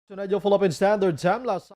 Sunod yung Philippine Standard Time last.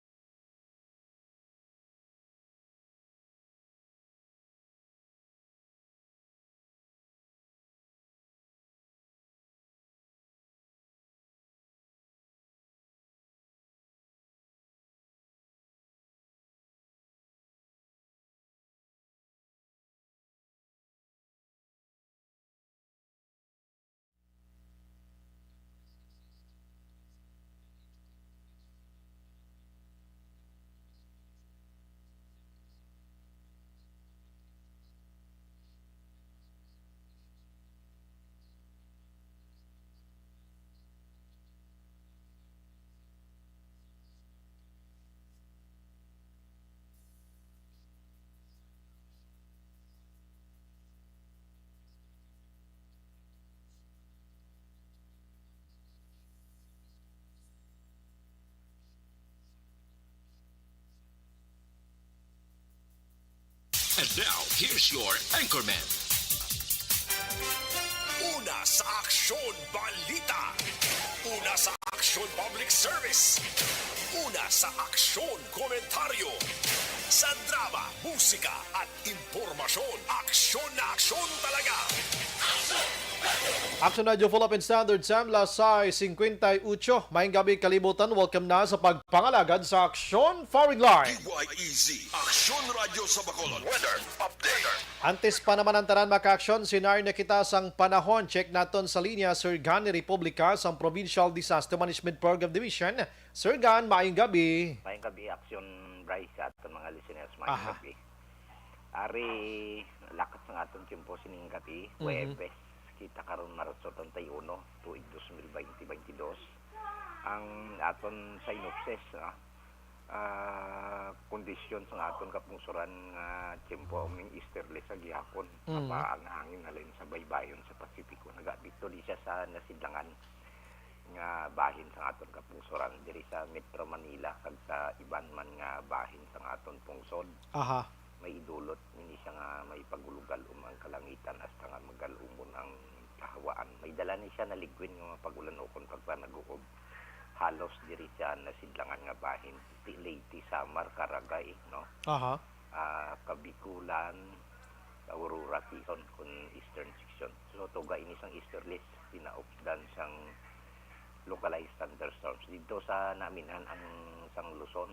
And now, here's your anchorman. Una sa aksyon balita. Una sa aksyon public service. Una sa aksyon komentaryo. Sa drama, musika at impormasyon. Aksyon na aksyon talaga. Action na yung Philippine Standard Time last ay 58. Maying gabi kalibutan. Welcome na sa pagpangalagad sa Aksyon Foreign Line. DYEZ, Aksyon Radio sa Bacolod. Weather update. Antes pa naman ang tanan maka-aksyon, sinar na kita sang panahon. Check naton sa linya, Sir Gan ni Republika, sang Provincial Disaster Management Program Division. Sir Gan, maayong gabi. Mayang gabi, Aksyon Bryce sa aton mga listeners. Mayang gabi. Ari, lakas ng aton tiyempo sining gabi, Huwebes. Kita karon Marso 31, tuig 2020-22. Ang aton synopsis, kondisyon sa aton kapungsuran nga tiyempo uming easterly sa gihapon. Ang hangin halin sa baybayon sa Pasipiko. Nagabito di siya sa nasidlangan nga bahin sa aton kapungsuran diri sa Metro Manila kag sa iban man nga bahin sa aton pungsod. May idulot ini siya nga may pagulugal ang kalangitan hasta nga magalumon ang kahawaan. May dala ni siya na ligwin nga pagulan ukon pagpa nag-uob. Halos diri siya nasidlangan nga bahin Leyte, Samar, Caragay, no? Kabikulan, Aurora, Quezon kun eastern section. So tuga ini sang easterlies pinaupdan sang localized thunderstorms dito sa naminhan ang sang Luzon.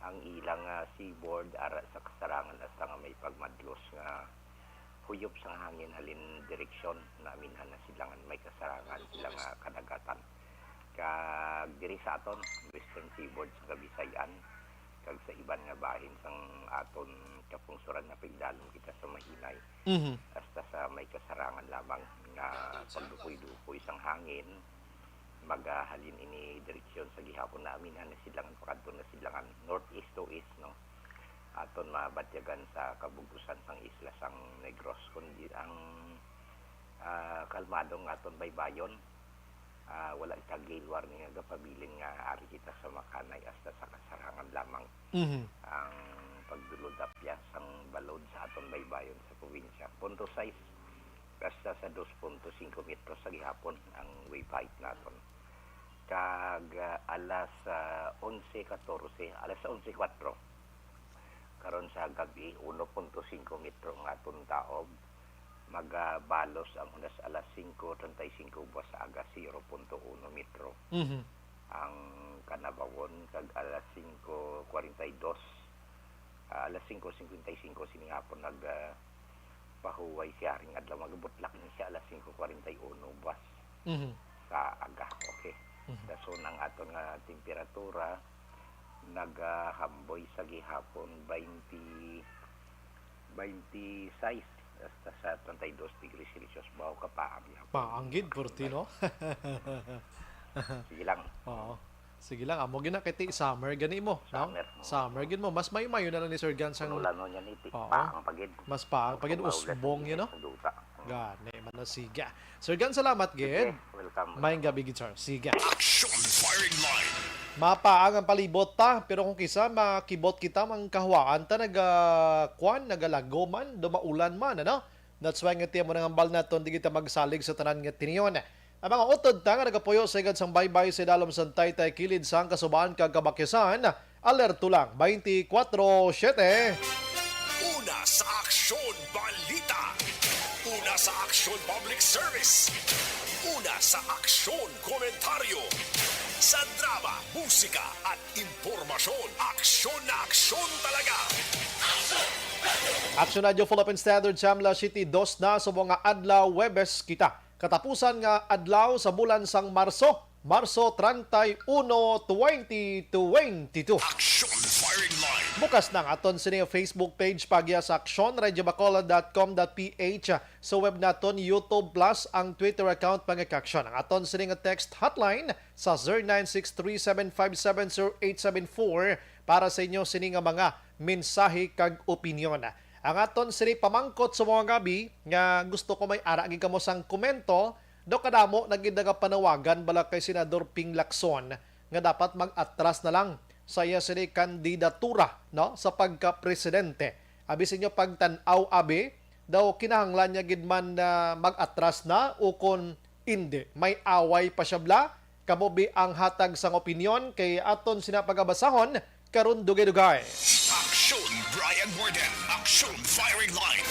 Ang ilang seaboard ara sa kasarangan hasta nga may pagmadlos nga huyop sang hangin halin direksyon naminhan na silangan may kasarangan sila nga kadagatan. Kag diri sa aton western seaboard sa Kabisayan kag sa iban nga bahin sang aton kapungsuran na pigdalom kita sa Mahinay. Hasta sa may kasarangan lamang nga pagdukoy-dukoy sang hangin magahalin ini direksyon sa gihapon namin na silangan pakadto na silangan northeast to east, no, aton mabatyagan sa kabugusan sang isla sang Negros kundi ang kalmadong aton baybayon wala itagil warning nga gapabilin nga ari kita sa Makanay hasta sa kasarangan lamang. Ang pagdulod apya sang balod sa aton baybayon sa probinsya punto 6 hasta sa 2.5 metro sa gihapon ang wave height naton. Kag alas 11:14, alas 11:04 karon sa gabi 1.5 metro ang aton taob. Magabalos ang unas alas 5:35 buwas aga 0.1 metro. Ang kanabawon kag alas 5:42 alas 5:55 sining hapon nag pahuway siya ring adlaw magbutlak ni siya alas 5:41 buwas sa aga. Okay. Daso nang aton nga temperatura nagahamboy sa gihapon 26 hasta sa 32 degrees Celsius bawo ka pa ang Paanggid, Portino. sige lang. Oo. Sige lang, amo ginakiti summer gani mo, no? Summer. Summer gid mo. Mas mayo na lang ni Sir Gan sang Ulan no niya niti Oo. paang pagid. mas pa pagid usbong, you know? Duta. Gani man na siga. Sir Gan, salamat gid. Welcome. Mayong gabi gid, sir. Siga. Aksyon firing line. Mapaang ang palibot ta, pero kung kisa makibot kita mang kahawaan ta nagalagoman, dumaulan man, ano? That's why nga tiyan mo nang ambal naton di kita magsalig sa tanan nga tiniyon. Ang mga utod nga nagapuyo sa igad sang baybay sa dalom sa Taytay kilid sang kasubaan kag kabakyasan, alerto lang 24/7. Una sa Aksyon Balita. Una sa Aksyon Public Service. Una sa Aksyon Komentaryo. Sa drama, musika at impormasyon. Aksyon na aksyon talaga. Action Radio Philippine Standard Samla City 2 na sa mga adlaw Webes kita. Katapusan nga adlaw sa bulan sang Marso 31, 2022. Aksyon Firing Line. Bukas ng aton sa Facebook page pagya sa actionradiobacolod.com.ph, sa web naton YouTube Plus ang Twitter account pangakaksyon. Ang aton sa text hotline sa 0963-757-0874 para sa inyo sini nga mga mensahe kag opinyon. Ang aton sini pamangkot sa mga gabi nga gusto ko may aragi kamo sang komento do kadamo nagid nga panawagan bala kay Senador Ping Lacson nga dapat mag-atras na lang sa iya sini kandidatura no sa pagka-presidente. Abi sa inyo pagtan-aw abi daw kinahanglan niya gid man na mag-atras na o kon hindi may away pa siya bla kamo bi ang hatag sang opinyon kay aton sinapagabasahon karon dugay-dugay. Aksyon Brian Warden. Aksyon Firing Line.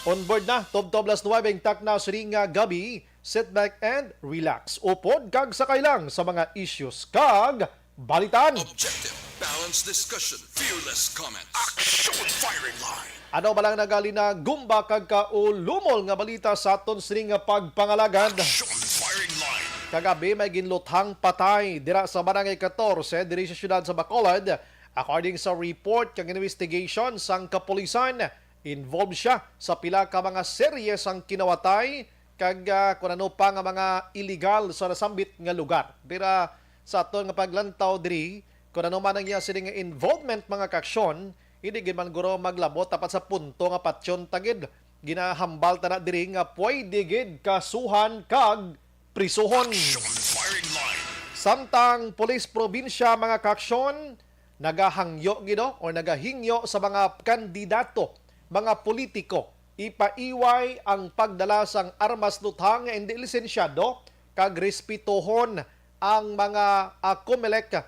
On board na, Tob-Tob las 9 tak na nga gabi. Sit back and relax. Upod kag sakay lang sa mga issues kag balitan. Objective, balanced discussion, fearless comments. Aksyon Firing Line. Ano ba lang nagali na gumba kag kaulumol nga balita sa aton sini nga pagpangalagad. Aksyon Firing Line. Kagabi may ginluthang patay dira sa Barangay 14 diri sa siyudad sa Bacolod. According sa report kag investigation sang kapulisan, involved siya sa pila ka mga serye sang kinawatay kag kung ano pa nga mga illegal sa nasambit nga lugar. Dira sa aton nga paglantaw diri, kung ano man ang iya sini nga involvement mga kaksyon, hindi gid man guro maglabot tapat sa punto nga patsyon tagid. Ginahambal ta na diri nga pwede gid kasuhan kag prisuhon. Aksyon Firing Line. Samtang pulis probinsya mga kaksyon, nagahangyo gido o nagahingyo sa mga kandidato, mga politiko, ipaiway ang pagdala sang armas luthang nga hindi lisensyado kag respetuhon ang mga COMELEC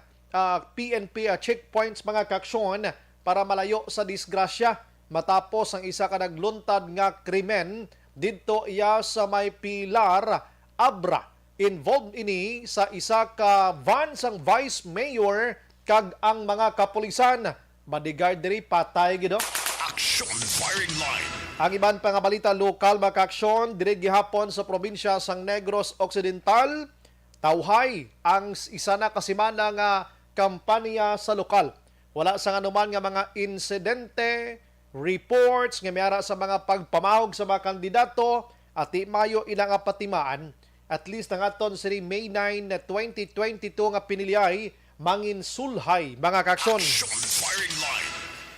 PNP checkpoints mga kaksyon para malayo sa disgrasya matapos ang isa ka nagluntad nga krimen didto iya sa may Pilar, Abra. Involved ini sa isa ka van sang Vice Mayor kag ang mga kapulisan. Bodyguard diri patay gido. Aksyon Firing Line. Ang iban pa nga balita lokal mga kaaksyon, diri gihapon sa probinsya sang Negros Occidental, tawhay ang isa na kasimana nga kampanya sa lokal. Wala sa anuman nga mga insidente, reports nga miyara sa mga pagpamahog sa mga kandidato at mayo ilang patimaan. At least ang aton siri May 9, 2022 nga piniliyay mangin sulhay mga kaaksyon. Aksyon Firing Line.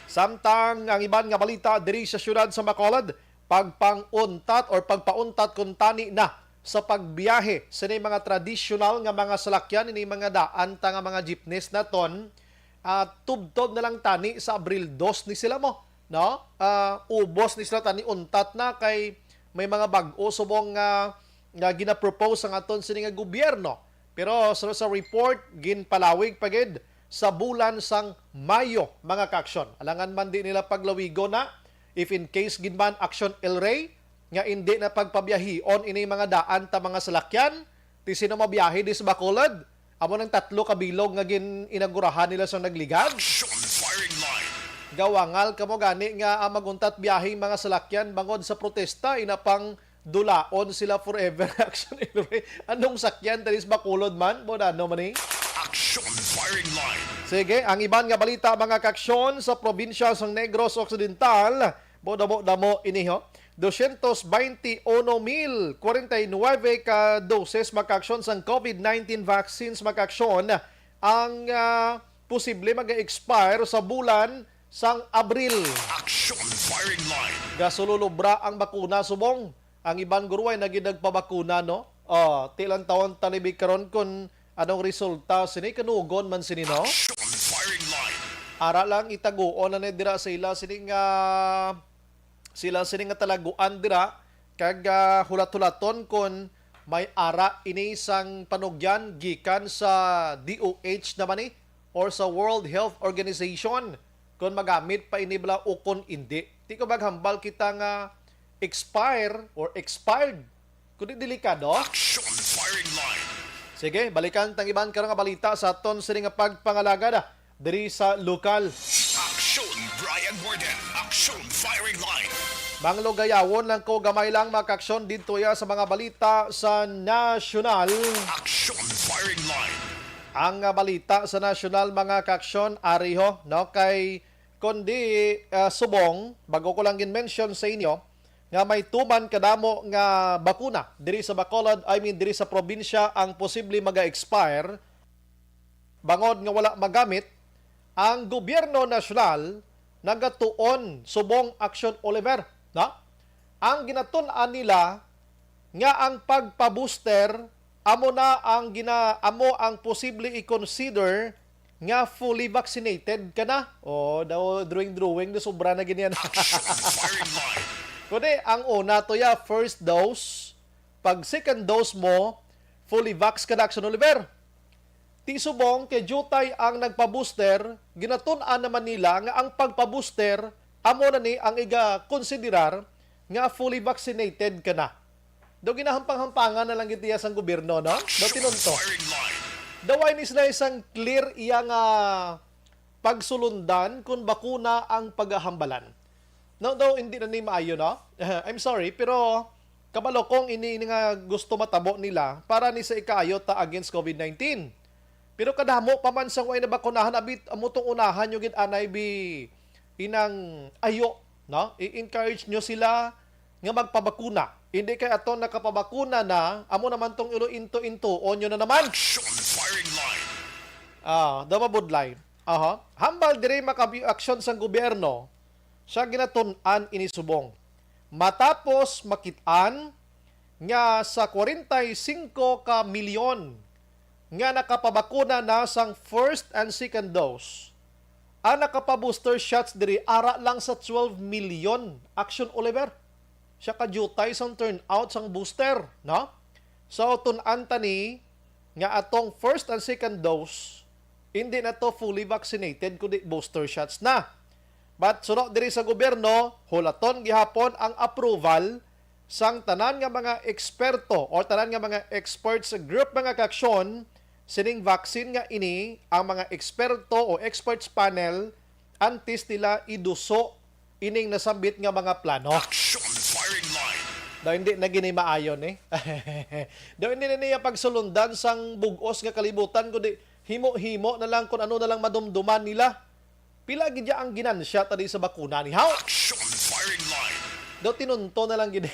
Samtang ang iban nga balita diri sa syudad sa Bacolod, pagpanguntat or pagpauntat kung tani na sa pagbiyahe sa mga tradisyonal nga mga salakyan ini mga daan ta nga mga jeepneys naton, tubtob na lang tani sa Abril 2 ni sila mo, no? Ubos ni sila tani untat na kay may mga bag-o subong nga gina-propose ang aton sini nga gobyerno. Pero sa report ginpalawig pagid sa bulan sang Mayo mga kaaksyon. Alangan man di nila paglawigo na if in case ginman action El Rey nga hindi na pagpabiyahion ini mga daan ta mga salakyan ti sino mabiyahe di sa Bacolod. Amo nang 3 kabilog nga inagurahan nila sa nagligad. Aksyon Firing Line. Gawangal kamo gani nga maguntat biyahe mga salakyan bangod sa protesta ina pang dulaon sila forever action El Rey. Anong sakyan diri sa Bacolod man? Boda no man Aksyon Firing Line. Sige, ang iban nga balita mga kaksyon sa probinsya sang Negros Occidental, bodamo ini ho. 221,049 ka doses makaksyon sang COVID-19 vaccines makaksyon ang posible mag-expire sa bulan sang Abril. Aksyon Firing Line. Gasululubra ang bakuna subong. Ang iban guruay nagpabakuna no. Tilang taon talibig karon kun anong resulta sini kanugon man sini no? Aksyon Firing Line. Ara lang itaguon na dira sa ila sini nga talaguan dira kag hulat-hulaton kon may ara ini isang panugyan gikan sa DOH naman or sa World Health Organization kung magamit pa ini bala o kung hindi. Di ko maghambal kita nga expire or expired. Kundi delikado. Action firing line. Sige, balikan tang iban karang balita sa aton sini nga pagpangalagad diri sa lokal. Action Brian Warden. Action firing line. Manglugayawon lang ko gamay lang makaksyon dito ya sa mga balita sa national. Action firing line. Ang balita sa national mga kaksyon ariho no kay kundi subong bago ko lang gin-mention sa inyo nga may tuman kadamo nga bakuna diri sa Bacolod, diri sa probinsya ang posible maga-expire bangod nga wala magamit. Ang gobyerno nasyonal nagatuon subong Action Oliver, no? Ang ginatun-an nila nga ang pagpa-booster amo ang posible i-consider nga fully vaccinated ka na. O daw drawing na sobra na ganyan. Firing line. Kundi ang una to ya first dose, pag second dose mo fully vax ka na, Action Oliver. Ti subong kay jutay ang nagpa-booster, ginatun-an naman nila nga ang pagpa-booster amo na ni ang iga-konsiderar nga fully vaccinated ka na. Do ginahampang-hampangan na lang gitiya sang gobyerno, no? Do tinunto. Firing line. Daway ni sila isang clear iya nga pagsulundan kung bakuna ang paghahambalan. No, daw hindi na ni maayo, no? I'm sorry, pero kabalo kong ini nga gusto matabo nila para ni sa ikaayo ta against COVID-19. Pero kadamo pa man sang way na bakunahan abit amo tong unahan yung gid anay bi inang ayo, no? I-encourage nyo sila nga magpabakuna. Hindi kay aton nakapabakuna na, amo naman tong into onyo na naman. Action firing line. Damabudlay. Hambal dire makabi-aksyon sang gobyerno sa ginatun-an inisubong. Matapos makitaan nga sa 45 ka milyon nga nakapabakuna na sang first and second dose. Ang nakapabooster shots diri ara lang sa 12 million. Action Oliver. Siya kajutay sang turnout sang booster, no? So tun-an tani nga atong first and second dose hindi na to fully vaccinated kundi booster shots na. But sunod diri sa gobyerno, hulaton gihapon ang approval sang tanan nga mga eksperto o tanan nga mga experts group mga kaksyon sining vaccine nga ini ang mga eksperto o experts panel antes nila iduso ining nasambit nga mga plano. Action firing line. Daw hindi na gini maayon Daw hindi na niya pagsulundan sang bugos nga kalibutan kundi himo-himo na lang kung ano na lang madumduman nila. Pila gid ang ginansya tadi sa bakuna ni how? Action firing line. Daw tinunto na lang gid.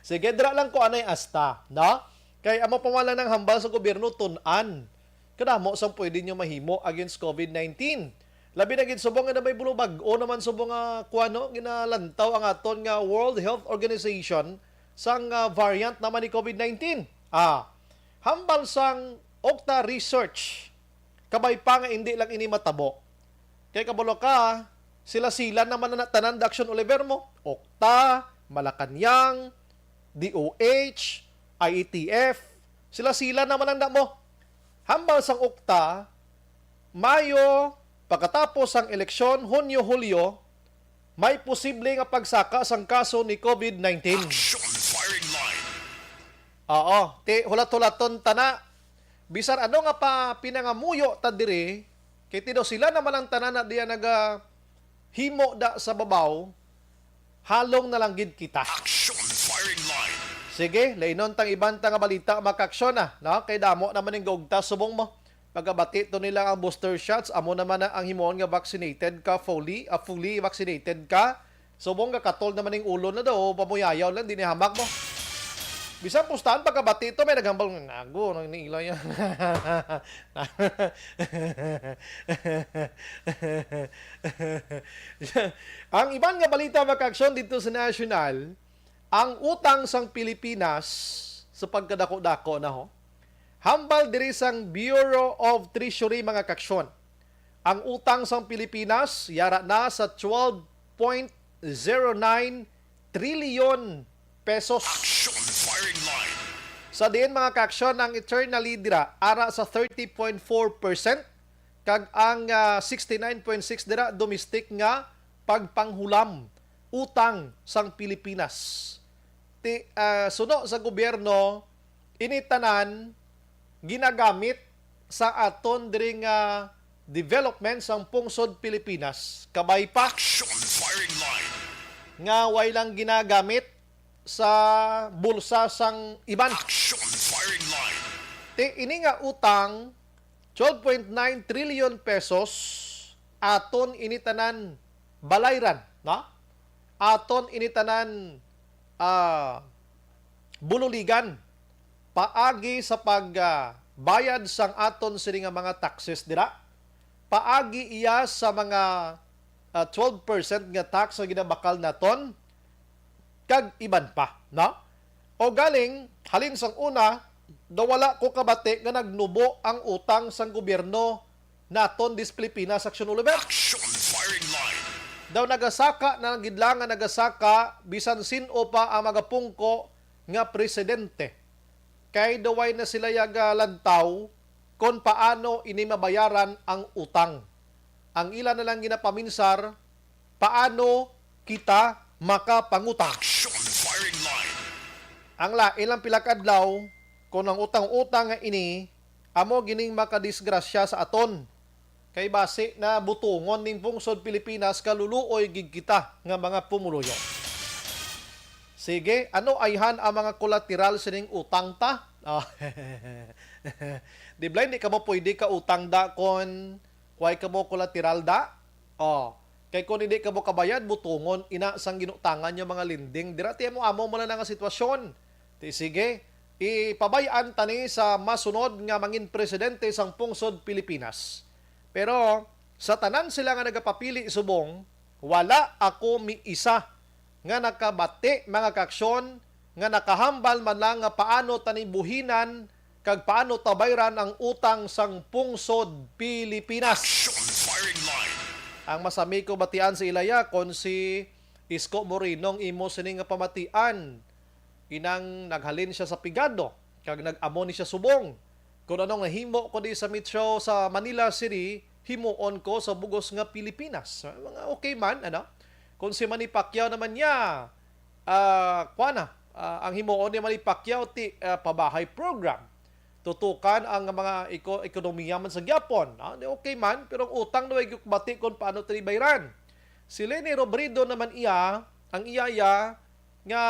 Sige, dra lang ko anay asta, no? Kay amo pa man lang ng hambal sa gobyerno tun-an. Kadamo sang pwede nyo mahimo against COVID-19. Labi na gid subong nga may bulubag o naman subong nga kuano ginalantaw ang aton nga World Health Organization sang variant naman ni COVID-19. Hambal sang Okta Research. Kabay pa nga hindi lang ini matabo. Kay kabalo ka, sila naman na tanan Action Oliver mo. Okta, Malacanang, DOH, IETF, sila naman ang mo. Hambal sang Okta, Mayo, pagkatapos ang eleksyon, Hunyo, Hulyo, may posible nga pagsaka sang kaso ni COVID-19. Action firing line. Hulat-hulaton tana. Bisan ano nga pa pinangamuyo ta diri, kay tido sila naman ang tanan na diya naga himo da sa babaw, halong na lang gid kita. Action firing line. Sige, lainon tang iban tang balita makaksyon na, no? Kay damo naman ning gugta subong mo. Pagabati to nila ang booster shots, amo naman na ang himon nga vaccinated ka fully vaccinated ka. Subong ka katol naman ning ulo na daw, pamuyayaw lang din hamak mo. Bisan pustahan pagkabati ito, may naghambal ng nago, nang iniilaw yan. Ang ibang nga balita makaksyon dito sa national, ang utang sang Pilipinas sa pagkadako-dako na hambal diri sang Bureau of Treasury mga kaksyon. Ang utang sang Pilipinas yara na sa 12.09 trillion pesos. Action Sa diin mga kaaksyon ang eternally dira ara sa 30.4% kag ang 69.6 dira domestic nga pagpanghulam utang sang Pilipinas. Suno sa gobyerno ini tanan ginagamit sa aton diri nga development sang pungsod Pilipinas kabay pa Action firing line. nga way lang ginagamit sa bulsa sang iban. Action firing line. Ini nga utang 12.9 trillion pesos aton initanan balayran, no? Aton initanan bululigan paagi sa pagbayad sang aton sini nga mga taxes dira. Paagi iya sa mga 12% nga tax nga ginabakal naton kag iban pa, no? O galing halin sang una wala ko kabati nga nagnubo ang utang sang gobyerno naton dis Pilipinas Action Oliver. Action firing line. Daw nagasaka na gidlangan nagasaka bisan sino pa ang magapungko nga presidente. Kay daway na sila yaga lantaw kung paano ini mabayaran ang utang. Ang ilan na lang ginapaminsar paano kita makapangutang. Action firing line. Ang ilang pilakadlaw kung ang utang-utang nga ini amo gining makadisgrasya sa aton. Kay base na butungon ning pungsod Pilipinas kaluluoy gid kita nga mga pumuluyo. Sige, ano ayhan ang mga kolateral sining utang ta? Di blind di ka mo pwede ka utang da kon why ka mo kolateral da? Kay kung hindi ka mo kabayad butungon ina sang ginutangan yung mga linding. Dirati mo amo mo na nga sitwasyon. Sige, ipabayaan tani sa masunod nga mangin presidente sang pungsod Pilipinas. Pero sa tanan sila nga nagapapili subong, wala ako miisa nga nakabati mga kaaksyon nga nakahambal man lang nga paano tanibuhinan kag paano tabayran ang utang sang pungsod Pilipinas. Action firing line. Ang masami ko batian sa ilaya kon si Isko Morinong imo sini nga pamatian. Inang naghalin siya sa pigado kag nag-amo ni siya subong. Kung anong nahimo ko di sa metro sa Manila City, himuon ko sa bugos nga Pilipinas. Mga okay man, ano? Kung si Manny Pacquiao naman niya, ang himuon ni Manny Pacquiao ti pabahay program. Tutukan ang mga ekonomiya man sa Gyapon. Okay man, pero ang utang na way bati kung paano tinibayran. Si Leni Robredo naman ang iyaya nga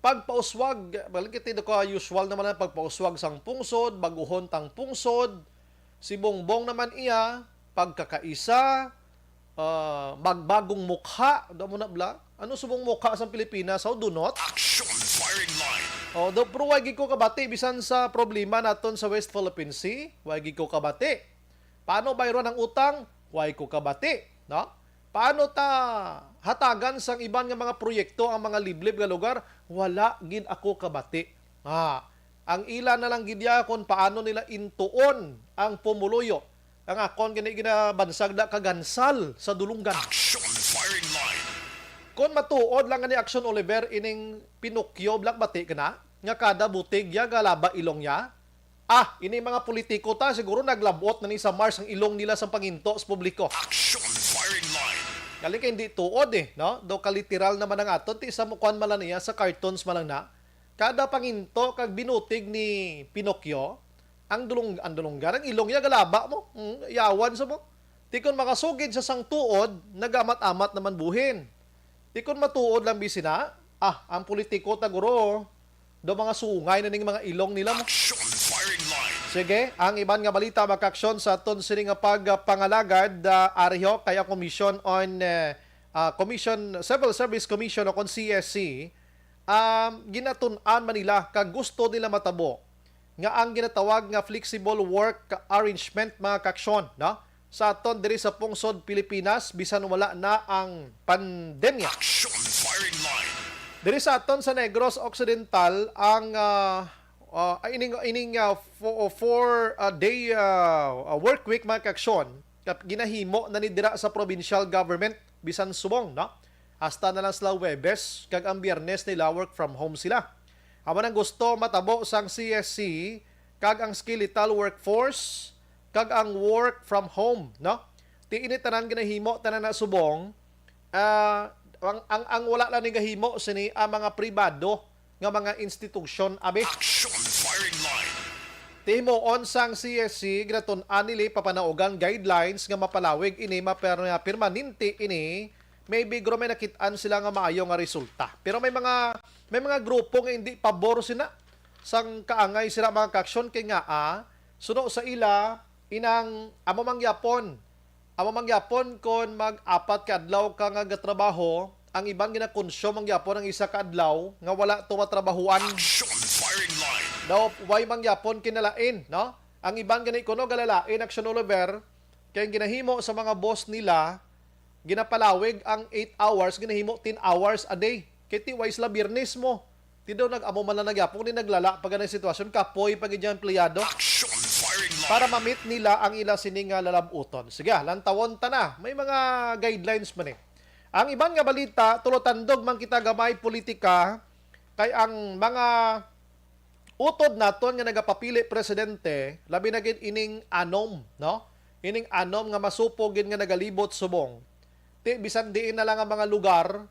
pagpauswag, balangkit ko usual naman ang pagpauswag sang pungsod, baguhon tang pungsod. Si Bongbong naman pagkakaisa, magbagong mukha, daw mo na bla. Ano subong mukha sa Pilipinas? Do not. Action firing line. Pero wagi ko kabati, bisan sa problema naton sa West Philippine Sea, wagi ko kabati. Paano bayron ang utang? Wagi ko kabati. No? Paano ta hatagan sang iban nga mga proyekto ang mga liblib nga lugar? Wala gid ako kabati. Ang ilan na lang gidya kung paano nila intuon ang pumuluyo. Ang akon ginabansag na kagansal sa dulunggan. Action firing line. Kung matuod lang ni Action Oliver ining Pinocchio black bati ka na, nga kada butig ya galaba ilong ya. Ini mga politiko ta siguro naglabot na ni sa Mars ang ilong nila sa panginto sa publiko. Action firing line. Kali kay hindi tuod no? Do kaliteral naman ang aton ti sa mukuan malang niya sa cartoons malang na. Kada panginto kag binutig ni Pinocchio, ang dulunggan ang ilong niya galaba mo. Yawan sa mo. Tikon makasugid sa sang tuod, nagamat-amat naman buhin. Tikon matuod lang bisina, ang politiko taguro, do mga sungay na ning mga ilong nila mo. Action firing line. Sige, ang iban nga balita makaksyon sa aton sini nga pagpangalagad ariho kaya Commission on Civil Service Commission o kon CSC ginatun-an Manila kag gusto nila matabo nga ang ginatawag nga flexible work arrangement mga kaksyon, no? Sa aton diri sa pungsod Pilipinas bisan wala na ang pandemya. Action firing line. Diri sa aton sa Negros Occidental ang ining 4-day work week mga kaksyon ginahimo na ni dira sa provincial government bisan subong, no? Hasta na lang sila Webes kag ang Biyernes nila work from home sila. Amo nang gusto matabo sang CSC kag ang skeletal workforce kag ang work from home, no? Ti ini tanan ginahimo tanan na subong ang wala lang ni gahimo sini ang mga pribado nga mga institusyon abi. Action firing line. Tihimuon sang CSC ginatun-an nili papanaugan guidelines nga mapalawig ini permanente ini maybe gro may nakit-an sila nga maayo nga resulta. Pero may mga grupo nga hindi pabor sina sang kaangay sila mga kaksyon kay nga suno sa ila inang amo mangyapon kon mag-apat ka adlaw ka nga gatrabaho, ang ibang ginakonsume mangyapon ang isa ka adlaw nga wala tumatrabahuan. Action firing line. Daw way mangyapon kinalain, no? Ang ibang gani kuno galalain action Oliver kay ginahimo sa mga boss nila ginapalawig ang 8 hours, ginahimo 10 hours a day. Kay ti way sila Biyernes mo. Ti daw nag-amo man lang nagyapon ni naglala pag ganang sitwasyon kapoy pag idyan empleyado Action firing line. para ma-meet nila ang ila sining nga lalabuton. Sige, lantawon ta na. May mga guidelines man eh. Ang ibang nga balita, tulotandog man kita gamay politika kay ang mga utod naton nga nagapapili presidente, labi na gid ining anom, no? Ining anom nga masupog gid nga nagalibot subong. Ti bisan diin na lang ang mga lugar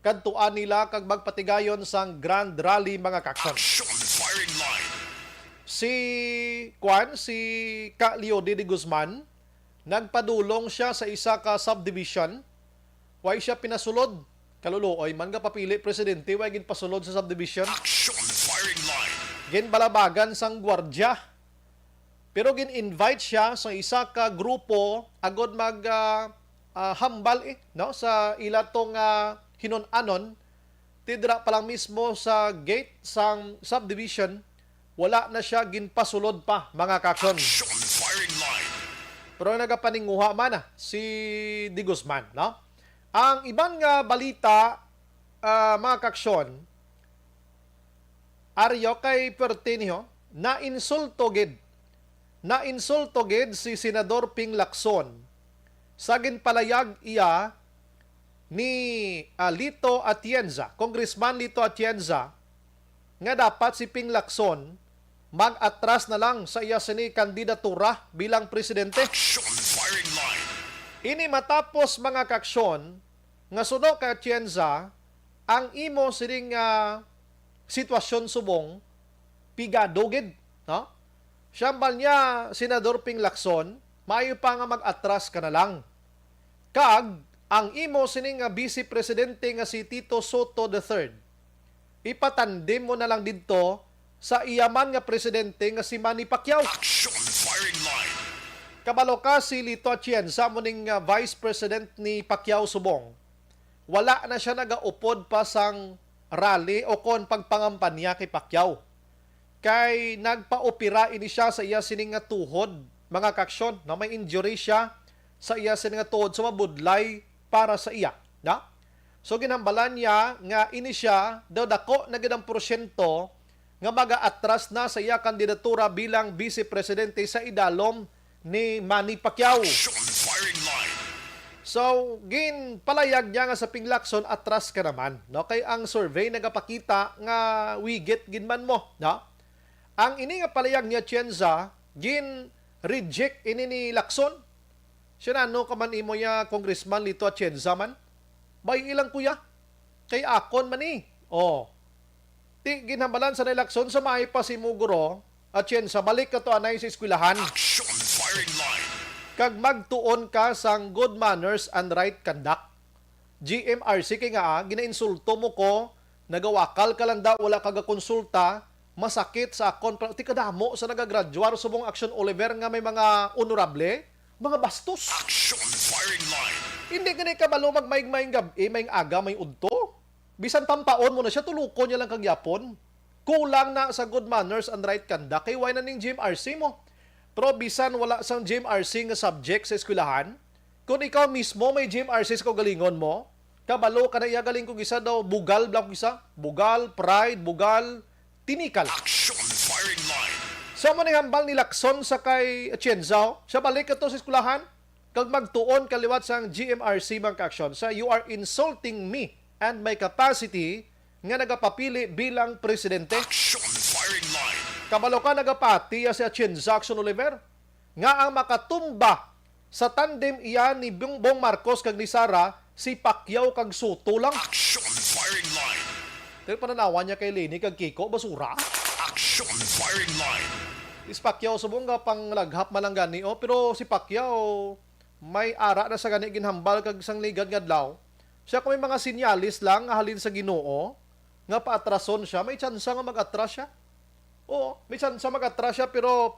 kadtuan nila kag magpatigayon sang Grand Rally mga kaksyon. Action firing line. Si Ka Leody de Guzman, nagpadulong siya sa isa ka subdivision. Way siya pinasulod. Kaluluoy man nga papili presidente, way gin pasulod sa subdivision. Action firing line. Gin balabagan sang gwardya. Pero gin-invite siya sa isa ka grupo agod mag hambal no sa ila tong hinon-anon tidra pa lang mismo sa gate sang subdivision wala na siya ginpasulod pa mga kaksyon. Action firing line. Pero nagapaninguha man si De Guzman, no? Ang ibang nga balita mga kaksyon aryo kay Pertinio na insulto gid si Senador Ping Lacson sa ginpalayag iya ni Lito Atienza, Congressman Lito Atienza, nga dapat si Ping Lacson mag-atras na lang sa iya sini kandidatura bilang presidente. Action firing line. Ini matapos mga kaksyon nga suno ka Atienza ang imo sining sitwasyon subong pigado gid, no? Siyambal niya Senador Ping Lacson, maayo pa nga mag-atras ka na lang. Kag ang imo sining nga vice presidente nga si Tito Soto III, ipatandim mo na lang didto sa iyaman nga presidente nga si Manny Pacquiao. Action firing line. Kabalo ka si Lito Atienza mo ning vice president ni Pacquiao subong. Wala na siya nagaupod pa sang rally o kon pagpangampanya kay Pacquiao. Kay nagpa-opera ini siya sa iya sining nga tuhod, mga kaksyon, na may injury siya sa iya sining nga tuhod sa mabudlay para sa iya, na? So ginambalan niya nga ini siya daw dako na gid ang porsyento nga maga-atras na sa iya kandidatura bilang vice presidente sa idalom ni Manny Pacquiao. Action firing line. So, palayag niya nga sa Ping Lacson, atras ka naman, no? Kay ang survey nagapakita nga wigit ginman mo, no? Ang ini nga palayag niya Atienza, reject ini ni Lacson. Siya na, no, kaman imo ya Congressman Lito Atienza man. Bay ilang kuya? Kay akon man eh. Oh. Ti ginhambalan sa ni Lacson, sa maay pa si Muguro, Atienza, balik ka to anay sa eskwelahan. Action firing line. Kag magtuon ka sang good manners and right conduct. GMRC kay nga ginainsulto mo ko, nagawakal ka lang daw, wala kaga-konsulta, masakit sa akon. Ti kadamo sa nagagraduar subong Action Oliver nga may mga honorable, mga bastos. Action firing line. Hindi gani kabalo magmayng gabi, may aga, may udto. Bisan tampaon mo na siya, tulukon niya lang kagyapon. Kulang na sa good manners and right conduct. Kay why na ning GMRC mo? Pero bisan wala sang GMRC nga subject sa eskwelahan, kung ikaw mismo may GMRC sa galingon mo, kabalo ka na iya galing kong isa daw, bugal, blank isa, bugal, pride, bugal, tinikal. Action firing line. So, manihambal ni Lacson sa kay Atienza, siya balik ka to sa eskwelahan, kag magtuon kaliwat sang GMRC mga action sa you are insulting me and my capacity nga nagapapili bilang presidente. Action firing line. Kabalo ka nagapati si Chin Jackson Oliver nga ang makatumba sa tandem iyan ni Bongbong Marcos kag ni Sara si Pacquiao kag Soto lang. Action firing line. Pero pananawan niya kay Lenny kag Kiko basura. Action firing line. Si Pacquiao subong nga pang laghap man lang gani pero si Pacquiao may ara na sa gani ginhambal kag sang ligad nga adlaw. Siya kung may mga sinyalis lang nga halin sa Ginoo nga paatrason siya, may tsansa nga mag-atras siya. Oo, may tsansa mag-atras siya pero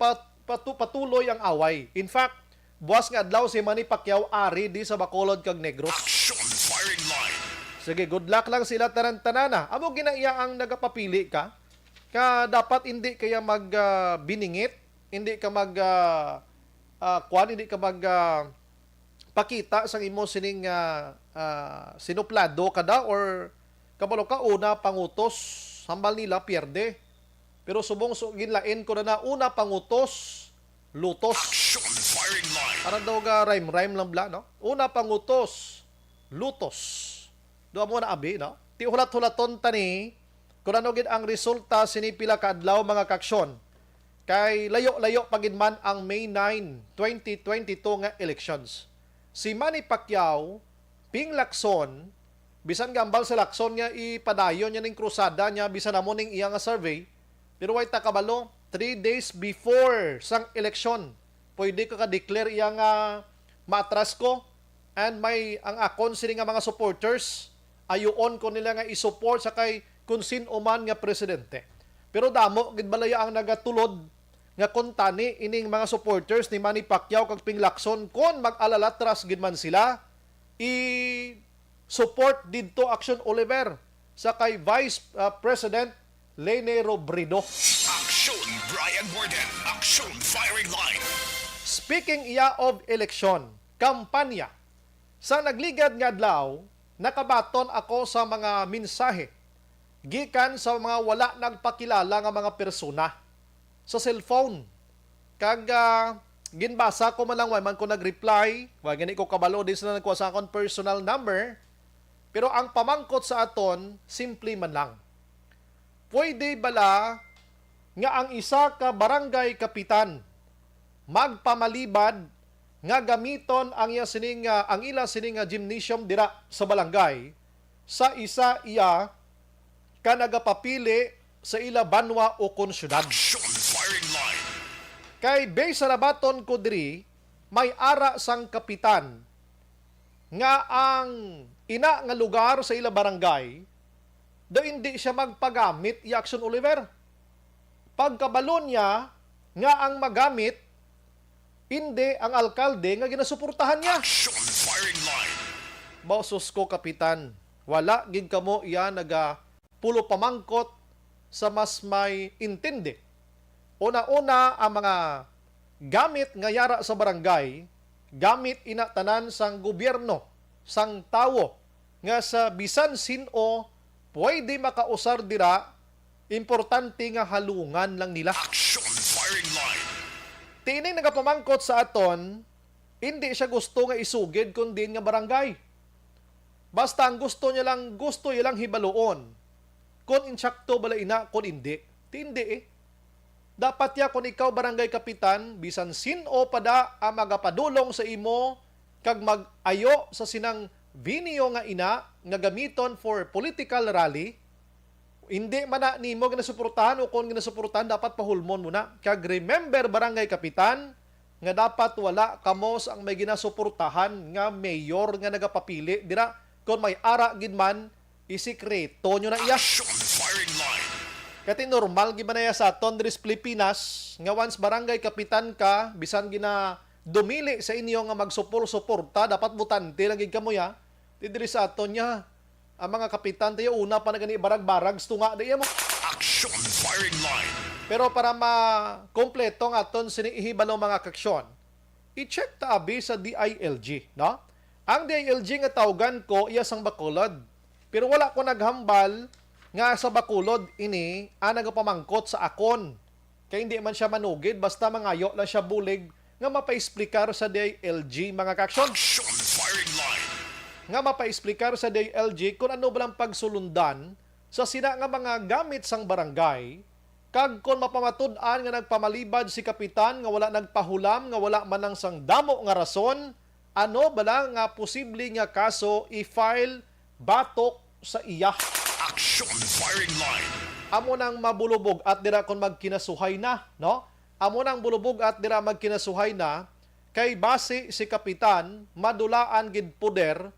patuloy ang away. In fact, buwas nga adlaw si Manny Pacquiao ari di sa Bacolod kag Negros. Action firing line. Sige, good luck lang sila tarantanana. Amo ginaiya ang nagapapili ka. Dapat hindi kaya biningit, hindi ka hindi ka pakita sang imo sining sinuplado kada or kabalo ka una pangutos hambal nila pierde. Pero subong ginlain ko na una pangutos lutos. Action firing line. Parang daw ga rhyme lang bla, no? Una pangutos lutos. Doa mo na abi, no? Ti hulat-hulaton tani kung ano gid ang resulta sinipila ka adlaw mga kaksyon. Kay layo-layo pagid man ang May 9, 2022 nga elections. Si Manny Pacquiao, Ping Lacson, bisan gambal sa Lacson nga ipadayon niya ning krusada niya bisan namo ning iya nga survey, pero way ta kabalo 3 days before sang eleksyon. Pwede ka ka-declare iya nga matras ko and may ang akon sini nga mga supporters ayoon ko nila nga i-support sa kay kung sino man nga presidente. Pero damo gid balaya ang nagatulod nga kontani ining mga supporters ni Manny Pacquiao kag Ping Lacson kon mag-alala tras gid man sila i-support didto Action Oliver sa kay Vice President Lene Robredo. Action Brian Borden. Action firing line. Speaking iya of election, kampanya, sa nagligad nga adlaw, nakabaton ako sa mga mensahe gikan sa mga wala nagpakilala nga mga persona sa cellphone. Kag ginbasa ko man lang way man ko nag-reply, wa gani ko kabalo di sa nagkuha sa akon personal number. Pero ang pamangkot sa aton simple man lang. Pwede bala nga ang isa ka barangay kapitan magpamalibad nga gamiton ang ila sining gymnasium dira sa barangay sa isa iya ka nagapapili sa ila banwa o konsyudad. Action firing line. Kay base sa nabaton ko diri, may ara sang kapitan nga ang ina nga lugar sa ila barangay do hindi siya magpagamit i Action Oliver. Pagkabalo niya nga ang magamit, hindi ang alkalde nga ginasuportahan niya. Action firing line. Bausos ko, kapitan, wala gid kamo iya pulo pamangkot sa mas may intindi. Una-una ang mga gamit nga yara sa barangay, gamit inatanan sang gobyerno, sang tawo, nga sa bisan sino pwede makausar dira, importante nga halungan lang nila. Action firing line. Tining nagapamangkot sa aton, hindi siya gusto nga isugid kundi nga barangay. Basta ang gusto niya lang hibaluon. Kung insakto bala ina, kung hindi. Hindi eh. Dapat ya kung ikaw barangay kapitan, bisan sino pada ang magapadulong sa imo, kag mag-ayo sa sinang vinyo nga ina, nga gamiton for political rally, hindi man na nimo ginasuportahan o kung ginasuportahan, dapat pahulmon muna. Kag remember barangay kapitan, nga dapat wala kamos ang may ginasuportahan nga mayor nga nagapapili. Dira, kung may ara gid man, isikreto nyo na iya. Action firing line. Kati normal gid man na iya sa Tondres, Pilipinas, nga once barangay kapitan ka, bisan gina dumili sa inyo nga magsupor-suporta, dapat butante lang gid kamo ya. Didiri sa aton niya, ang mga kapitan tayo una pa na gani barag-barag, tunga na iya mo. Action firing line. Pero para ma-kompleto nga aton sinihibalong mga kaksyon, i-check ta abi sa DILG, no? Ang DILG nga tawgan ko iya sang Bacolod. Pero wala ko naghambal nga sa Bacolod ini nagapamangkot sa akon. Kaya hindi man siya manugid, basta mangayo lang siya bulig nga mapa-explicar sa DILG mga kaksyon. Action firing line. Nga mapa-explicar sa DILG kung ano ba lang pagsulundan sa sina nga mga gamit sang barangay, kag kon mapamatud-an nga nagpamalibad si kapitan nga wala nagpahulam, nga wala manang sang damo nga rason, ano bala nga posible nga kaso i-file batok sa iya. Action firing line. Amo nang mabulubog at dira kon magkinasuhay na, no? Amo nang bulubog at dira magkinasuhay na, kay base si kapitan madulaan gid poder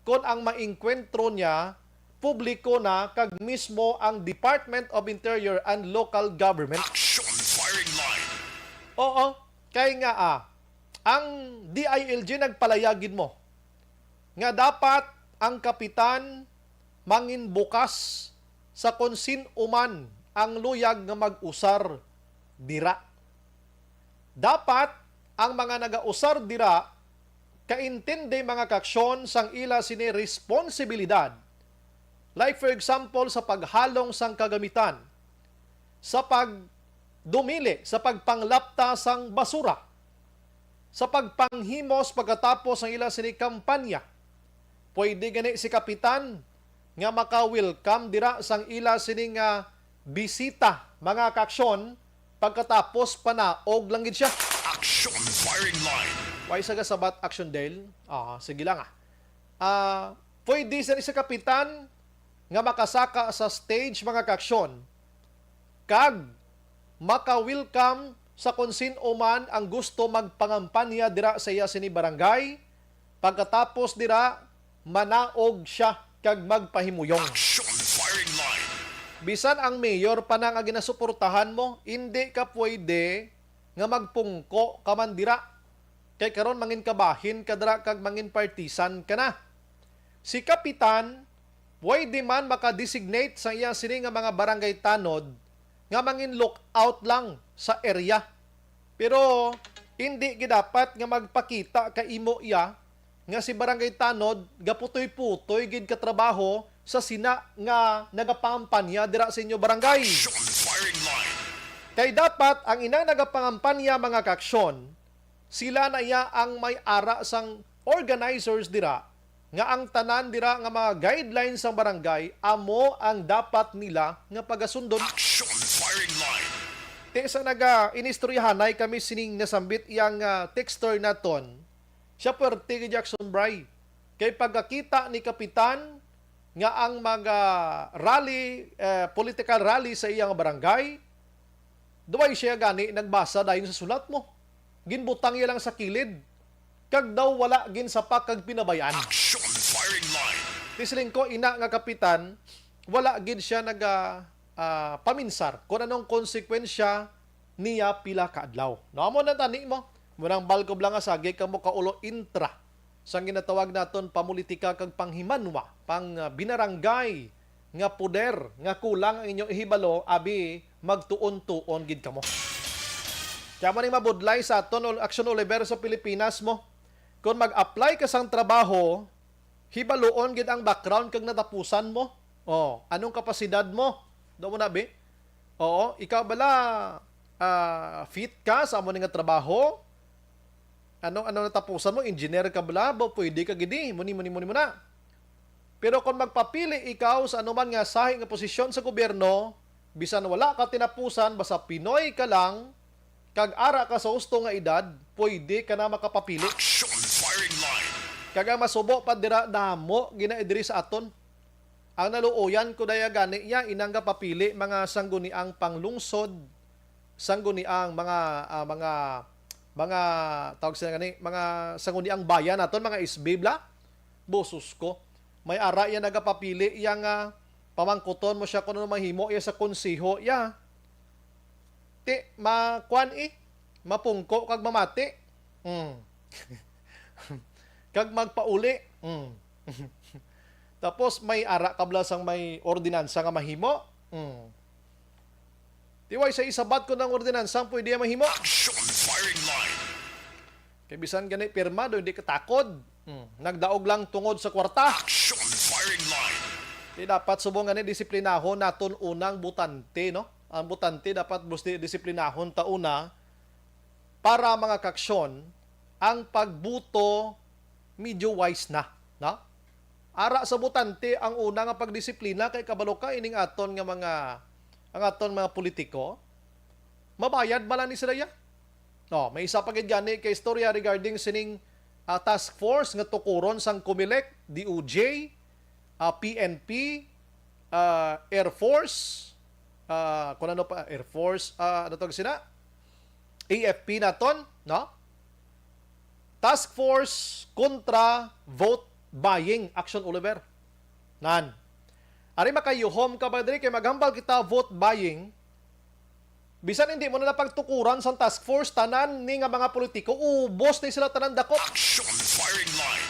kon ang maengkwentro niya publiko na kag mismo ang Department of Interior and Local Government. Action firing line. Oo, kay nga ang DILG nagpalayagid mo nga dapat ang kapitan mangin bukas sa konsin uman ang luyag nga mag-usar dira. Dapat ang mga naga-usar dira kaintindi mga kaksyon sang ila sini responsibilidad. Like for example sa paghalong sang kagamitan, sa pagdumili, sa pagpanglapta sang basura, sa pagpanghimos pagkatapos ng ila sini kampanya. Pwede gani si kapitan nga maka-welcome dira sang ila sini nga bisita mga kaksyon pagkatapos panaog lang gid siya. Action firing line. Why sa sabat action Dale? Sige lang pwede sa kapitan nga makasaka sa stage mga kaksyon kag maka-welcome sa konsin uman ang gusto magpangampanya dira sa iya sini barangay, pagkatapos dira manaog siya kag magpahimuyong. Action firing line. Bisan ang mayor pa na nga ginasuportahan mo, hindi ka pwede nga magpungko ka man dira. Kay karon mangin kabahin kadra kag mangin partisan ka na. Si kapitan pwede man maka-designate sa iya sini nga mga barangay tanod nga mangin lookout lang sa area. Pero hindi gidapat nga magpakita ka imo iya nga si barangay tanod gaputoy-putoy gid ka trabaho sa sina nga nagapangampanya dira sa inyo barangay. Action firing line. Kay dapat ang inang nagapangampanya mga kaksyon, sila na iya ang may ara sang organizers dira nga ang tanan dira nga mga guidelines sa barangay amo ang dapat nila nga pagasundon. Action firing line. Te sa inistoryahanay kami sining nasambit iyang texter naton. Siya perti kay Jackson Bray. Kay pagkakita ni kapitan nga ang mga rally, political rally sa iyang barangay, duway siya gani nagbasa dayon sa sulat mo. Ginbutang iya lang sa kilid. Kag daw wala gin sapak kag pinabayaan. Action firing line. Tisling ko ina nga kapitan, wala gid siya paminsar kung anong konsekwensya niya pila ka adlaw. Namo na tani mo, munang balkob lang nga sagi ka mo kaulo intra sang ginatawag naton pamulitika kag panghimanwa, pang binarangay nga poder nga kulang ang inyong ihibalo abi magtuon-tuon gid kamo. Kaya man mabudlay sa aton Action Oliver sa Pilipinas mo. Kung mag-apply ka sang trabaho, hibaluon gid ang background kag natapusan mo. Anong kapasidad mo? Do mo na be? Ikaw bala fit ka sa amo nga trabaho? Anong natapusan mo? Engineer ka bala? Pwede ka gidi. Muni na. Pero kung magpapili ikaw sa anuman nga sahi nga posisyon sa gobyerno, bisan wala ka tinapusan, basta Pinoy ka lang, kag ara ka sa husto nga edad, pwede ka na makapapili. Action firing line. Kaga masubo pa dira damo ginaidiri sa aton. Ang naluoyan ko daya gani iya inang papili mga sangguniang panglungsod, sangguniang mga tawag sila gani, mga sangguniang bayan naton, mga isbibla. Bosus ko. May ara iya nagapapili iya nga pamangkuton mo siya kung ano mahimo iya sa konseho iya. Mapungko kag mamati. Kag magpauli. Tapos may ara kablasang may ordinansa nga mahimo. Tiway sa isabat ko ng ordinansa pwede mahimo. Action firing line. Kay bisan gani pirmado hindi katakod. Nagdaog lang tungod sa kwarta. Action firing line. Di dapat subong gani disiplinahon naton unang butante, no? Ang butante dapat disiplinahon tauna para mga kaksyon ang pagbuto medyo wise na, no? Ara sa butante ang una nga pagdisiplina kay kabalo ka ining aton nga ang aton mga politiko. Mabayad bala ni sila ya. No, may isa pa gid gani kay istorya regarding sining task force nga tukuron sang Comelec, DOJ, PNP, Air Force, kung ano pa, Air Force, ano tawag sila? AFP naton, no? Task Force kontra vote buying action, Oliver. Nan. Ari makayuhom ka ba diri kay maghambal kita vote buying. Bisan hindi mo na pagtukuran sa task force tanan ni nga mga politiko, ubos ni sila tanan dakop. Action firing line.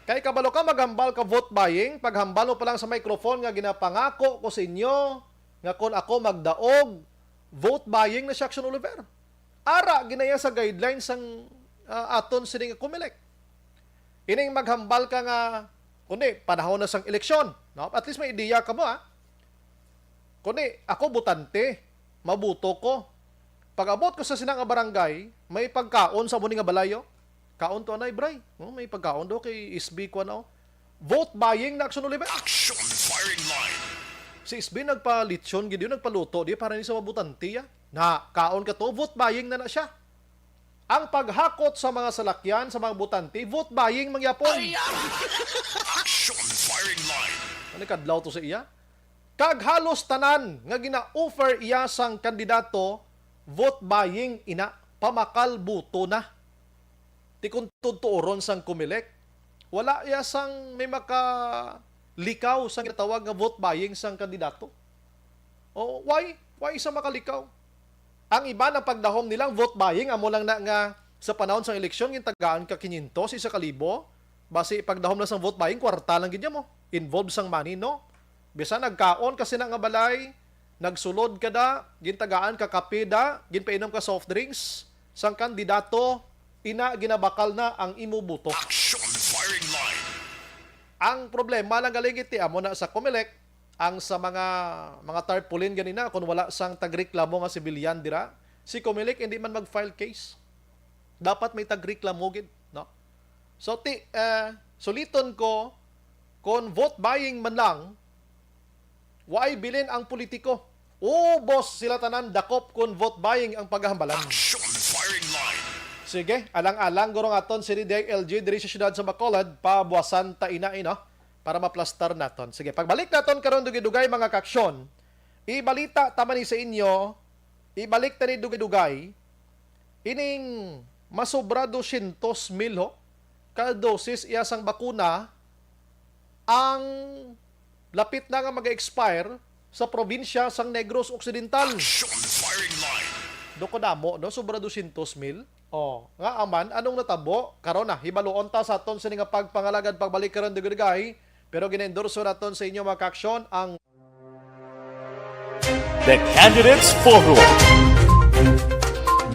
Kay kabalo ka maghambal ka vote buying, paghambal mo pa lang sa microphone nga ginapangako ko sa inyo nga kung ako magdaog, vote buying na siya, Action Oliver. Ara ginaya sa guidelines sang aton sining Comelec. Ining maghambal ka nga kundi panahon na sang eleksyon, no? At least may ideya ka mo Kundi ako butante, mabuto ko. Pag abot ko sa sinang barangay, may pagkaon sa muni nga balayo. Kaon to anay bray. No, may pagkaon do kay SB ko na. Vote buying na, Action Oliver. Action firing line. Si SB nagpa-litsyon gid yun, nagpaluto di para ni sa mabutante na kaon ka to, vote buying na siya. Ang paghakot sa mga salakyan, sa mga butante, vote buying mangyapon. Action firing line. Ano kadlaw to sa iya? Kag halos tanan nga gina-offer iya sang kandidato, vote buying ina, pamakal buto na. Ti kung tutuoron sang Comelec, wala iya sang may makalikaw sang ginatawag nga vote buying sang kandidato. O why? Why isa makalikaw? Ang iba na pagdahom nilang vote buying, amo lang na nga sa panahon sang eleksyon, yung tagaan ka 500, 1,000, base pagdahom na sang vote buying, kwarta lang ganyan mo. Involved sang money, no? Bisa nagkaon kasi na nga balay, nagsulod ka da, gintagaan ka kape da, ginpainom ka soft drinks, sang kandidato, ina ginabakal na ang imubuto. Action firing line. Ang problema lang galigiti amo na sa Comelec, ang sa mga tarpaulin ganina kung wala sang tagreklamo nga sibilyan dira, si Comelec hindi man mag-file case. Dapat may tagreklamo gid, no? So suliton ko kung vote buying man lang, why bilin ang politiko? Boss sila tanan dakop kung vote buying ang paghahambalan. Action firing line. Sige, alang-alang gurong aton si DILG diri sa siyudad sa Bacolod, pabuwasan ta ina no? Para maplastar naton. Sige, pagbalik naton karon dugay-dugay mga kaksyon, ibalita tama ni sa inyo, ibalik ta ni dugay-dugay, ining masobra 200,000 ka dosis iya sang bakuna ang lapit na nga mag-expire sa probinsya sang Negros Occidental. Action firing line. Doko damo, no? Sobra 200,000. Nga aman, anong natabo? Karon na, hibaluon ta sa aton sa nga pagpangalagad pagbalik karon dugay-dugay. Pero ginendorso naton sa inyo mga kaksyon ang The Candidates Forum.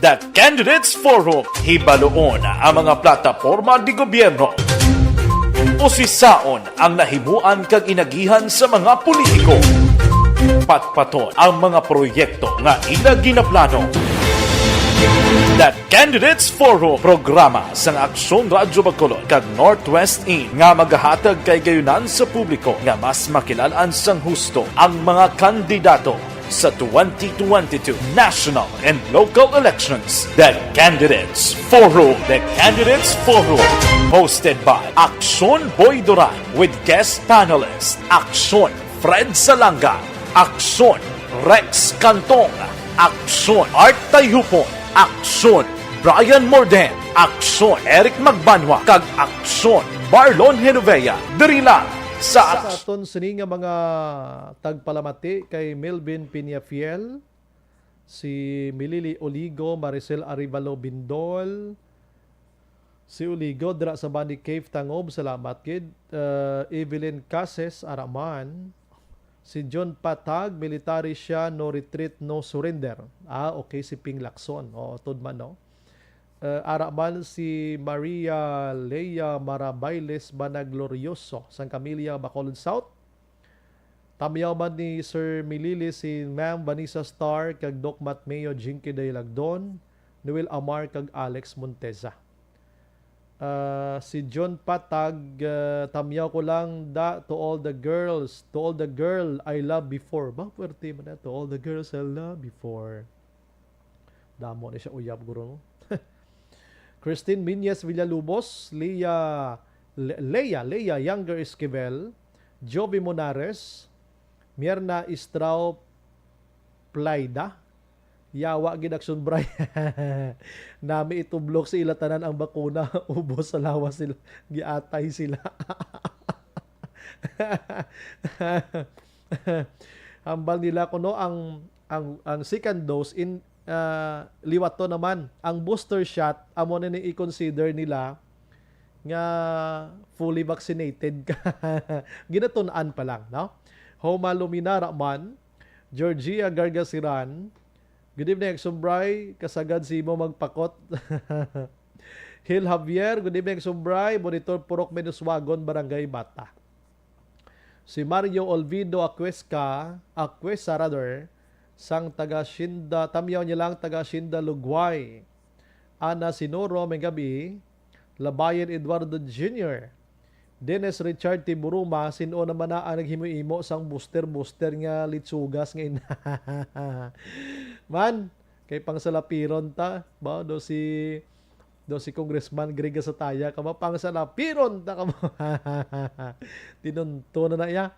The Candidates Forum. Hibaluon ang mga plataporma di gobyerno. Usisaon ang nahimuan kag inagihan sa mga politiko. Patpaton ang mga proyekto nga ila ginaplano. The Candidates Forum, programa sang Aksyon Radyo Bacolod kag Northwest In nga magahatag kay gayunan sa publiko nga mas makilalaan sang husto ang mga kandidato sa 2022 national and local elections. The Candidates Forum. The Candidates Forum, hosted by Aksyon Boy Duran with guest panelist Aksyon Fred Salanga, Aksyon Rex Cantong, Aksyon Art Tayhupon, Aksyon Brian Morden, Aksyon Eric Magbanwa, kag Aksyon Marlon Genovea. Diri lang sa aton sini nga mga tagpalamati kay Melvin Piñafiel, si Milili Oligo, Maricel Arivalo Bindol, si Oligo dra sa Bani Cave Tangob, salamat kid. Evelyn Cases Araman, si John Patag, military siya, no retreat, no surrender. Okay, si Ping Lacson. Tudman, no? Araman si Maria Leia Marabailes Banaglorioso, San Camilla, Bacolod South. Tamiyaw man ni Sir Milili si Ma'am Vanessa Star, kag Doc Matmeo Jinky Day Lagdon, Noel Amar, kag Alex Monteza. Si John Patag, tamyaw ko lang to all the girls, to all the girl I love before. Ba, puwerte mo na, to all the girls I love before. Damo na siya uyab, guro. Christine Minyes Villalubos, Leia Younger Esquivel, Joby Monares, Mierna Istrao Playda, Yawa Gidakson Bray. Nami itublok sa ilatanan ang bakuna, ubos sa lawas sila, giatay sila. Hambal nila kuno ang second dose in liwat to naman. Ang booster shot amo na ni i-consider nila nga fully vaccinated ka. Ginatun-an pa lang, no? Homa Luminara man, Georgia Gargasiran, good evening, Sumbray. Kasagad si mo magpakot. Hil Javier, good evening, Sumbray. Monitor Purok Menuswagon, Barangay Bata. Si Mario Olvido Aquesa rather, sang taga Shinda, tamyaw niya lang taga Shinda Lugway. Ana Sinoro, may gabi. Labayan Eduardo Jr. Dennis Richard Tiburuma, sino naman na ang naghimo-imo sang booster nga litsugas ngayon. Man, kay pangsalapiron ta, ba do si Congressman Greg Sataya kama pangsalapiron ta kamo. Tinunto na iya.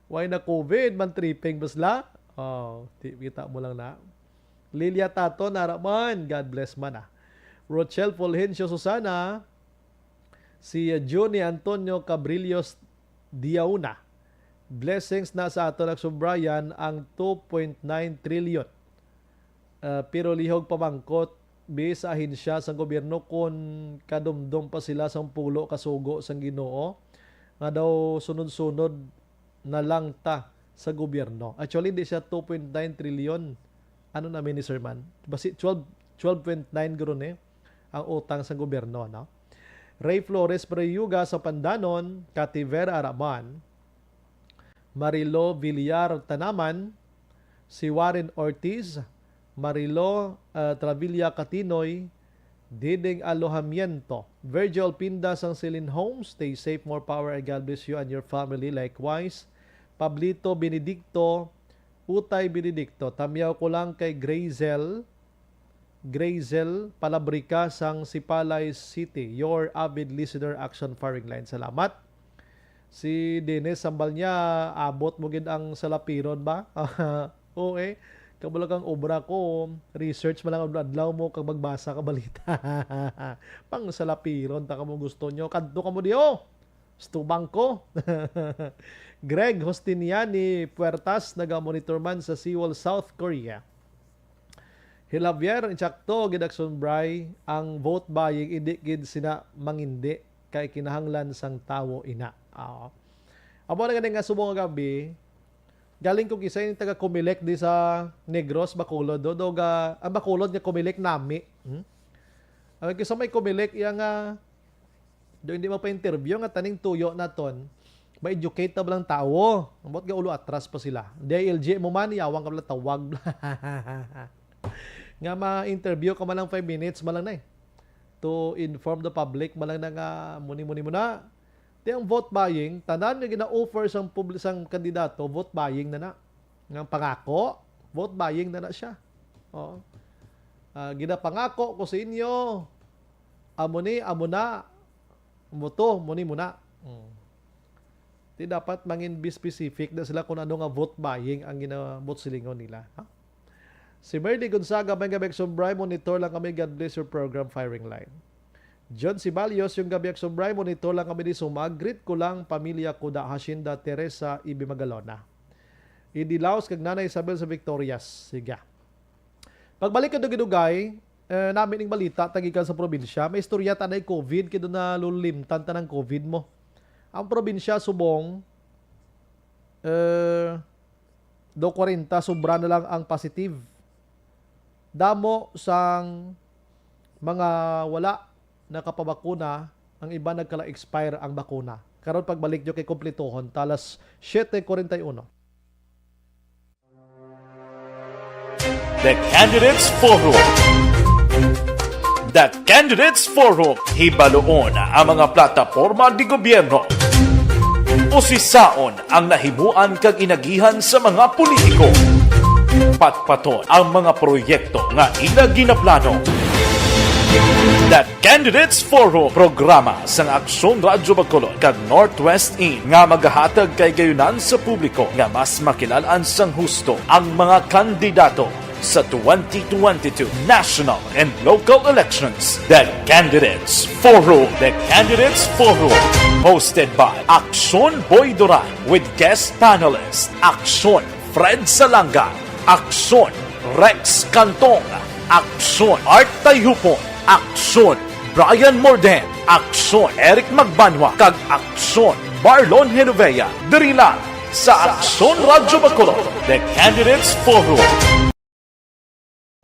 Why na COVID man tripping basla? Oh, kita mo lang na. Lilia Tato naraman, God bless man ah. Rochelle Fulgencio Susana, si Johnny Antonio Cabrillos Diauna. Blessings na sa ato nagsubrayan ang 2.9 trillion. Pero lihog pamangkot sa ahinsya sa gobyerno kung kadumdum pa sila sa pulo kasugo sang Ginoo nga daw sunod-sunod na lang ta sa gobyerno. Actually, hindi siya 2.9 trillion. Ano namin ni Sir Man? Basi 12.9 gano'n ang utang sa gobyerno, no? Ray Flores Preyuga sa Pandanon, Cativer Araman, Marilo Villar Tanaman, si Warren Ortiz, Marilo Travilla Catinoy, Diding Alojamiento, Virgil Pindas ang Celine Holmes, stay safe, more power, and God bless you and your family likewise. Pablito Benedicto, Utay Benedicto, tamyaw ko lang kay Grazel Palabrica sang Sipalay City, your avid listener, Action Firing Line. Salamat. Si Dennis sambal niya, abot mo gid ang salapiron ba? Okay. Kabulagang obra ko, research mo lang ang adlaw mo kag magbasa ka balita. Pang salapiron ta kamo gusto nyo, kadto kamo diyo. Stubang ko. Greg Hostiniani Puertas, naga-monitor man sa Seoul, South Korea. Hilavier, insakto, Gidakson Bray, ang vote buying, hindi gid sina mangindi, kay kinahanglan sang tawo ina. Amo na nga subong gabi, galing ko kisay yung taga-Comelec di sa Negros, Bacolod, ang Bacolod niya Comelec nami. Ang kisa may Comelec, yung do hindi mo pa interview, nga taning tuyo na ton, ma-educate lang tao. Amot nga ulo atras pa sila. DILG mo man, yawang ka lang tawag. Nga ma-interview ka malang 5 minutes malang na to inform the public malang na nga muni-muni mo na. Di ang vote buying, tanan nga gina-offer sang sang kandidato, vote buying na na. Nga pangako, vote buying na na siya. Ginapangako ko sa inyo, amo na, moto, muni muna. Di dapat mangin be specific na sila kung ano nga vote buying ang ginabot silingon nila. Si Merly Gonzaga, may gabi Sumbray, monitor lang kami, God bless your program, Firing Line. John Sibalios, yung gabi Sumbray, monitor lang kami di sumagrit ko lang, pamilya ko da Hacienda Teresa Ibi Magalona. Idilaos kag Nanay Isabel sa Victorias. Siga. Pagbalik ka dugay, namin ng balita, tagikan sa probinsya, may istorya tanay COVID, kito na lulimtan tanang COVID mo. Ang probinsya, Subong, do 40, sobra na lang ang positive. Damo sang mga wala nakapabakuna, ang iba nagkala-expire ang bakuna. Karon pagbalik nyo kay kumpletohon, talas 7:41. The Candidates Forum. The Candidates Forum. Hibaluon ang mga plataporma di gobyerno. Usisaon ang nahimuan kag inagihan sa mga politiko. Patpaton ang mga proyekto nga ila ginaplano. The Candidates Forum, programa sang Aksyon Radyo Bacolod kag Northwest In nga magahatag kay gayunan sa publiko nga mas makilalaan sang husto ang mga kandidato sa 2022 national and local elections. The Candidates Forum. The Candidates Forum. Hosted by Aksyon Boy Duran with guest panelists Aksyon Fred Salanga, Aksyon Rex Cantong, Aksyon Art Tayhupon, Aksyon Brian Morden, Aksyon Eric Magbanwa, kag Aksyon Marlon Genovea. Diri lang sa Aksyon Radyo Bacolod. The Candidates Forum.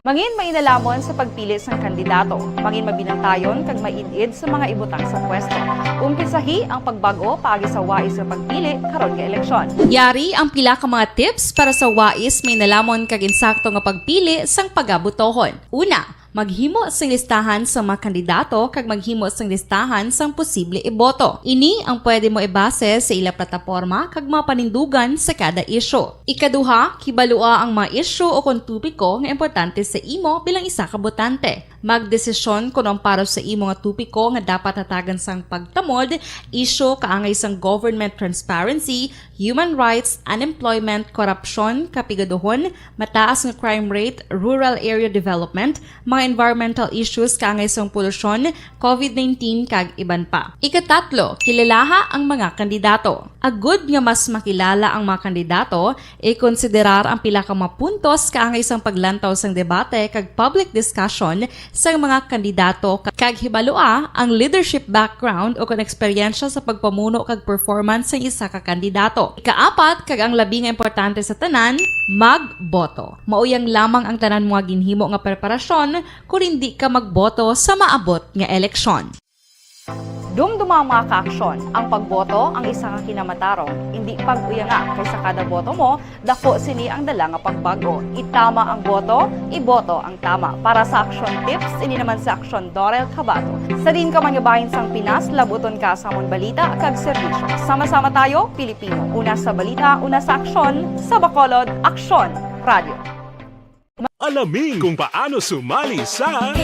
Mangin mainalamon sa pagpili sang kandidato, mangin mabinantayon kag mainid sa mga ibutang sa pwesto. Umpisahi ang pagbago paagi sa wais sa pagpili karon nga eleksyon. Yari ang pila ka mga tips para sa wais may nalamon kag insakto nga pagpili sang pagabutohon. Una, maghimo sang listahan sa mga kandidato kag maghimo sang listahan sang posible iboto. Ini ang pwede mo ibase sa ila plataporma kag mga panindugan sa kada isyu. Ikaduha, kibalua ang mga isyu o kung tupiko nga importante sa imo bilang isa ka botante. Magdesisyon kung ang para sa imo nga tupiko nga dapat hatagan sang pagtamod, isyu kaangay sang government transparency, human rights, unemployment, korupsyon, kapigaduhon, mataas nga crime rate, rural area development, mga environmental issues kaangay sang polusyon, COVID-19 kag iban pa. Ikatatlo, kilalaha ang mga kandidato. Agud nga mas makilala ang mga kandidato, i-konsiderar ang pila ka mga puntos kaangay sang paglantaw sang debate kag public discussion sang mga kandidato kag hibalua ang leadership background o kon eksperyensya sa pagpamuno kag performance sa isa ka kandidato. Ikaapat, kag ang labi nga importante sa tanan, magboto. Mauyang lamang ang tanan mga ginhimo nga preparasyon kung hindi ka magboto sa maabot nga eleksyon. Dumduma ang mga kaaksyon, ang pagboto ang isa ka kinamatarong, hindi pag-uya nga kaysa kada boto mo, dako sini ang dala nga pagbago. Itama ang boto, iboto ang tama. Para sa action tips, ini naman sa Aksyon Dorel Cabato. Sa din ka manyabahin sang Pinas, labuton ka sa among balita kag serbisyo. Sama-sama tayo, Pilipino. Una sa balita, una sa aksyon, sa Bacolod, Aksyon Radio. Alamin kung paano sumali sa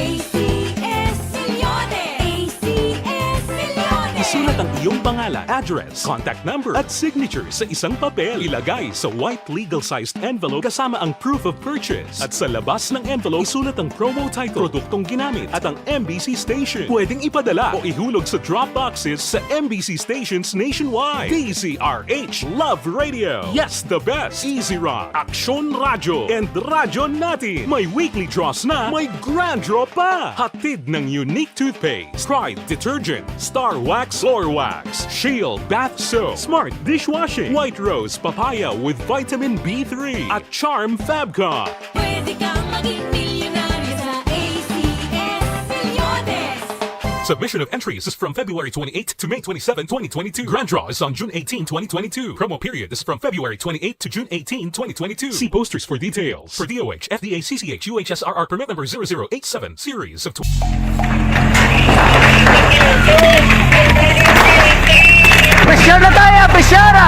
isulat ang iyong pangalan, address, contact number at signature sa isang papel. Ilagay sa white legal-sized envelope kasama ang proof of purchase. At sa labas ng envelope, isulat ang promo title, produktong ginamit at ang MBC station. Pwedeng ipadala o ihulog sa drop boxes sa MBC stations nationwide. DZRH Love Radio. Yes, the best. Easy Rock, Aksyon Radyo, and Radyo Natin. May weekly draws na, may grand draw pa. Hatid ng unique toothpaste, Pride Detergent, Star Wax Floor Wax, Shield Bath Soap, Smart Dishwashing, White Rose Papaya with Vitamin B3 at Charm Fabcon. Pwede kang maging milyonaryo sa ACS Milyones. Submission of entries is from February 28 to May 27, 2022. Grand draw is on June 18, 2022. Promo period is from February 28 to June 18, 2022. See posters for details. For DOH, FDA, CCH, UHSRR permit number 0087, series of Pressure na tayo! Pressure na!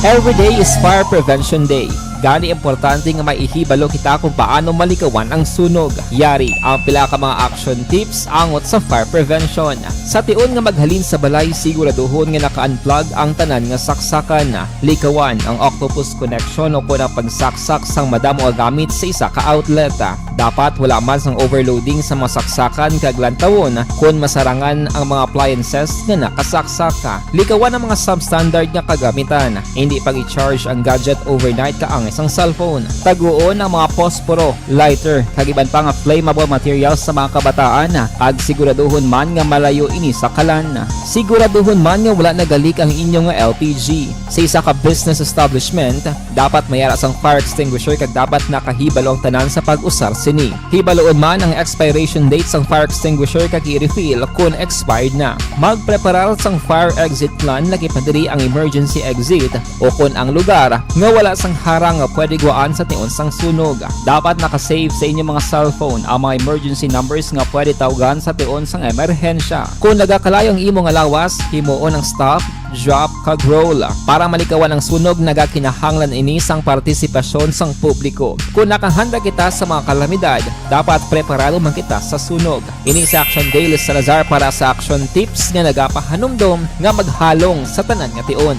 Every day is Fire Prevention Day. Gani importante nga maihibalo kita kung paano malikawan ang sunog. Yari ang pila ka mga action tips angot sa fire prevention. Sa tiun nga maghalin sa balay, siguraduhon nga naka-unplug ang tanan nga saksakan. Likawan ang octopus connection o kung ang pagsaksak sang madamo nga gamit sa isa ka outlet. Dapat wala man sang overloading sa mga saksakan kag lantawon kung masarangan ang mga appliances nga nakasaksaka. Likawan ang mga substandard nga kagamitan. Hindi pag i-charge ang gadget overnight kaangay isang cellphone. Taguon ang mga posporo, lighter, kag iban pa nga flammable materials sa mga kabataan ag siguraduhon man nga malayo ini sa kalan. Siguraduhon man nga wala nagalik ang inyong nga LPG. Sa isa ka business establishment, dapat mayara sang fire extinguisher kag dapat nakahibalo ang tanan sa pag-usar sini. Hibaloon man ang expiration date sang fire extinguisher kag i-refill kung expired na. Magpreparar sang fire exit plan lagi padiri ang emergency exit o kung ang lugar nga wala sang harang nga pwede guaan sa tiun sang sunog. Dapat nakasave sa inyong mga cellphone ang mga emergency numbers nga pwede tawagan sa tiun sang emerhensya. Kung nagakalayo ang imong lawas, himuon ang stop, drop, kag roll para malikawan ang sunog nagakinahanglan ini sang partisipasyon sang publiko. Kung nakahanda kita sa mga kalamidad, dapat preparado man kita sa sunog. Ini sa Action Daily Salazar para sa Action Tips nga nagapahanumdom nga maghalong sa tanan nga tion.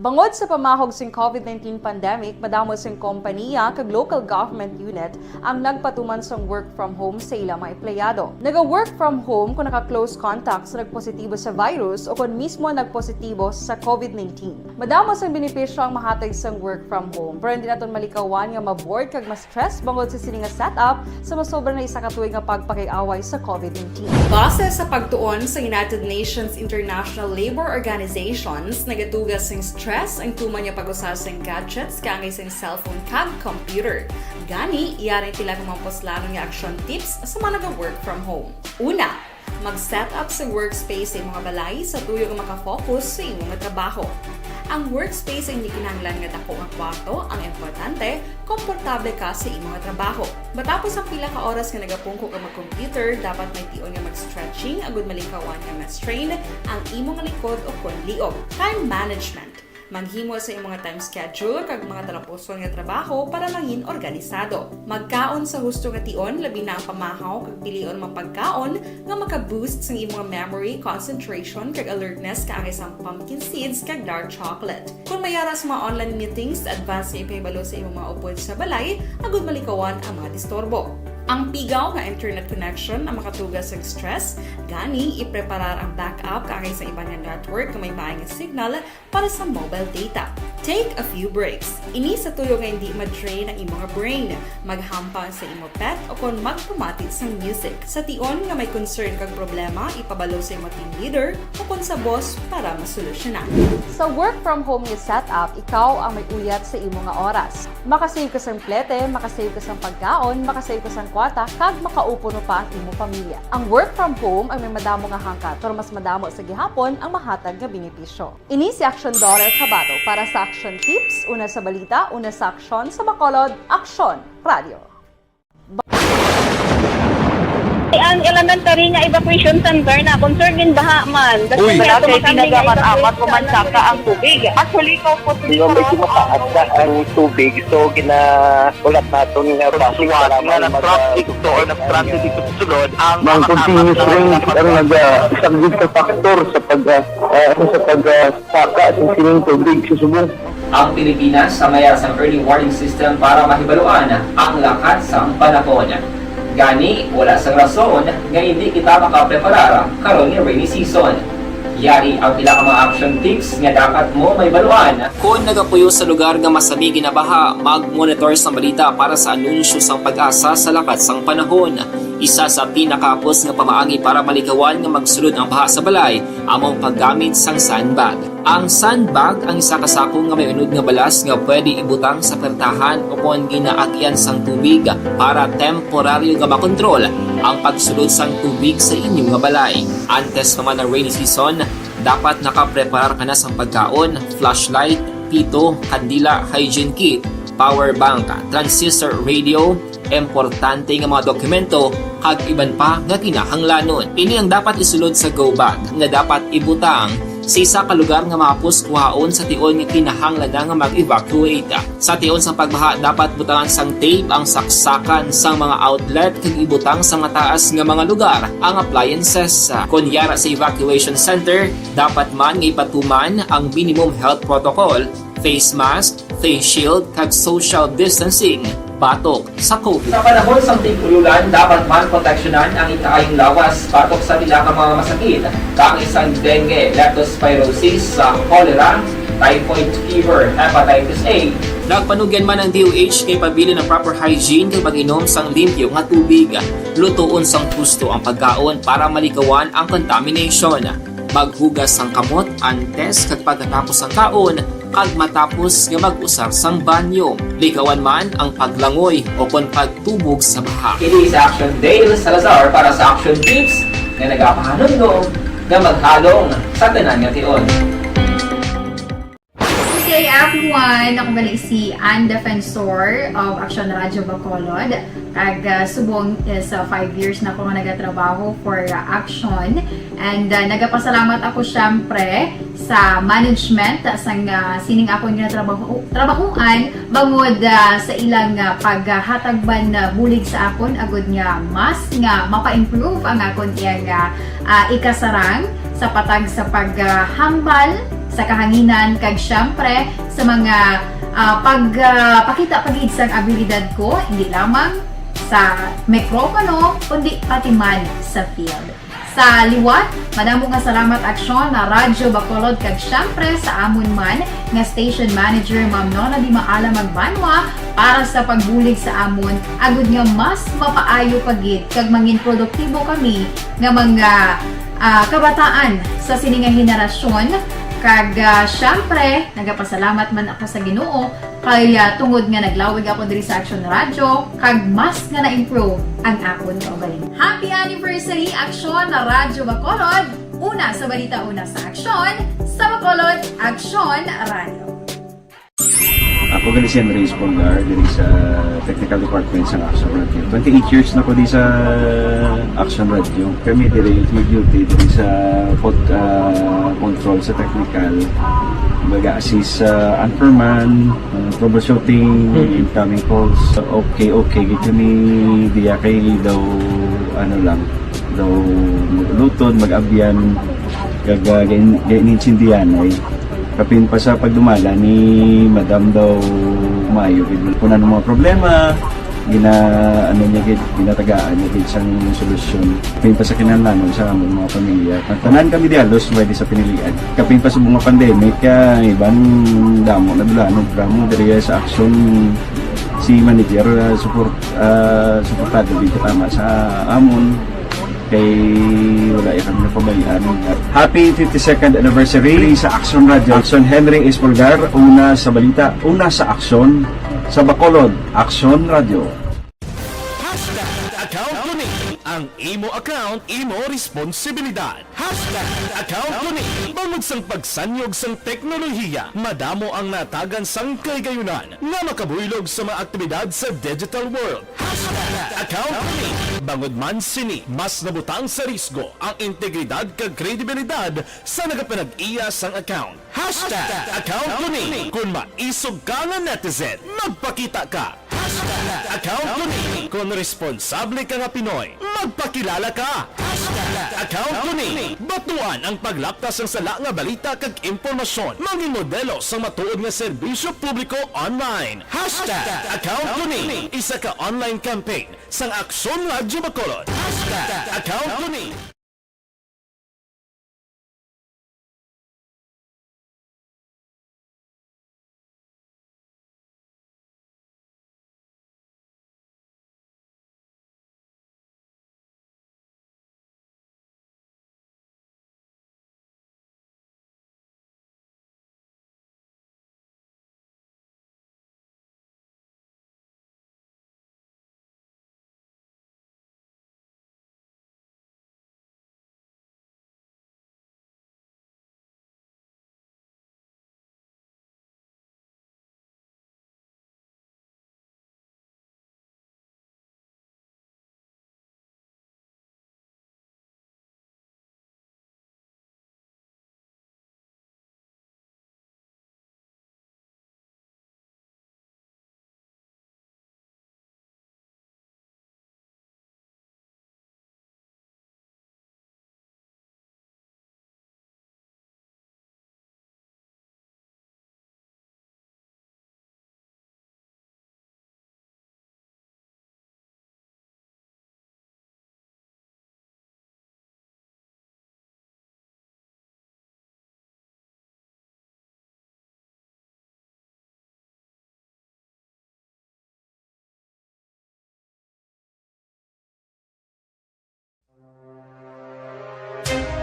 Bangod sa pamahog sing COVID-19 pandemic, madamo sing kompanya kag local government unit ang nagpatuman sang work from home sa ilang mga empleyado. Naga-work from home kung naka-close contact sa nagpositibo sa virus o kung mismo nagpositibo sa COVID-19. Madamo sang benepisyo ang mahatag sang work from home, pero hindi naton malikawan nga ma-bored kag ma-stress bangod sa sini nga setup sa masobra na isa ka tuig nga pagpakiaway sa COVID-19. Base sa pagtuon sa United Nations International Labour Organizations, nagatugas sing stress ang tuman niya pag-usar sa gadgets kangay sa cellphone kag computer. Gani, iyarin tila ng mga poslano nga action tips sa mga nag-work from home. Una, mag-set up sa workspace sa mga balay sa tuyo nga makafocus sa imong trabaho. Ang workspace ay hindi kinahanglan nga dako nga kwarto, ang importante, komportable ka sa imong trabaho. Matapos ang pila ka oras nga nagapungko ka mag-computer, dapat may tion nga mag-stretching agud malikawan nga ma-strain ang imong likod o kon liog. Time management. Maghimo sa imong mga time schedule kag mga talapuson nga trabaho para mangin organisado. Magkaon sa husto nga tion, labi na ang pamahaw kag pilion mga pagkaon nga maka-boost sa imong memory, concentration kag alertness kaangay sa pumpkin seeds kag dark chocolate. Kung mayara sa mga online meetings, advance nga ipahibalo sa imong mga upod sa balay, agud malikawan ang mga disturbo. Ang pigaw nga internet connection ang makatugas sa stress, gani ipreparar ang backup kaangay sa ibang nga network nga may maayong signal para sa mobile data. Take a few breaks. Ini sa tuyo nga hindi ma-drain ang imong brain, maghampang sa imong pet o kung magpumatit sa music. Sa tion nga may concern kag problema, ipabalo sa imong team leader o kung sa boss para masolusyonan. Sa work from home nga setup, ikaw ang may uyat sa imong nga oras. Makasave ka sang plete, makasave ka sang pagkaon, makasave ka sang kwata, kag makaupo no pa ang imong pamilya. Ang work from home ay may madamo nga hangkat, pero mas madamo sa gihapon ang mahatag nga benepisyo. Ini si Action Dorel Cabato para sa Action Tips, una sa balita, una sa aksyon sa Bacolod, Aksyon Radio. Ang elementary nga evacuation center na concern din baha man. Uy, kasi tinagaman amat kumansaka ang tubig. Actually, ko po Di ba medyo mataas na ang tubig, so ginaulat natin nga pasuwag nga nag-traffic to or nag-transit dito sa sulod ang Mang continuous rain ang isang good factor sa pagsaka at sining tubig sa subong. Ang Pilipinas sa mayar sa early warning system para mahibaluan ang lakat sa panahon. Gani, wala sang rason nga hindi kita makapreparar karon nga rainy season. Yari ang pila ka mga action tips nga dapat mo may baluan. Kung nagapuyo sa lugar nga masabi ginabaha, mag-monitor sa balita para sa anunsyo sang pag-asa sa lakat sang panahon. Isa sa pinakapos nga pamaagi para malikawan nga magsulod ang baha sa balay, among paggamit sang sandbag. Ang sandbag ang isa kasakong nga may unod nga balas nga pwede ibutang sa pertahan o kung ginaagyan sang tubig para temporaryo nga makontrol ang pagsulod sang tubig sa inyong nga balay. Antes naman ng rainy season, dapat nakapreparar ka na sang pagkaon, flashlight, pito, kandila, hygiene kit, power bank, transistor radio, importante nga mga dokumento kag iban pa nga kinahanglanon. Ini ang dapat isulod sa go bag nga dapat ibutang sa isa ka lugar nga mapus kuhaon sa tion nga kinahanglan nga mag-evacuate. Sa tion sa pagbaha dapat butangan sang tape ang saksakan sang mga outlet kag ibutang sa mataas nga mga lugar ang appliances. Kung yara sa evacuation center, dapat man nga ipatuman ang minimum health protocol, face mask, face shield kag social distancing. batok sa COVID. Sa panahon sa tigululan, dapat man proteksyonan ang ikaayong lawas batok sa pila ka mga masakit, kang isang dengue, leptospirosis, cholera, typhoid fever, hepatitis A. Nagpanugyan man ang DOH kay pabili ng proper hygiene kay pag-inom sang limpyo nga tubig. Lutuon sang husto ang pagkaon para malikawan ang contamination. Maghugas sang kamot antes kag pagkatapos ang kaon kag matapos nga mag-usar sang banyo. Likawan man ang paglangoy o kon pagtubog sa baha. Kini sa Action Dale Salazar para sa Action Tips nga nagapahanong nga maghalong sa tanan nga tion. Good day everyone! Ako bali si Ann Defensor of Action Radio Bacolod. Kag subong sa 5 years na ako nga nagatrabaho for Action. And nagapasalamat ako syempre sa management sang sining ako nga trabahuan bangod sa ilang paghatagban bulig sa akon agud nga mas nga mapa-improve ang akon iyang ikasarang sa patag sa paghambal sa kahanginan kag syempre sa mga pagpakita pagid sang abilidad ko hindi lamang sa mikropono kundi pati man sa field. Sa liwat, madamo nga salamat Aksyon na Radyo Bacolod kag syempre sa amon man nga station manager Ma'am Nona Di Maala Magbanwa para sa pagbulig sa amon agud nga mas mapaayo pagid kag mangin produktibo kami nga mga kabataan sa siningang henerasyon. Kag syempre, nagapasalamat man ako sa Ginoo kay tungod nga naglawig ako diri sa Action Radio kag mas nga na-improve ang akon kaugaling. Happy anniversary Action na Radyo Bacolod! Una sa balita, una sa Action, sa Bacolod, Action Radio. Ako gali si Enrique Polgar diri sa Technical Department sa Action Radio. 28 years na ko di sa Action Radio. Kami diri mag-duty diri sa control sa technical. Mag-assist sa anchorman, troubleshooting, incoming calls. Okay, gitu ni diya kay daw daw lutod, mag-abyan, gainin-sindihan ay kapin pa sa pagdumala ni Madam daw Mayo punan ng mga problema ginatagaan niya isang solusyon kapin pa sa kinahanglan sa among mga pamilya tanan kami dialos pwede sa pinilian kapin pa sa mga pandemic ibang damo na dulanon drama diri sa Action si manager suportado dito tama sa amon kay wala kami napabayaan. Happy 52nd anniversary sa Action Radio. Action Henry Espolgar, una sa balita, una sa Action, sa Bacolod, Action Radio. Account ko ni ang imo account, imo responsibilidad. Account ko ni bangod sang pagsanyog sang teknolohiya, madamo ang natagan sang kaygayunan nga makabuylog sa mga aktibidad sa digital world. Account ko ni bangod man sini mas nabutang sa risgo ang integridad kag kredibilidad sa nagapanag-iya sang account. Account ko ni kung maisog ka nga netizen, magpakita ka. Account ko ni kung responsable ka nga Pinoy, magpakilala ka. Account ko ni batuan ang paglaptas ng sala nga balita kag impormasyon, maging modelo sa matuod nga serbisyo publiko online. Account ko ni isa ka online campaign sang Aksyon Radio Bacolod. Account ko ni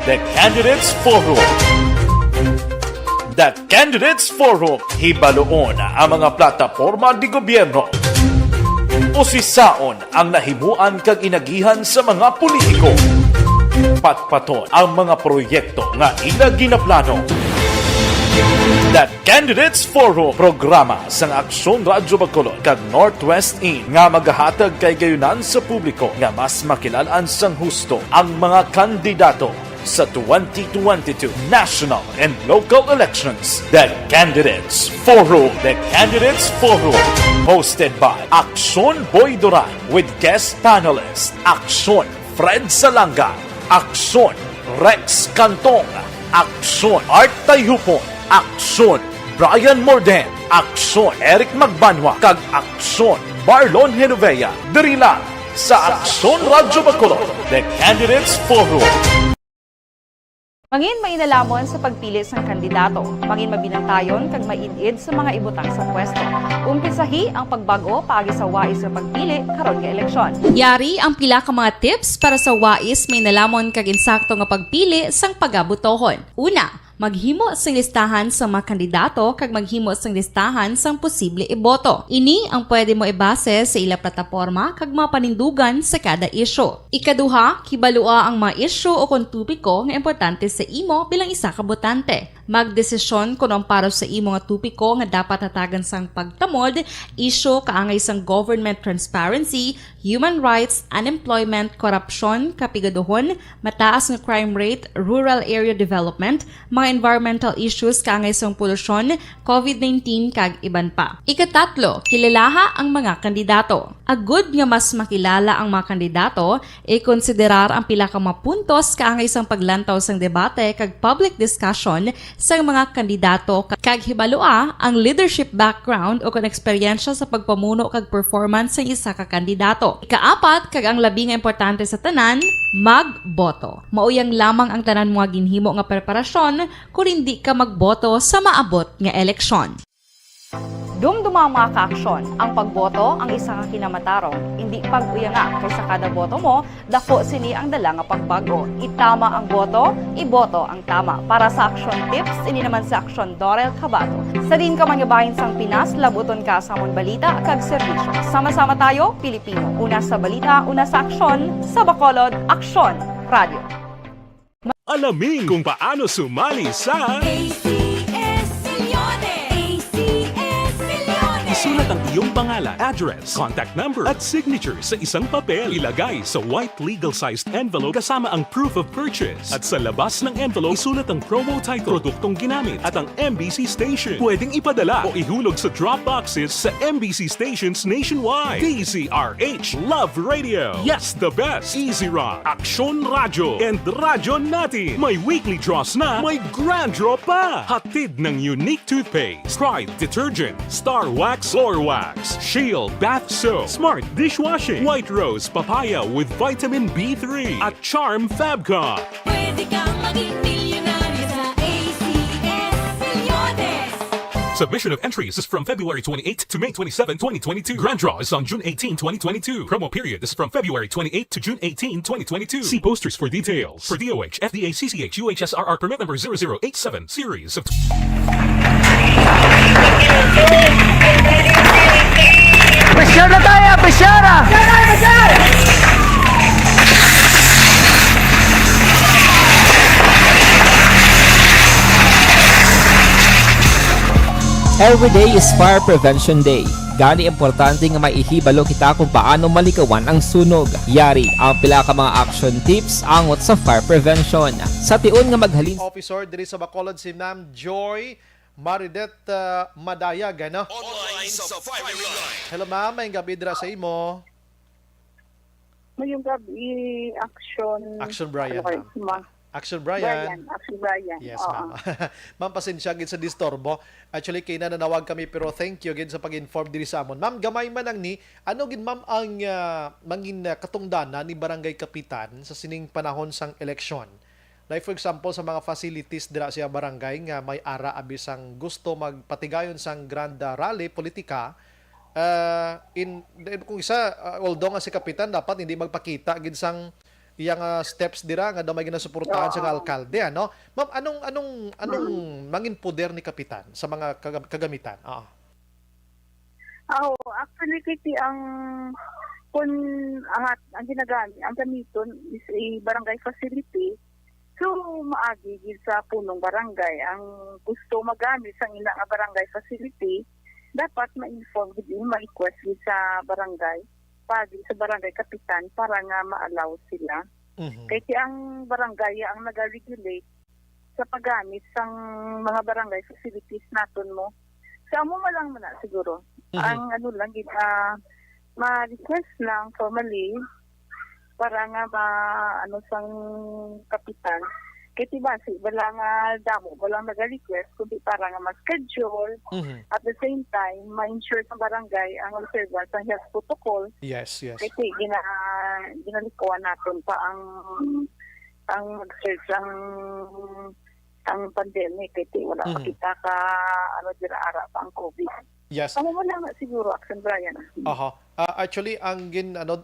The Candidates Forum. The Candidates Forum, hibaloon ang mga plataporma di gobyerno. Usisaon ang nahimuan kag inagihan sa mga politiko. Patpaton ang mga proyekto nga ila ginaplano. The Candidates Forum, programa sang Aksyon Radyo Bacolod kag Northwest In nga magahatag kay gayunan sa publiko nga mas makilalaan sang husto ang mga kandidato sa 2022 national and local elections. The Candidates Forum. The Candidates Forum. Hosted by Aksyon Boy Duran with guest panelist Aksyon Fred Salanga, Aksyon Rex Cantong, Aksyon Art Tayupon, Aksyon Brian Morden, Aksyon Eric Magbanwa, kag Aksyon Marlon Genovea. Diri lang sa Aksyon Radyo Bacolod. The Candidates Forum. Mangin mainalamon sa pagpili ng kandidato, mangin mabinantayon kag mainid sa mga ibutang sa pwesto. Umpisahi ang pagbago paagi sa wais sa pagpili karon nga eleksyon. Yari ang pila ka mga tips para sa wais may nalamon kag insakto nga pagpili sang pagabutohon. Una, maghimo sang listahan sa mga kandidato kag maghimo sang listahan sang posible iboto. Ini ang pwede mo ibase sa ila plataporma kag mga panindugan sa kada issue. Ikaduha, kibalua ang mga issue o kung tupiko nga importante sa imo bilang isa ka botante. Magdesisyon kung ang para sa imo nga tupiko nga dapat hatagan sang pagtamod, issue kaangay sang government transparency, human rights, unemployment, korupsyon, kapigaduhon, mataas nga crime rate, rural area development, mga environmental issues kaangay sang polusyon, COVID-19 kag iban pa. Ikatatlo, kilalaha ang mga kandidato. Agud nga mas makilala ang mga kandidato, i-konsiderar ang pila ka mga puntos kaangay sang paglantaw sang debate kag public discussion sa mga kandidato kag hibalua ang leadership background o kung eksperyensya sa pagpamuno kag performance sa isa ka kandidato. Ikaapat kag ang labi nga importante sa tanan, magboto. Mauyang lamang ang tanan mga ginhimo nga preparasyon kung hindi ka magboto sa maabot nga eleksyon. Dumduma ang mga kaaksyon, ang pagboto ang isa ka kinamatarong, hindi pag-uyanga kay sa kada boto mo, dako sini ang dala nga pagbago. Itama ang boto, iboto ang tama. Para sa action tips, ini naman sa Aksyon Dorel Cabato. Sa din ka mangabahin sang Pinas, labuton ka sa amon balita kag serbisyo. Sama-sama tayo, Pilipino. Una sa balita, una sa aksyon, sa Bacolod, Aksyon Radio. Alamin kung paano sumali sa ACS Millones! ACS Millones! Isulat ang iyong pangalan, address, contact number at signature sa isang papel. Ilagay sa white legal-sized envelope kasama ang proof of purchase. At sa labas ng envelope, isulat ang promo title, produktong ginamit at ang MBC station. Pwedeng ipadala o ihulog sa drop boxes sa MBC stations nationwide. DZRH Love Radio. Yes, the best. Easy Rock, Aksyon Radyo, and Radyo Natin. May weekly draws na, may grand draw pa. Hatid ng unique toothpaste, Pride Detergent, Star Wax Floor Wax, Shield Bath Soap, Smart Dishwashing, White Rose Papaya with Vitamin B3 at Charm Fabcon. Pwede kang maging milyonaryo sa ACS Millones! Submission of entries is from February 28 to May 27, 2022. Grand draw is on June 18, 2022. Promo period is from February 28 to June 18, 2022. See posters for details. For DOH, FDA, CCH, UHSRR permit number 0087, series of... Pressure na tayo! Pressure na! Every day is Fire Prevention Day. Gani importante nga maihibalo kita kung paano malikawan ang sunog. Yari ang pila ka mga action tips angot sa fire prevention. Sa tiun nga maghalin Officer diri sa Bacolod si Ma'am Joy Maridet Madayag, ano? Online sa firing line. Hello ma'am, may gabi dira sa imo. Ngayong gabi, Action Brian. Ano ma'am. Action Brian. Action Brian. Yes, Oo. ma'am. Ma'am, pasensya gid sa disturbo. Actually, kay nanawag kami pero thank you gid sa pag-inform diri sa amon. Ma'am, gamay man ang ni, ano gid ma'am ang mangin katungdana ni Barangay Kapitan sa sining panahon sang eleksyon? Like for example, sa mga facilities dira sa barangay nga may ara abis ang gusto magpatigayon sang grand rally politika, kung isa, although nga si Kapitan dapat hindi magpakita gid sang iyang steps dira nga daw may ginasuportahan sa nga alkalde, ano? Ma'am, anong mangin poder ni kapitan sa mga kagamitan? Actually, kiti ang kung ang ginagamit, ang gamiton is a barangay facility. So, maagi gid sa punong barangay. Ang gusto magamit sa ina nga barangay facility, dapat ma-inform gid, ma-request gid sa barangay, pagi sa barangay kapitan para nga ma-allow sila. Kaya ang barangay ang nag-regulate sa paggamit sang mga barangay facilities naton mo. Sa mo malang na siguro. Ang lang gid ma-request lang formally para nga sang kapitan. Kaya diba, wala nga damo, walang nag-request, kundi para nga ma-schedule. At the same time, ma-ensure sa barangay ang observance ng health protocol. Yes. Kasi ginalikuan natin pa ang mag-search ang pandemic. Kasi wala pa kita dira-ara pa ang COVID. Yes. Ano mo lang siguro, Action Brian. Actually, ang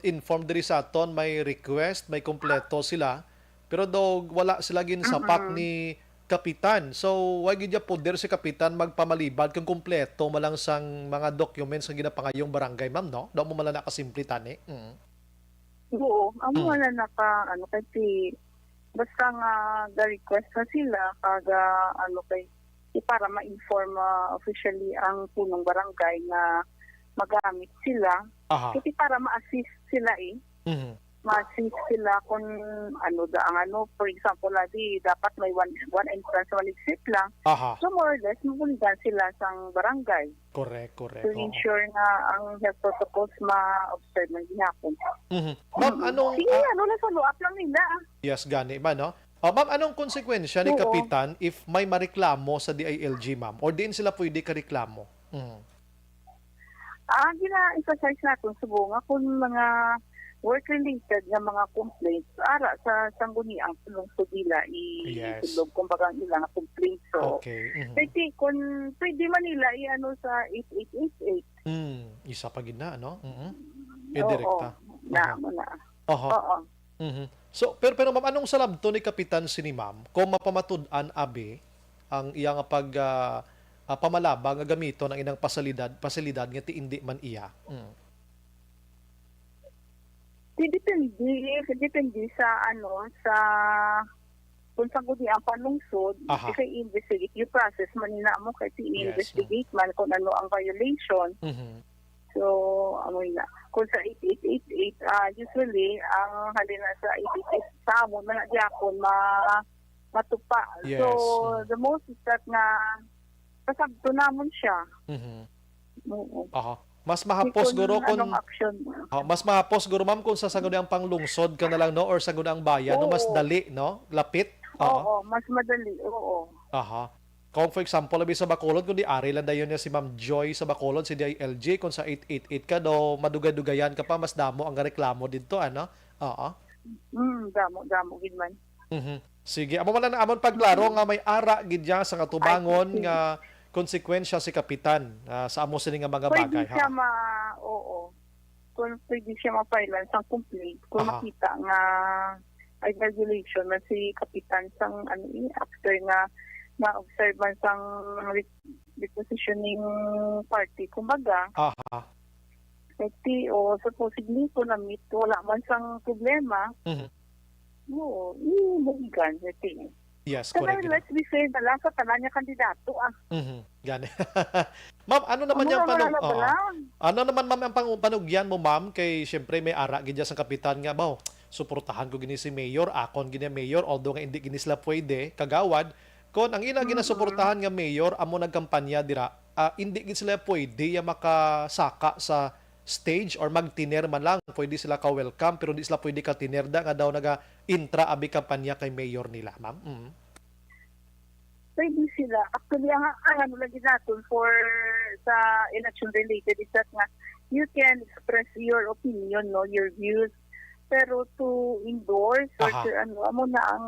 inform diri sa aton, may request, may kompleto sila. Pero daw wala sila sapak ni kapitan. So, wag gid poder si kapitan magpamalibad kung kumpleto malang sang mga documents nga ginapangayong barangay, ma'am, no? Daw mo mala nakasimple tani. Oo, amo wala na pa kasi basta nga request na sila kaga para ma-inform officially ang punong barangay na magamit sila. Kasi para ma-assist sila ma-assist sila kung for example, dapat may one entrance, one exit lang. So more or less, mabuligan sila sa barangay. Correct. To ensure na ang health protocols ma-observe ng ginapon. Ma'am, Sige, follow up lang nila. Yes, gani ba, no? Ma'am, anong konsekwensya ni kapitan if may mareklamo sa DILG, ma'am? Or diin sila pwede kareklamo? Gina-emphasize natin subunga kung mga work-related nga mga complaints ara sa sangguniang lungsod nila itulog kumbaga ang ilang complaints. So, pwede kung pwede man nila sa 8888. Isa pa gid na, no? Direkta. So, pero ma'am, anong salabto ni kapitan sini ma'am kung mapamatud-an abi ang iyang pamalabang nga gamito ng inang pasilidad nga ti indi man iya? Depende sa sa kung saan kung ang panlungsod, kasi investigate yung process man nila mo kasi investigate man kung ano ang violation. So, kung sa 8888, usually, ang halina sa 8888 sa amon, mga diakon, matupa. Yes. So, the most is that nga, kasabto namon siya. Mas mahapos guro mas mahapos guro ma'am kung sa sagud ang panglungsod ka na lang, no, or sagud ang bayan, no, mas dali, no, lapit. Mas madali. Kung for example, labi sa Bacolod, kung di ari lang dayon niya si Ma'am Joy sa Bacolod, si DILG, kung sa 888 ka, do madugay-dugayan ka pa, mas damo ang reklamo dito, ano? Damo, gid man. Sige, amo man na amon pagklaro nga may ara gid diya sa katubangon nga konsekwensya si kapitan sa amo sini nga mga bagay. Pwede siya kung pwede siya ma-file ang complaint, kung makita nga ay regulation na si kapitan sang after nga na-observance ang repositioning party, kumbaga. Supposedly, kung na-meet, wala man sang problema, bumigan. Yes, so, correct. Let's be fair na lang sa tanan niya kandidato. Gani. Ma'am, ano naman yung ano naman ma'am ang panugyan mo, ma'am, kay syempre may ara gid sa kapitan nga ba, suportahan ko gini si mayor, akon gini mayor, although nga hindi gini sila pwede kagawad. Kung ang ina ginasuportahan nga mayor amo nagkampanya dira, hindi gid sila pwede ya makasaka sa stage or magtiner man lang, pwede sila ka-welcome pero di sila pwede ka-tinerda nga daw naga-intra abi kampanya kay mayor nila, ma'am. Pwede sila. Actually, ang lagi natin for sa election related is that nga you can express your opinion, no, your views, pero to endorse or to amo na ang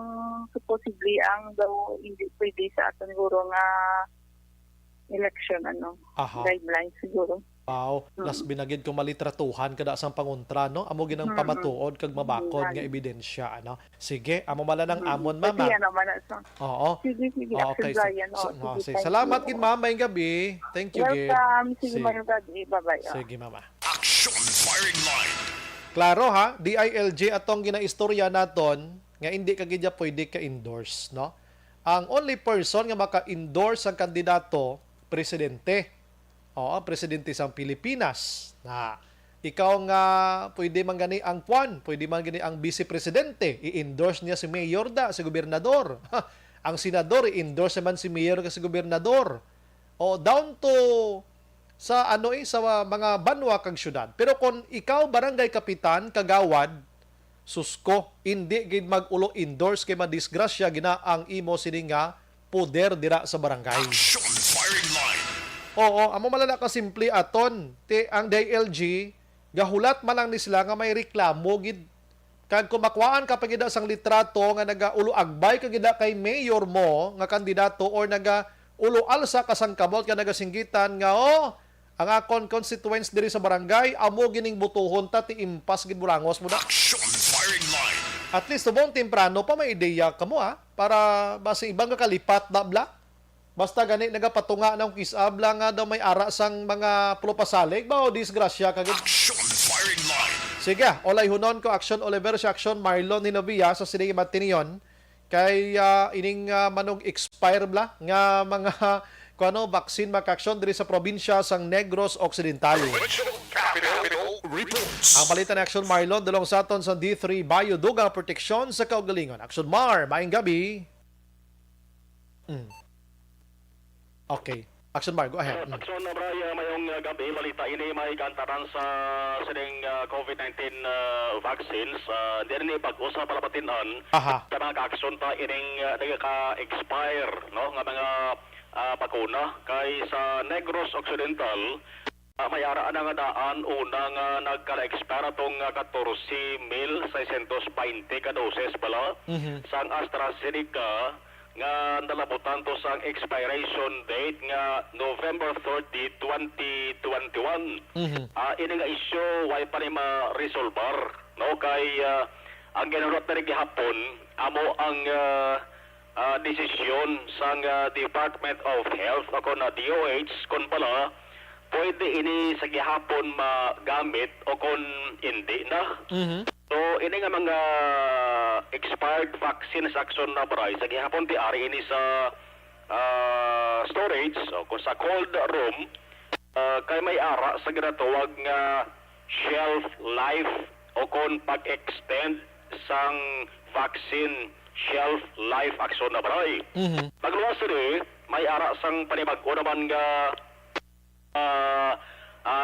supposedly ang daw hindi pwede sa aton siguro nga election guidelines siguro. Wow, las binagid ko malitratuhan kada sang pangontra, no? Amo ginang pamatuod kag mabakod nga ebidensya, ano? Sige, amo mala ng amon, mama. Pati yan naman. Oo. Sige. Okay. Action Brian. Sige. Salamat gid mama, ngayong gabi. Thank you, gid. Welcome. Sige, Sige. mayong gabi. Bye-bye. Sige, mama. Action Firing Line. Klaro ha, DILG atong ginaistorya naton nga hindi ka gid pwede ka-endorse, no? Ang only person nga maka-endorse ang kandidato, presidente. Oo, presidente sa Pilipinas. Na ikaw nga pwede man gani ang puan, pwede man gani ang vice-presidente, i-endorse niya si mayor da, si gobernador. Ang senador i-endorse naman si mayor kasi gobernador. O down to sa sa mga banwa kag syudad. Pero kung ikaw barangay kapitan, kagawad, susko, hindi gid mag-ulo endorse kay madisgrasya gina ang imo sini nga poder dira sa barangay. Action Firing Line. Oo, amo malala ka simple aton. Ang DILG gahulat man lang ni sila nga may reklamo gid. Kag kumakwaan ka pagida sang litrato nga nagaulo agbay kagida kay mayor mo nga kandidato or ulo alsa ka sang kamot ka nagasinggitan nga ang akon constituents diri sa barangay amo gining butuhon ta ti impas gid burangos mo da. Action Firing Line. At least tubong temprano pa may ideya kamo para basi ibang kakalipat na bla. Basta gani nagapatunga ng kisabla nga daw may ara sang mga pulupasalig ba o disgrasya kagid. Action Firing Line. Sige, olay hunon ko action Oliver sa action Marlon ni Novia sa sining matiniyon kay ining manog expire bla nga mga vaccine maka-action diri sa probinsya sang Negros Occidental. Capital Reports. Ang balita ni Action Marlon dulong sa aton sa D3 Biodugang Proteksyon sa Kaugalingon. Action Mar, maayong gabi. Okay. Action Mar, go ahead. Action na Brian, mayong gabi, balita ini may kantaran sa sining COVID-19 vaccines. Hindi rin pag-usap palapatinan. Aha. Sa mga ka-action ta ining nagka-expire, no? Nga mga bakuna. Kay sa Negros Occidental, may araan nga daan unang nagka-expire atong 14,620 ka doses pala. Sang AstraZeneca, nga nalabutan to sang expiration date nga November 30, 2021. Ini nga issue way pa ni ma-resolbar, no? Kay ang ginurot na rin gihapon amo ang desisyon sang Department of Health ako na DOH kon pala pwede ini sa gihapon magamit o kon hindi na. So, ini nga mga expired vaccines action na bray, sa gihapon ti ari ini sa storage o kung sa cold room, kay may ara sa ginatawag nga shelf life o kung pag-extend sang vaccine shelf life action na bray. Pagluwas rin, may ara sang panibag-o naman nga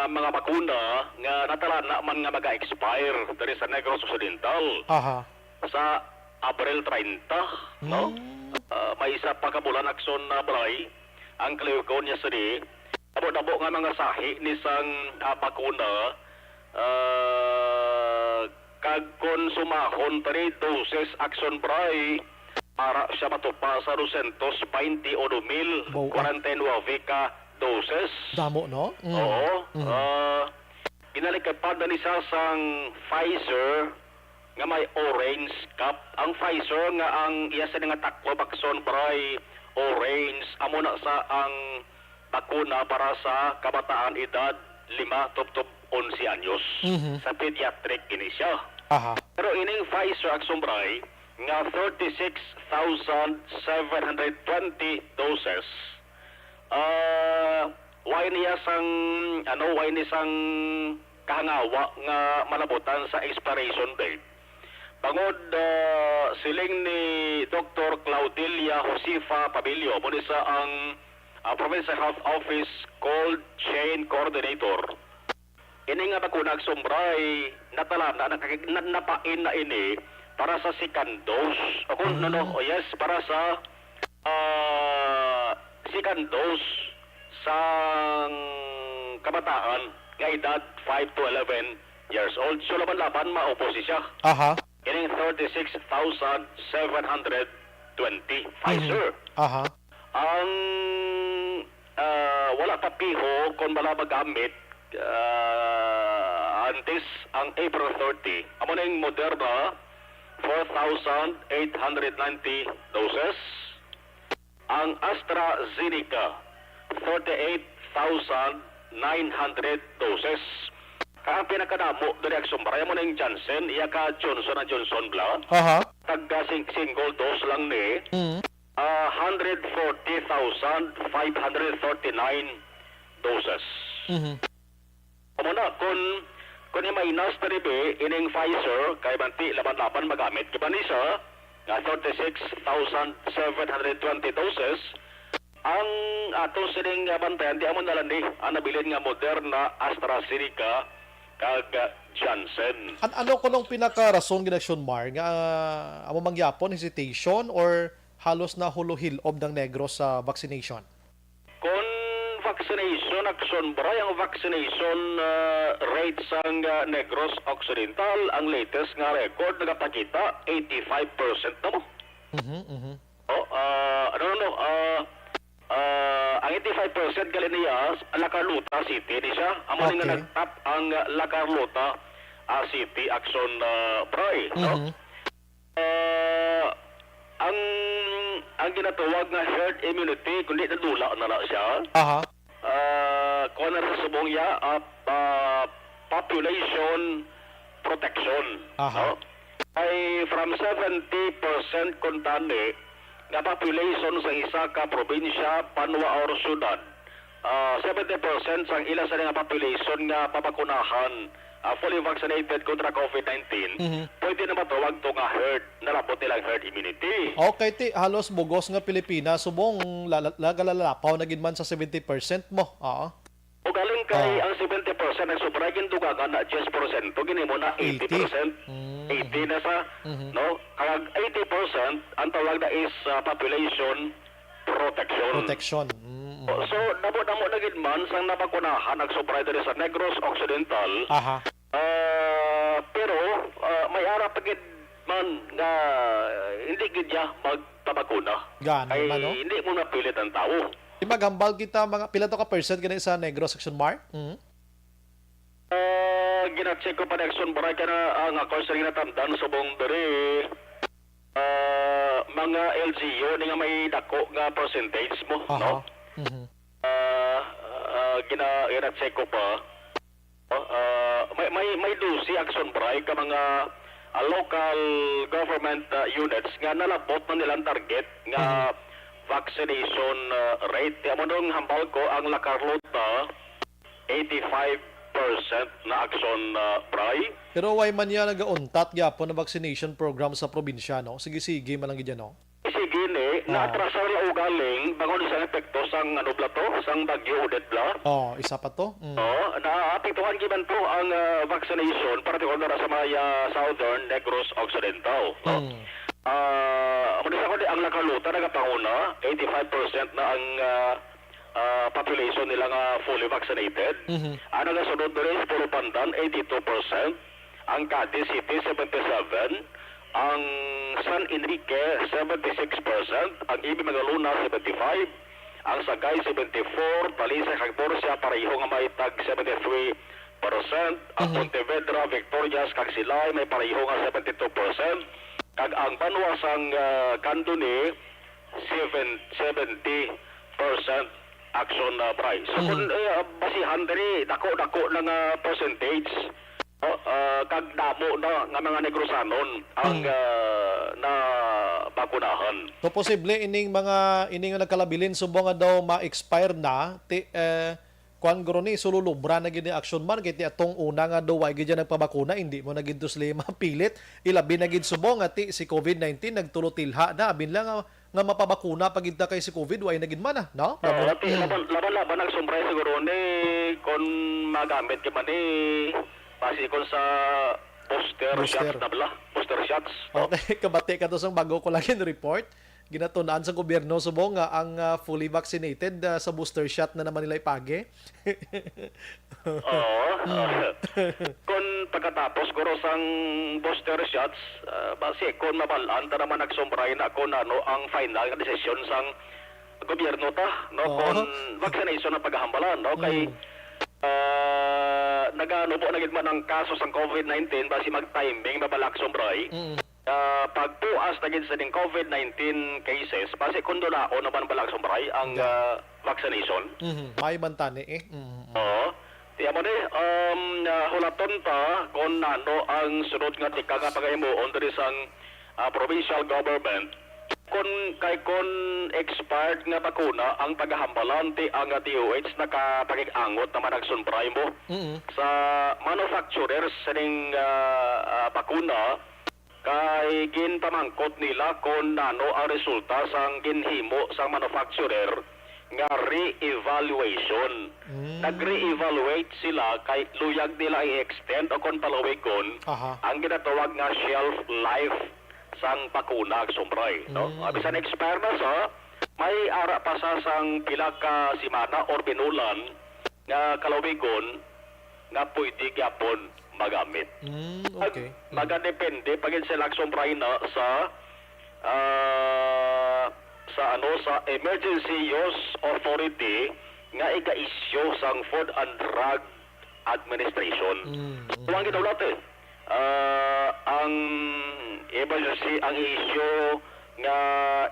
mga bakuna nga natala na man nga maga-expire dari sa Negros Occidental. Aha. Sa April 30, no? May isa pa kabulan aksyon na bray ang kliugon niya sari. Abo-abo nga mga sahi ni sang bakuna kag konsumahon 3 doses aksyon bray para siya matupa sa 220,000 49 ka doses. Damo, no? Oo. Inalikapad na ni sa sang Pfizer nga may orange cap. Ang Pfizer nga ang iya sa nga taklo bakson bray orange amo na sa ang bakuna para sa kabataan edad 5 to 11 anyos. Sa pediatric ini siya. Aha. Pero ining Pfizer akson bray nga 36,720 doses. Why niya sang kahangawa nga malabutan sa expiration date. Bangod siling ni Dr. Claudelia Josefa Pabilio muna sa ang Provincial Health Office Cold Chain Coordinator. Ini nga bakunag sumbray natala na napain na ini para sa second dose. Para sa second dose sa kabataan nga edad 5 to 11 years old. So laban-laban maupo siya. Aha. Kining 36,720 Pfizer. Aha. Ang wala pa piho kung wala magamit antes ang April 30. Amo na yung Moderna 4,890 doses. Ang AstraZeneca 38,900 doses. Ang pinakadamo diri ang sumbara mo na yung Janssen, iya ka Johnson & Johnson bla. Aha. Tagga single dose lang ni. 140,539 doses. Amo na kung i-minus na ribe ining Pfizer kay banti laban-laban magamit kibanisa nga 36,720 doses. Ang ato sining bantayan di amo nalandi ang nabilin nga Moderna, AstraZeneca kag Janssen. Ano ko nung pinaka-rason ginaksyon Mar nga amo mangyapon hesitation or halos na huluhilob ng Negros sa vaccination? Kung vaccination action bra ang vaccination rate sang Negros Occidental ang latest nga record nagapakita 85% na mo. Ang 85% gali niya La Carlota City ni siya. Amo nga nagtap ang La Carlota City action Bray, no? Ang ginatawag nga herd immunity kundi nadula na siya. Aha. Kung na sa subong ya population protection. Aha. No? Ay from 70% kuntani nga population sa isa ka probinsya, Panwa or syudad. 70% sang ila sa nga population nga papakunahan fully vaccinated kontra COVID-19, pwede na matawag to nga herd, nalapot nilang herd immunity. Okay, ti halos bugos nga Pilipinas subong lagalalapaw na gid man sa 70% mo. Oo. O galing kay ang 70% ang subragin dugagan na 10%, gini mo na 80%. 80 na sa, no? Kag 80% ang tawag na is population protection. Protection. So, namo na gid man sang nabakunahan ang sobra diri sa Negros Occidental. Aha. Pero may ara pa gid man nga hindi gid ya magpabakuna. Gano ay man, no? hindi mo napilit ang tao. Magambal kita mga pila to ka percent gani sa Negros section Mar? Gina-check ko pa action bara kana ang ako sa ginatandaan sa buong diri mga LGU ni nga may dako nga percentage mo, no? Gina-check ko pa. May dusi action bara ka mga local government units nga nalabot na nilang target nga vaccination rate. Amo nung hambal ko ang La Carlota 85% na action pray. Pero why man yan nagauntat gyapon na vaccination program sa probinsya, no? Sige man lang gid yan, no? Sige ni, naatrasar la ugaling bangon isang epekto sang ano bla to, sang bagyo Odette bla. Isa pa to. Naapektuhan giban po ang vaccination partikular sa mga Southern Negros Occidental. Muna ko ang La Carlota nagapanguna, 85% na ang population nila nga fully vaccinated. Ang nagasunod na rin, Puro Pandan, 82%. Ang Cadiz City, 77%. Ang San Enrique, 76%. Ang Ibi Magaluna, 75%. Ang Sagay, 74%. Talisa, Cagborsia, pareho nga may tag 73%. Ang Pontevedra, Victorias, Cagsilay, may pareho nga 72%. Kag ang Banwasang Candoni 70% action price. So kung basihan diri dako lang percentage kag damo na nga mga Negrosanon ang na bakunahan. So posible ining nga nagkalabilin subong nga daw ma-expire na kuan guro ni sululubra na gid action man kay ti atong una nga daw way gid nagpabakuna hindi mo na gid tusli mapilit ilabi na gid subong nga ti si COVID-19 nagtulotilha na abin lang nga mapabakuna pag gid kay si COVID way na gid man no? Laban ang sumbray siguro ni kon magamit ka man ni pasikon sa booster shots na bala, booster shots. Okay, kabati ka to sang bago ko lang report. Ginatunaan sa gobyerno subong nga ang fully vaccinated sa booster shot na naman nila ipage. Kung pagkatapos guro sang booster shots, basi kung mabalaan ta naman nagsumbray na ako na ang final nga desisyon sang gobyerno ta, no? Kung vaccination na paghahambalan, no? Kay nagano po nagid man ang kaso sa COVID-19 basi mag-timing mabalakson bray. Pagpuas na gid sa ding COVID-19 cases basi kondolao naman balakson bray ang vaccination. May bantani Oo. Tiya mo ni, hulaton ta kung ano ang sunod nga tika nga paghimuon diri sang provincial government kung expired nga bakuna ang paghahambalan ti ang DOH nakapag-angot naman nagsunpray mo sa manufacturers sa ning bakuna kay ginpamangkot nila kung ano ang resulta sang ginhimo sang manufacturer nga re-evaluation. Nag-re-evaluate sila kay luyag nila i-extend o kung palawigon ang ginatawag nga shelf life sang bakuna ag sumpray. No? Bisan expire na sa, may ara pa sa sang pila ka simana or binulan nga kalawigon nga pwede gyapon magamit. Okay. Magadepende pagin sila sumpray na sa sa Emergency Use Authority nga iga-issue sang Food and Drug Administration. Ang gidawlat ang issue nga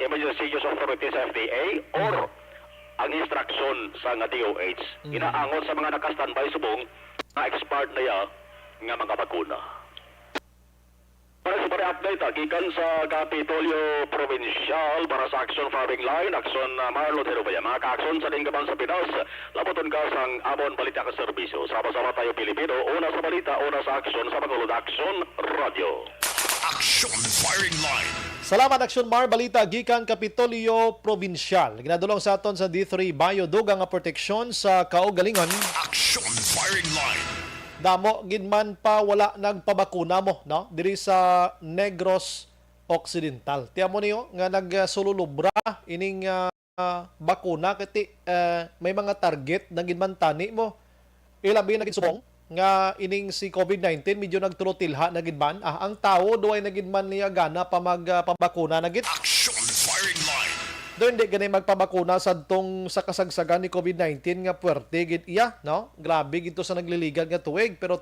Emergency Use Authority sa FDA or ang instruction sa nga DOH inaangon sa mga naka-standby subong na expired na ya nga mga bakuna. Para sa pare-update, gikan sa Kapitolyo Provincial para sa Action Farming Line, Action Marlo Terubaya. Mga ka-action sa Linggaban sa Pinas, laboton ka sang Amon Balita ka Serbisyo. Sama-sama tayo Pilipino, una sa balita, una sa action sa Bacolod Action Radio. Action Firing Line. Salamat Action Mar, balita gikan Kapitolyo Provincial. Ginadulong sa aton sa D3 Bayo dugang nga proteksyon sa kaugalingon. Action Firing Line. Damo gidman pa wala nagpabakuna mo no diri sa Negros Occidental. Tiyan mo niyo nga nagsululubra ining bakuna kati may mga target na gidman tani mo. Ilabi na gid subong nga ining si COVID-19 medyo nagtulotilha na gidman. Ang tao duay na gidman niya gana pa magpabakuna na gid. Action Firing Line. Doon hindi ganay magpabakuna sa kasagsagan ni COVID-19 nga puwerte gid iya, no? Grabe gito sa nagliligan nga tuig pero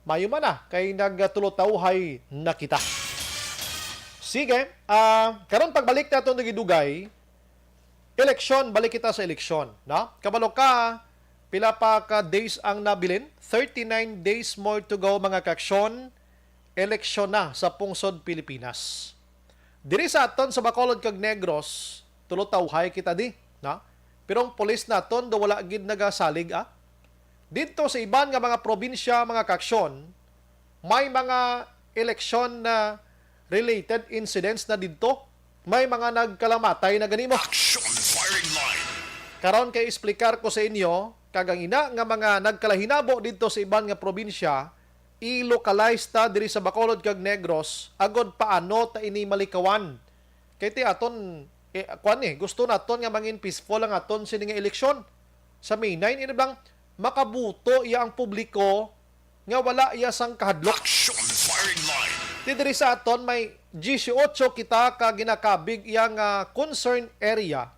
mayo man na kay nagtulotawhay na kita. Sige, karon pagbalik naton nagidugay, eleksyon, balik kita sa eleksyon, no? Kabalo ka pila pa ka days ang nabilin, 39 days more to go mga kaksyon, eleksyon na sa pungsod Pilipinas. Diri sa aton sa Bacolod kag Negros, tulotawhay kita di, na? Pero ang pulis naton do wala gid nagasalig Dito sa iban nga mga probinsya, mga kaksyon, may mga eleksyon na related incidents na dito. May mga nagkalamatay na ganimo. Action Firing Line. Karon kay explicar ko sa inyo kagang ina nga mga nagkalahinabo dito sa iban nga probinsya, i-localize ta diri sa Bacolod kag Negros agod paano ta ini malikawan. Kay ti aton gusto naton nga mangin peaceful ang aton sini nga eleksyon. Sa May 9 ini bang makabuto iya ang publiko nga wala iya sang kahadlok. Action Firing Line. Ti diri sa aton may 18 kita ka ginakabig iyang concern area.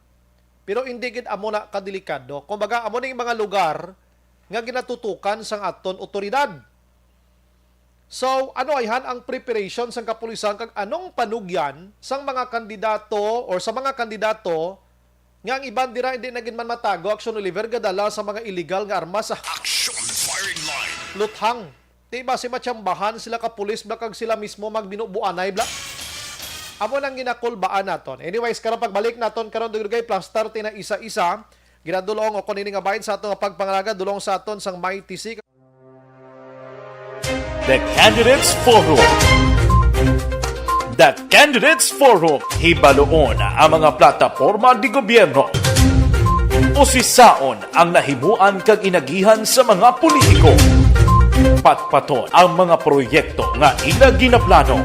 Pero hindi gid amo na kadelikado. Kumbaga amo ning mga lugar nga ginatutukan sang aton otoridad. So, ano ayhan ang preparation sang kapulisan kag anong panugyan sang mga kandidato or sa mga kandidato nga ang iban dira hindi na gid man matago action Oliver gadala sa mga illegal nga armas Action Firing Line. luthang. Di ba si matsambahan sila kapulis ba kag sila mismo magbinubuanay bla? Amo nang ginakulbaan naton. Anyways, karon pagbalik naton karon dugay plaster na isa-isa ginadulong o kunini nga bahin sa aton nga pagpangalaga dulong sa aton sang May TC. The Candidates Forum. The Candidates Forum. Hibaloon ang mga plataporma di gobyerno. Usisaon ang nahimuan kag inagihan sa mga politiko. Patpaton ang mga proyekto nga ila ginaplano.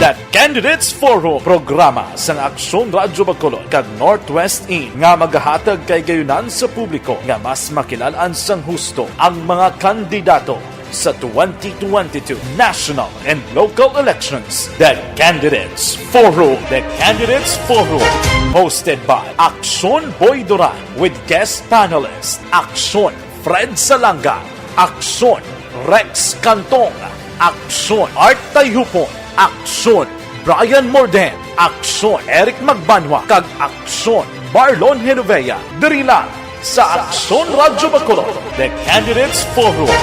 The Candidates Forum programa sang Aksyon Radyo Bacolod kag Northwest In nga magahatag kay gayunan sa publiko nga mas makilalan sang husto ang mga kandidato sa 2022 national and local elections. The Candidates Forum. The Candidates Forum. Hosted by Aksyon Boy Duran with guest panelist Aksyon Fred Salanga, Aksyon Rex Cantong, Aksyon Art Tayupon, Aksyon Brian Morden, Aksyon Eric Magbanwa, kag Aksyon Marlon Genovea. Diri lang sa Aksyon Radyo Bacolod, The Candidates Forum.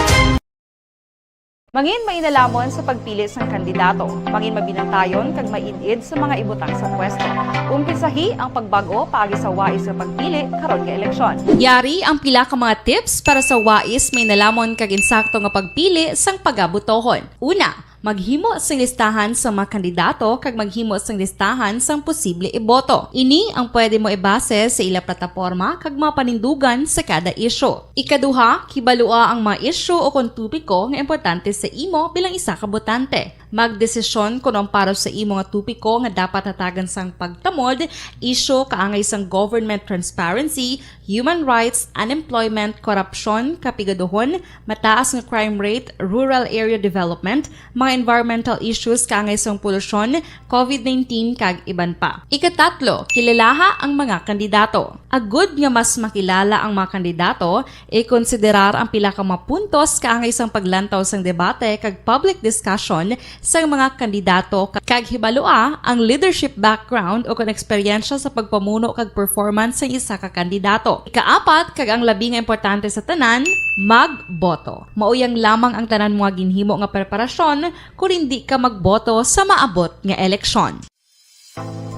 Mangin mainalamon sa pagpili ng kandidato, mangin mabinantayon kag mainid sa mga ibutang sa pwesto. Umpisahi ang pagbago paagi sa wais sa pagpili karon nga eleksyon. Yari ang pila ka mga tips para sa wais may nalamon kag insakto nga pagpili sang pagabutohon. Una, maghimo sang listahan sa mga kandidato kag maghimo sang listahan sang posible iboto. Ini ang pwede mo ibase sa ila plataporma kag mga panindugan sa kada issue. Ikaduha, kibalua ang mga issue o kung tupiko nga importante sa imo bilang isa ka botante. Magdesisyon kung ang para sa imo nga tupiko nga dapat hatagan sang pagtamod, issue kaangay sang government transparency, human rights, unemployment, corruption, kapigaduhon, mataas nga crime rate, rural area development, mga environmental issues kaangay sang polusyon, COVID-19 kag iban pa. Ikatatlo, kilalaha ang mga kandidato. Agud nga mas makilala ang mga kandidato, i-konsiderar ang pila ka mga puntos kaangay sang paglantaw sang debate kag public discussion sa mga kandidato kag hibalua ang leadership background o kung eksperyensya sa pagpamuno kag performance sa isa ka kandidato. Ikaapat kag ang labi nga importante sa tanan, magboto. Mauyang lamang ang tanan mga ginhimo nga preparasyon kung hindi ka magboto sa maabot nga eleksyon.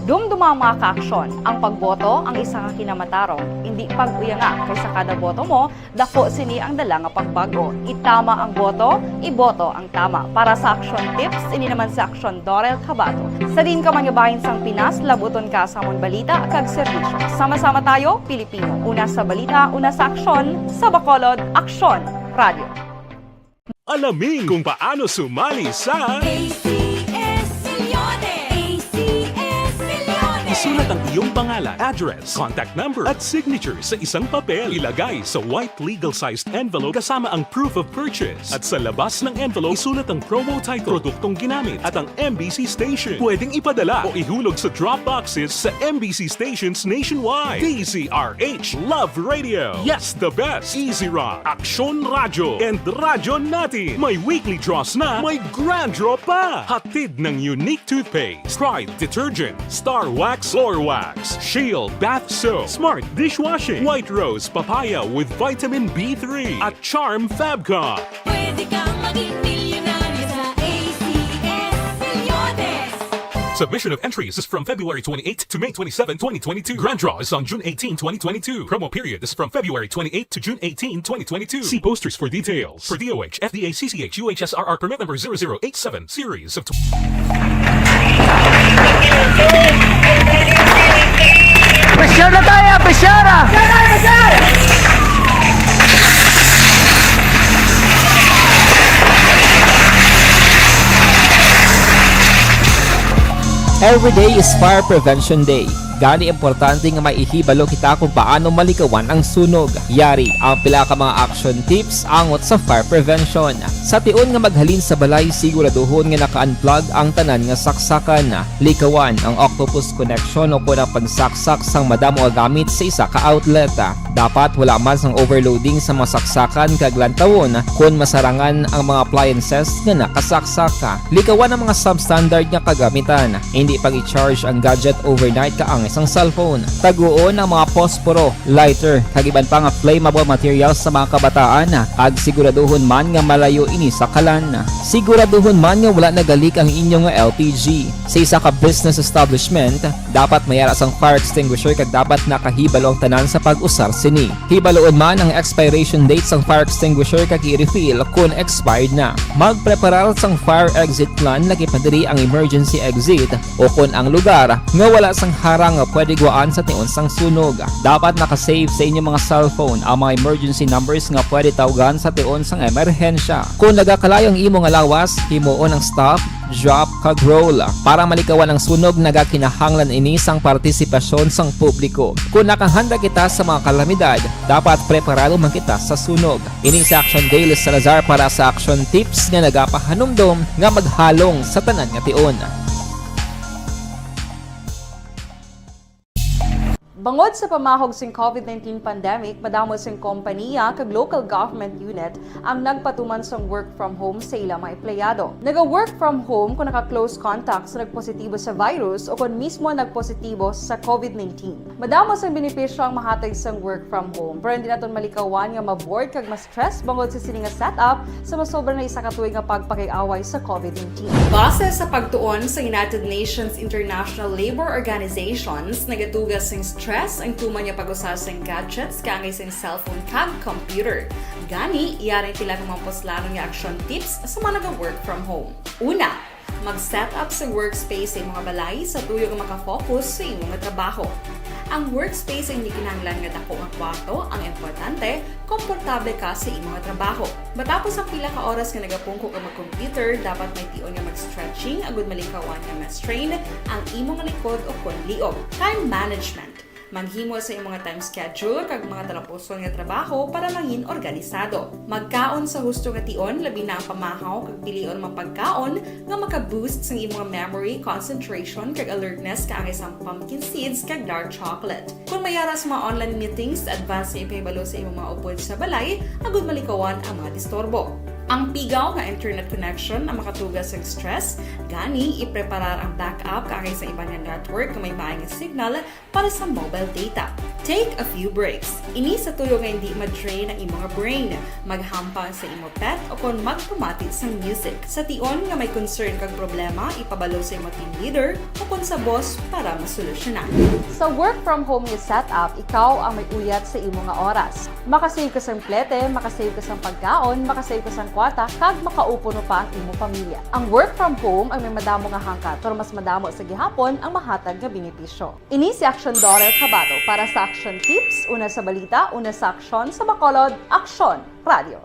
Dumduma ang mga kaaksyon, ang pagboto ang isa ka kinamatarong, hindi pag-uyanga kaysa kada boto mo, dako sini ang dala nga pagbago. Itama ang boto, iboto ang tama. Para sa action tips, ini naman sa Aksyon Dorel Cabato. Sa din ka mangabahin sang Pinas, labuton ka sa amon balita kag serbisyo. Sama-sama tayo, Pilipino. Una sa balita, una sa aksyon, sa Bacolod, Aksyon Radio. Alamin kung paano sumali sa ACS Milyones! ACS Milyones! Isulat ang iyong pangalan, address, contact number at signature sa isang papel. Ilagay sa white legal-sized envelope kasama ang proof of purchase. At sa labas ng envelope, isulat ang promo title, produktong ginamit at ang MBC station. Pwedeng ipadala o ihulog sa drop boxes sa MBC stations nationwide. DZRH Love Radio. Yes, the best. Easy Rock, Aksyon Radio, and Radyo Natin. May weekly draws na, may grand draw pa. Hatid ng unique toothpaste, Pride Detergent, Star Wax Floor Wax, Shield Bath Soap, Smart Dishwashing, White Rose Papaya with Vitamin B3, at Charm Fabcon. Pwede kang maging milyonaryo sa ACS Milyones! Submission of entries is from February 28 to May 27, 2022. Grand draw is on June 18, 2022. Promo period is from February 28 to June 18, 2022. See posters for details. For DOH, FDA, CCH, UHSRR permit number 0087, series of... Pressure na tayo! Pressure na! Every day is Fire Prevention Day. Gani importante nga maihibalo kita kung paano malikawan ang sunog. Yari ang pila ka mga action tips angot sa fire prevention. Sa tion nga maghalin sa balay, siguraduhon nga naka-unplug ang tanan nga saksakan. Likawan ang octopus connection o kung ang pagsaksak sang madamo nga gamit sa isa ka outlet. Dapat wala man sang overloading sa mga saksakan kag lantawon kung masarangan ang mga appliances nga nakasaksaka. Likawan ang mga substandard nga kagamitan. Hindi pag i-charge ang gadget overnight kaang isang cellphone. Taguon ang mga posporo, lighter, kag iban pa nga flammable materials sa mga kabataan. Ag siguraduhon man nga malayo ini sa kalan. Siguraduhon man nga wala nagalik ang inyong LPG. Sa isa ka business establishment, dapat mayara sang fire extinguisher kag dapat nakahibalo ang tanan sa pag-usar sini. Hibaloon man ang expiration date sang fire extinguisher kag i-refill kung expired na. Magpreparar sang fire exit plan lagi padiri ang emergency exit o kung ang lugar nga wala sang harang nga pwede guwaan sa tion sang sunog. Dapat nakasave sa inyong mga cellphone ang mga emergency numbers nga pwede tawagan sa tion sang emerhensya. Kung nagakalayo ang imo nga lawas, himuon ang stop, drop, kag roll. Para malikawan ang sunog, nagakinahanglan ini sang partisipasyon sang publiko. Kung nakahanda kita sa mga kalamidad, dapat preparado man kita sa sunog. Ini sa Action Daily Salazar para sa action tips nga nagapahanumdom nga maghalong sa tanan nga tion. Bangod sa pamahog sing COVID-19 pandemic, madamo sing kompanya kag local government unit ang nagpatuman sang work from home sa ilang mga empleyado. Naga-work from home kung naka-close contact sa nagpositibo sa virus o kung mismo nagpositibo sa COVID-19. Madamo sang benepisyo ang mahatag sang work from home, pero hindi naton malikawan nga ma-bored kag ma-stress bangod sa sini nga setup sa masobra na isa ka tuig nga pagpakiaway sa COVID-19. Base sa pagtuon sa United Nations International Labour Organizations, nagatugas sing stress ang tuman niya pag-usar sing gadgets kangay sing cellphone kag computer. Gani, iyaray tila ng mga poslanong nga action tips sa mga nag-work from home. Una, mag-set up sa workspace sa mga balay sa tuyo nga makafocus sa imong nga trabaho. Ang workspace ay hindi kinahanglan nga dako nga kwarto, ang importante, komportable ka sa imong nga trabaho. Matapos ang pila ka oras nga nagapungko ka mag-computer, dapat may tion nga mag-stretching agud malikawan nga ma-strain ang imong likod o kon liog. Time management. Manghimo sa imong time schedule kag mga talapuson nga trabaho para mangin organisado. Magkaon sa husto nga tion, labi na ang pamahaw kag pilion mapagkaon nga maka-boost sa imong memory, concentration kag alertness kaangay sa pumpkin seeds kag dark chocolate. Kung mayara sa mga online meetings, advance sa ipahibalo sa imong mga upod sa balay, agud malikawan ang mga disturbo. Ang pigaw nga internet connection ang makatugas sa stress, gani ipreparar ang backup kaangay sa ibang nga network nga may maayong signal para sa mobile data. Take a few breaks. Ini sa tuyo nga hindi ma-drain ang imong brain, maghampang sa imong pet o kon magpumati sa music. Sa tion nga may concern kag problema, ipabalo sa imong team leader o kon sa boss para masolusyonan. Sa work from home nga setup, ikaw ang may uyat sa imong nga oras. Makasave ka sang plete, makasave ka sang pagkaon, makasave ka sang kwata, kag makaupo no pa ang imong pamilya. Ang work from home ay may madamo nga hangkat, pero mas madamo sa gihapon ang mahatag nga benepisyo. Ini si Action Daughter Cabato para sa Action Tips, una sa balita, una sa aksyon sa Bacolod, Aksyon Radio.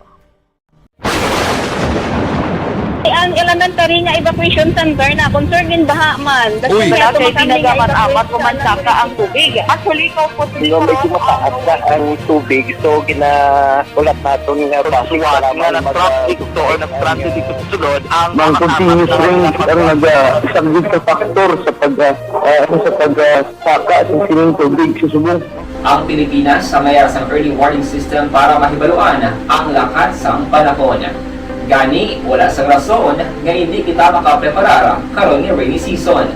Ang elementary nga evacuation center na concern din baha man. Uy, kaya kay tumakami nga pinagamat-amat kumansaka ang tubig. Actually, ikaw po Medyo mataas na ang tubig, so ginaulat natin nga pasuwat nga nag-traffic to or nag-traffic dito sa sulod ang Mang continuous rain ang isang good factor sa pagsaka sa sining tubig sa subong. Ang Pilipinas sa mayroon sa early warning system para mahibaluan ang lakas sa panahon. Gani, wala sang rason nga hindi kita makapreparar karon ni rainy season.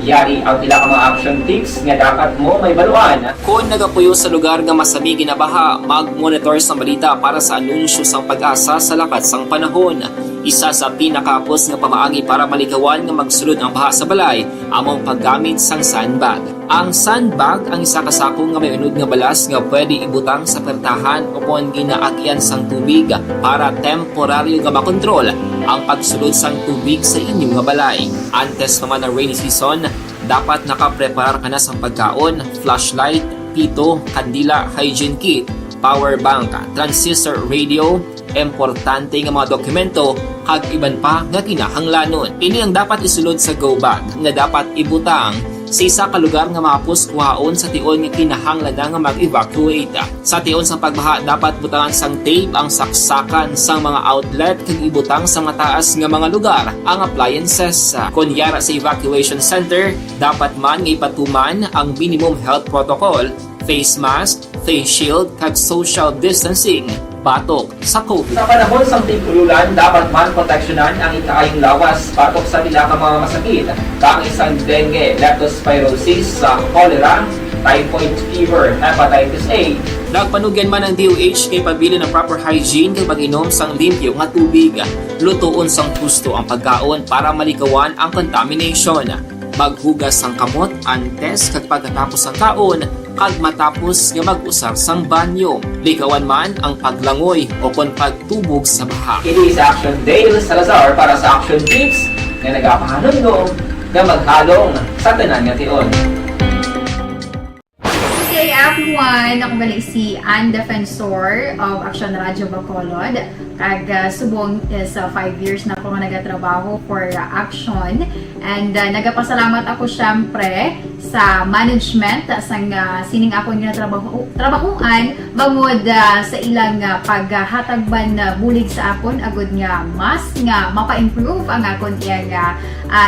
Yari ang pila ka mga action tips nga dapat mo may baluan. Kung nagapuyo sa lugar nga masabi ginabaha, mag-monitor sa balita para sa anunsyo sang pag-asa sa lakas sang panahon. Isa sa pinakapos nga pamaagi para malikawan nga magsulod ang baha sa balay, among paggamit sang sandbag. Ang sandbag ang isa ka sako nga may unod nga balas nga pwede ibutang sa pertahan o kung ginaagyan sang tubig para temporaryo nga makontrol ang pagsulod sang tubig sa inyong nga balay. Antes naman ng rainy season, dapat nakapreparar ka na sang pagkaon, flashlight, pito, kandila, hygiene kit, power bank, transistor radio, importante nga mga dokumento kag iban pa nga kinahanglanon. Ini ang dapat isulod sa go bag nga dapat ibutang sa isa ka lugar nga mapos kuhaon sa tion nga kinahanglan nga mag-evacuate. Sa tion sa pagbaha dapat butangan sang tape ang saksakan sang mga outlet kag ibutang sa mataas nga mga lugar ang appliances. Kunyara sa evacuation center, dapat man nga ipatuman ang minimum health protocol, face mask, face shield kag social distancing batok sa COVID. Sa panahon sa tig-ululan, dapat man proteksyonan ang ikaayong lawas batok sa pila ka mga masakit, kang isang dengue, leptospirosis, cholera, typhoid fever, hepatitis A. Nagpanugyan man ang DOH kay pabili ng proper hygiene kay pag-inom sang limpyo nga tubig. Lutuon sang gusto ang pagkaon para malikawan ang contamination. Maghugas sang kamot antes kag pagkatapos ang kaon kag matapos nga mag-usar sang banyo. Likawan man ang paglangoy o kon pagtubog sa baha. Kini sa Action Dale Salazar para sa Action Tips nga nagapahanundong nga maghalong sa tanan nga tion. Hey everyone! Ako gali si Ann Defensor of Action Radio Bacolod. Kag subong sa 5 years na ako nga nagatrabaho for Action. And nagapasalamat ako syempre sa management sang sining ako nga trabahuan bangod sa ilang paghatagban bulig sa akon agud nga mas nga mapa-improve ang akon iyang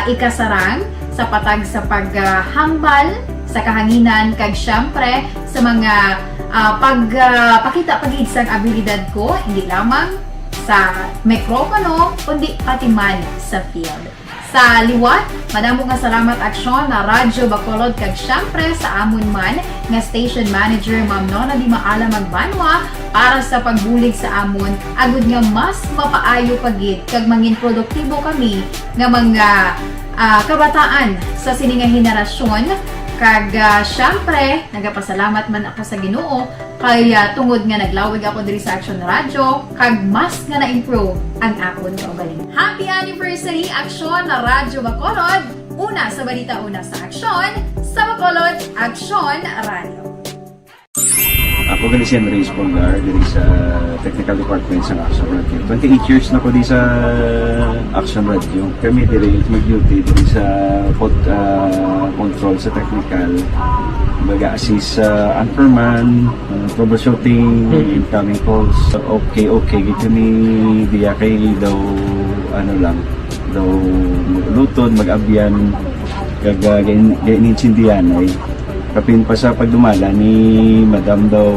ikasarang sa patag sa paghambal sa kahanginan kag syempre sa mga pakita pagid sang abilidad ko hindi lamang sa mikropono kundi pati man sa field. Sa liwat, madamo nga salamat aksyon na Radyo Bacolod kag syempre sa amon man nga station manager Ma'am Nona Di Maala Magbanwa para sa pagbulig sa amon agud nga mas mapaayo pagid kag mangin produktibo kami nga mga kabataan sa sininga henerasyon kag syempre nagapasalamat man ako sa Ginoo kay tungod nga naglawig ako diri sa Action Radio kag mas nga na-improve ang akon kaugalingon. Happy anniversary Action na Radyo Bacolod! Una sa balita, una sa aksyon, sa Bacolod Action Radio. Ako gali si Henry Espolgar diri sa Technical Department sa Action Radio. 28 years na ko di sa Action Radio. Kami diri mag-duty diri sa control sa technical. Mag-assist sa anchorman, troubleshooting, incoming calls. Okay, gitu ni diya kay daw daw lutod, mag-abyan, ganinsindihan ay kapin pa sa pagdumala ni Madam daw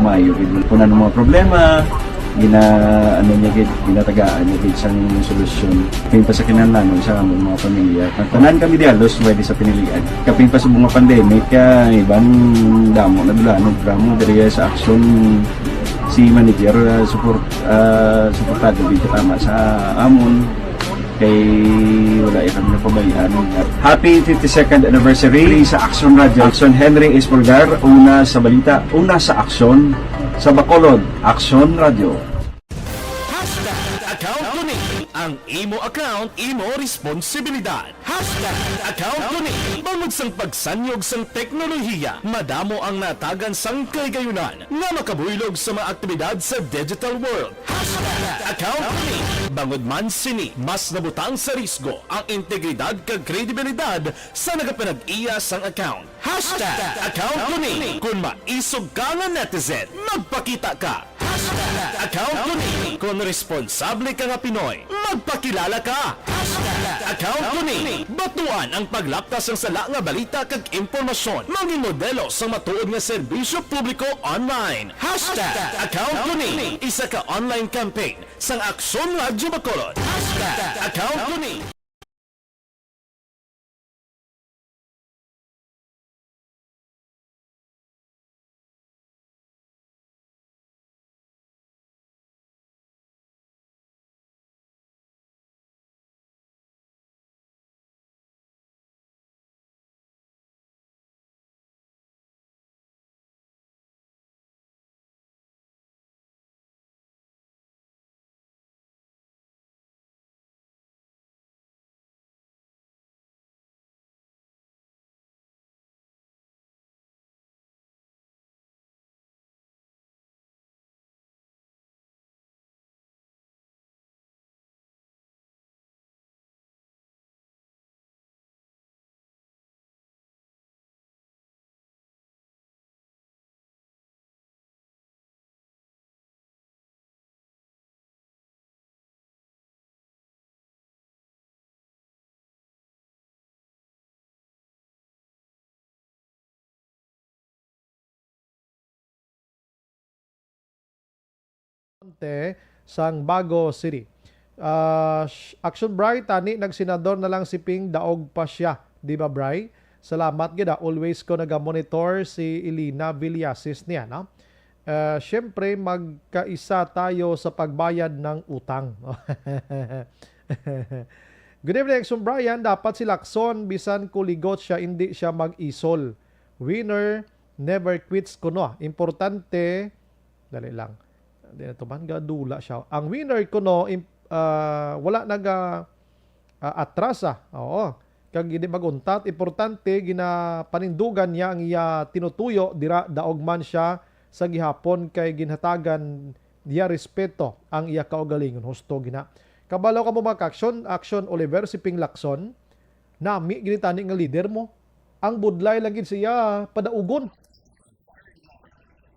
Mayo. Kung ano mga problema, ginatagaan niya isang solusyon. Kapin pa sa kinalanon sa among mga pamilya. Tanan kami di alos pwede sa pinilian. Kapin pa sa mga pandemic, ibang damo na dulanog dramo diri sa action si manager suportado dito tama sa amon kay wala kami napabayaan. Happy 52nd anniversary sa Action Radio. Action Henry Espolgar, una sa balita, una sa aksyon sa Bacolod, Action Radio. Account ko ni ang imo account, imo responsibilidad. Account ko ni bangod sang pagsanyog sang teknolohiya, madamo ang natagan sang kaygayunan nga makabuylog sa mga aktibidad sa digital world. Account ko ni bangod man sini mas nabutang sa risgo ang integridad kag kredibilidad sa nagapanag-iya sang account. Account ko ni kung maisog ka nga netizen, magpakita ka. Account ko ni kung responsable ka nga Pinoy, magpakilala ka. Account ko ni batuan ang paglaptas ng sala nga balita kag impormasyon, mangin modelo sa matuod nga serbisyo publiko online. Account ko ni isa ka online campaign sang Aksyon Radyo Bacolod. Account ko ni sang Bago City. Action Bri, tani nagsenador na lang si Ping daog pa siya. Di ba Bri? Salamat gida. Always ko nagamonitor si Elina Villasis niya. No? Siyempre, magkaisa tayo sa pagbayad ng utang. Good evening, Action Brian. Dapat si Lacson, bisan kuligot siya, hindi siya mag-isol. Winner, never quits kuno. Importante, dali lang. Hindi na ito man, gadula siya. Ang winner kuno, wala atrasa. Oo. Kag hindi maguntat. Importante, ginapanindugan niya ang iya tinutuyo, dira daog man siya sa gihapon kay ginhatagan diya respeto ang iya kaugalingon. Husto gina. Kabalaw ka mo mga action Oliver, si Ping Lacson, nami ginitani nga leader mo. Ang budlay lagi siya padaugon.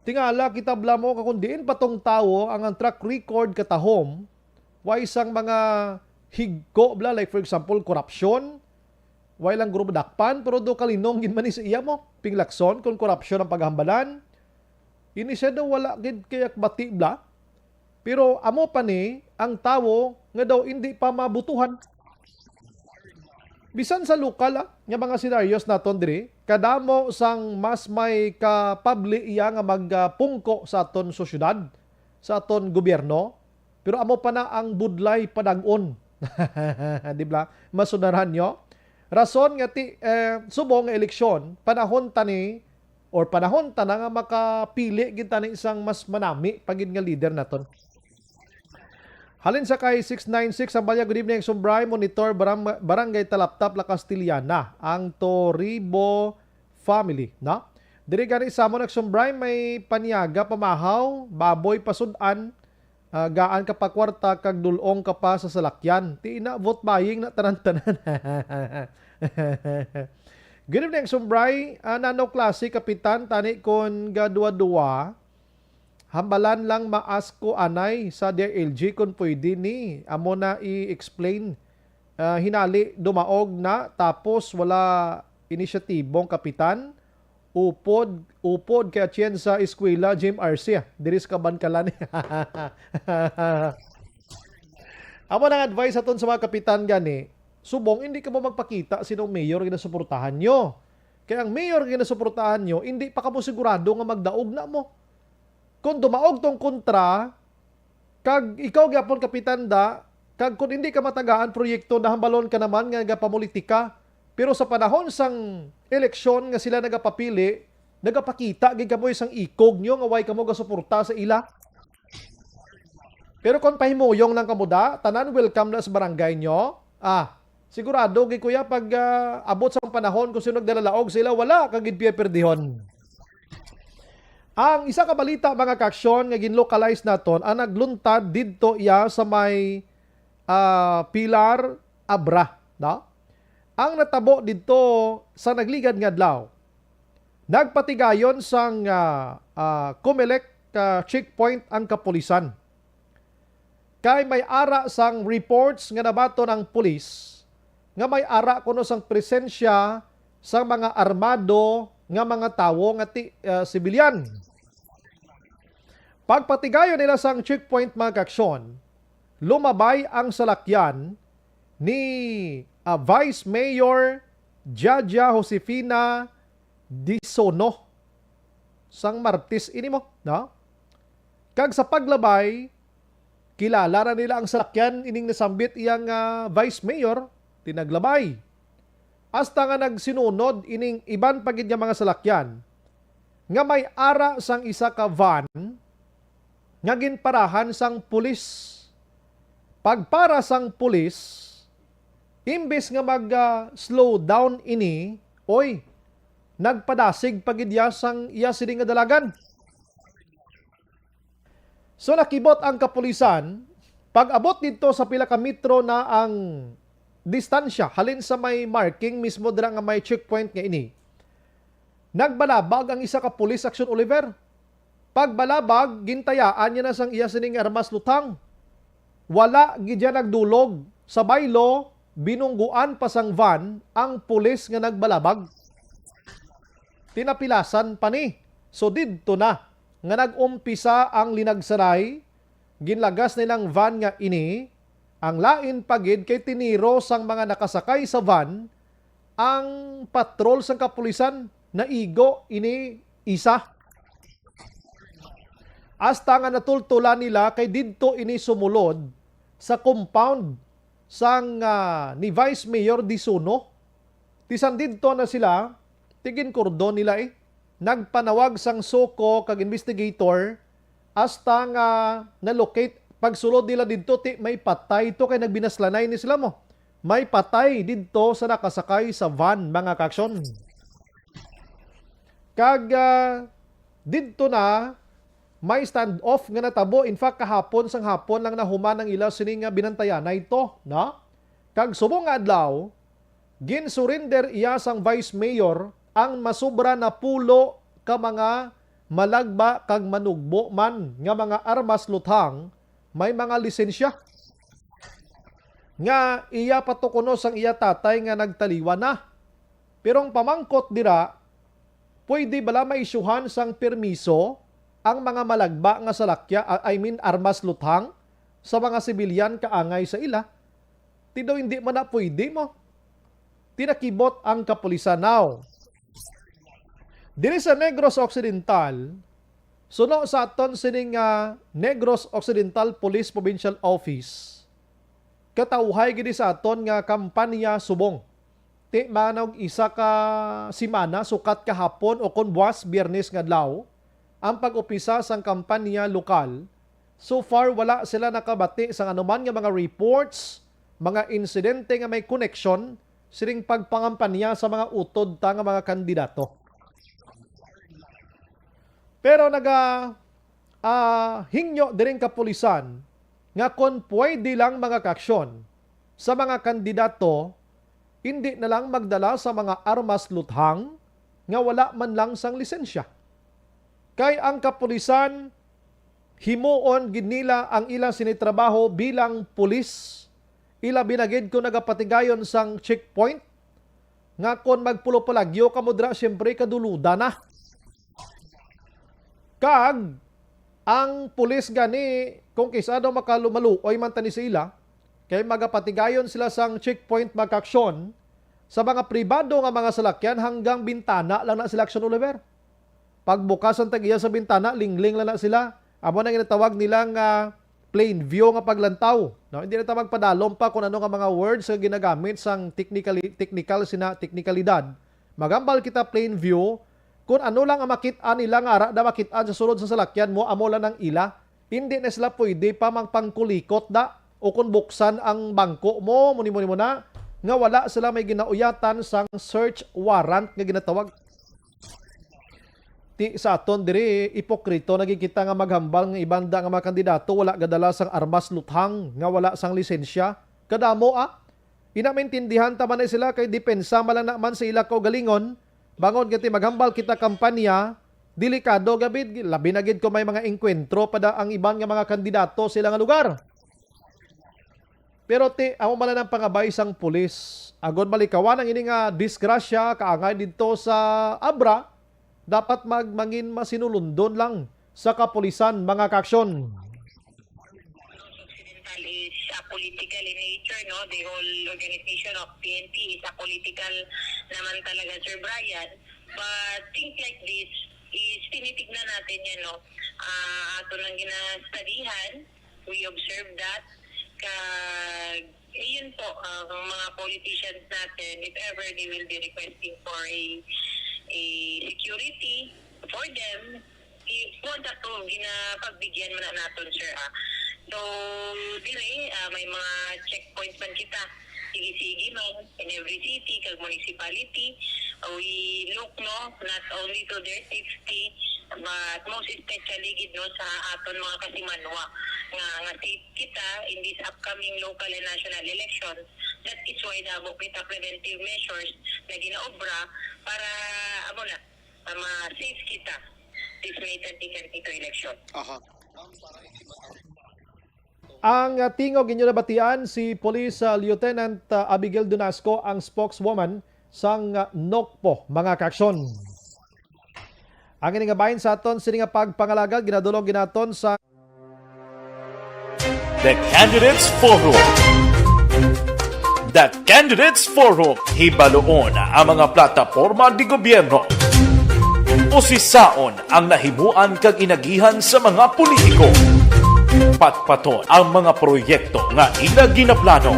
Tingala kita blamo kakundiin patong tao ang track record katahom wa isang mga higko bla, like for example corruption, way lang guro dakpan, pero do kalinong gin man ni sa iya mo, pinglakson, kung korupsyon ang paghambalan, ini siya daw wala gid kayak bati bla. Pero amo pa ni, ang tawo, nga daw hindi pa mabutuhan. Bisan sa lokal nga mga senaryos naton diri, kadamo sang mas may kapabli iya nga magpungko sa aton sosyudad, sa aton gobyerno, pero amo pa na ang budlay padag-on. Di ba? Masunaran nyo? Rason nga subong nga eleksyon, panahon tani or panahon ta na nga makapili gid tani isang mas manami pagid nga leader naton. Halin sa kay 696 ang balya, good evening, Sumbray, Monitor, Barangay Talaptap, La Castillana, ang Toribo family, na? Diri gani sa mo nagsumbray, may paniaga, pamahaw, baboy, pasudan, gaan ka pa kwarta, kag dulong ka pa sa salakyan. Ti na, vote buying na tanan-tanan. Good evening, Sumbray, Nano Klase, Kapitan, tani kon gadwa-dua, hambalan lang maas ko anay sa DLG kung pwede ni. Amo na i-explain. Hinali dumaog na tapos wala inisyatibong kapitan. Upod kaya tiyan sa eskwela Jim Arcia. Diris ka bankalan. Amo nang advice aton sa mga kapitan gani. Subong hindi ka mo magpakita sinong mayor ginasuportahan nyo. Kaya ang mayor ginasuportahan nyo, hindi pa ka mo sigurado nga magdaog na mo. Kung dumaog tong kontra, kag ikaw gyapon kapitan da, kag kung hindi ka matagaan proyekto na hambalon ka naman nga gapamulitika, pero sa panahon sang eleksyon nga sila nagapapili, nagapakita gid kamo isang ikog nyo nga way kamo gasuporta sa ila. Pero kung pahimuyong lang kamo da, tanan welcome na sa barangay nyo. Sigurado gid kuya pag abot sa panahon kung sino nagdalalaog sila, wala kagid piyeperdihon. Ang isa ka balita mga kaaksyon nga ginlocalize naton ang nagluntad didto iya sa may Pilar Abra, no? Ang natabo didto sa nagligad nga adlaw. Nagpatigayon sang Comelec checkpoint ang kapulisan. Kay may ara sang reports nga nabato ng pulis nga may ara kuno sang presensya sa mga armado nga mga tawo nga sibilyan. Pagpatigayon nila sang checkpoint mga kaaksyon, lumabay ang salakyan ni Vice Mayor Jaja Josefina Disono sang Martes ini mo, no? Kag sa paglabay, kilala na nila ang salakyan ining nasambit iyang Vice Mayor, tinaglabay. Hasta nga nagsinunod ining iban pagid nga mga salakyan nga may ara sang isa ka van nga ginparahan sang pulis. Pagpara sang pulis, imbes nga mag-slow down ini, nagpadasig pagidya sang iya sining nga dalagan. So nakibot ang kapulisan, pag abot dito sa pila ka metro na ang distansya, halin sa may marking mismo dira nga may checkpoint nga ini. Nagbalabag ang isa ka pulis, Action Oliver. Pagbalabag, gintayaan niya na sang iya sining armas lutang. Wala gidya nagdulog. Sa baylo, binungguan pa sang van ang pulis nga nagbalabag. Tinapilasan pa ni. So didto na nga nagumpisa ang linagsaray, ginlagas nilang van nga ini, ang lain pagid kay tiniro sang mga nakasakay sa van, ang patrol sang kapulisan na igo ini isa. Hasta nga natultulan nila kay didto ini sumulod sa compound sang ni Vice Mayor Disono. Tisan didto na sila, tigin kordon nila nagpanawag sang soko kag investigator hasta nga na-locate. Pagsulod nila didto may patay to kay nagbinaslanay ni sila mo. May patay didto sa nakasakay sa van mga kaaksyon. Kag didto na may stand-off nga natabo. In fact, kahapon sang hapon lang nahuman ang ilaw sining nga binantayan na ito, no? Kag subong adlaw, gin-surrender iya sang Vice Mayor ang masubra na pulo ka mga malagba kag manugbo man nga mga armas luthang, may mga lisensya. nga iya patukunos ang iya tatay nga nagtaliwa na. Pero ang pamangkot dira, pwede bala maisyuhan sang permiso ang mga malagba nga salakya, armas luthang sa mga sibilyan kaangay sa ila. Tido hindi man na pwede mo. Tinakibot ang kapulisan now. Diri sa Negros Occidental, suno sa aton sining Negros Occidental Police Provincial Office, katauhay gidi sa aton nga kampanya subong. Ti manog isa ka simana sukat kahapon o kon buwas Biyernes nga adlaw ang pag-upisa sang kampanya lokal. So far wala sila nakabati sa anuman nga mga reports, mga insidente nga may connection siring pagpangampanya sa mga utod ta nga mga kandidato. Pero hingyo diring kapulisan nga kon pwede lang mga kaksyon sa mga kandidato, hindi na lang magdala sa mga armas luthang nga wala man lang sang lisensya. Kay ang kapulisan, himuon gid nila ang ilang sinitrabaho bilang pulis. Ila binagid ko nagapatigayon sang checkpoint nga kon magpulo palagyo kamudra siyempre kaduluda na. Kag ang pulis gani kung kisado makalumaluoy man tani sa ila kay magapatigayon sila sang checkpoint magkaksyon sa mga pribado nga mga salakyan hanggang bintana lang na sila action Oliver. Pagbukas ang tagiya sa bintana, lingling lang na sila. Amo na ginatawag nilang plain view nga paglantaw. No, hindi na ta magpadalom pa kung ano nga mga words nga ginagamit sang teknikalidad. Magambal kita plain view kung ano lang ang makita nila nga ara da makita sa sulod sa salakyan mo amo lang ng ila. Hindi na sila pwede pa magpangkulikot da o kung buksan ang bangko mo muni mo na nga wala sila may ginauyatan sang search warrant nga ginatawag. Ti sa aton diri ipokrito nagikita nga maghambal nga ibanda nga mga kandidato wala gadala sang armas luthang nga wala sang lisensya kadamo ina maintindihan ta man sila kay depensa man naman sa ila ko galingon bangon kiti maghambal kita kampanya delikado gabid labi na gid ko may mga engkwentro pada ang iban nga mga kandidato sila nga lugar. Pero amo man ang pangabay sang pulis agon malikawan ang ini nga disgrasya kaangay didto sa Abra. Dapat mangin masinulundon lang sa kapulisan mga kaksyon. Is political in nature, no? The whole organization of PNP is a political naman talaga, Sir Brian. But things like this is tinitignan natin yan, no? Ato lang ginastudihan, we observe that. Yun po, ang mga politicians natin, if ever they will be requesting for a security for them, kung ito ginapagbigyan mo na natin, sir. So, dire, may mga checkpoints man kita. Sige-sige man, in every city, kag municipality, we look, no, not only to their safety, but most especially, no, sa aton mga kasimanwa. Nga safe kita in this upcoming local and national elections. That is why nabok kita preventive measures na ginaobra para ma-safe kita this May 2022 election. Ang tingog inyo nabatian si Police Lieutenant Abigail Donasco ang spokeswoman sang NOCPO mga kaksyon. Ang iningabahin sa aton sini nga pagpangalaga ginadulog ginaton sa The Candidates Forum. The Candidates Forum hibaloon ang mga plataporma di gobyerno. Usisaon ang nahimuan kag inagihan sa mga politiko. Patpaton ang mga proyekto nga ila ginaplano.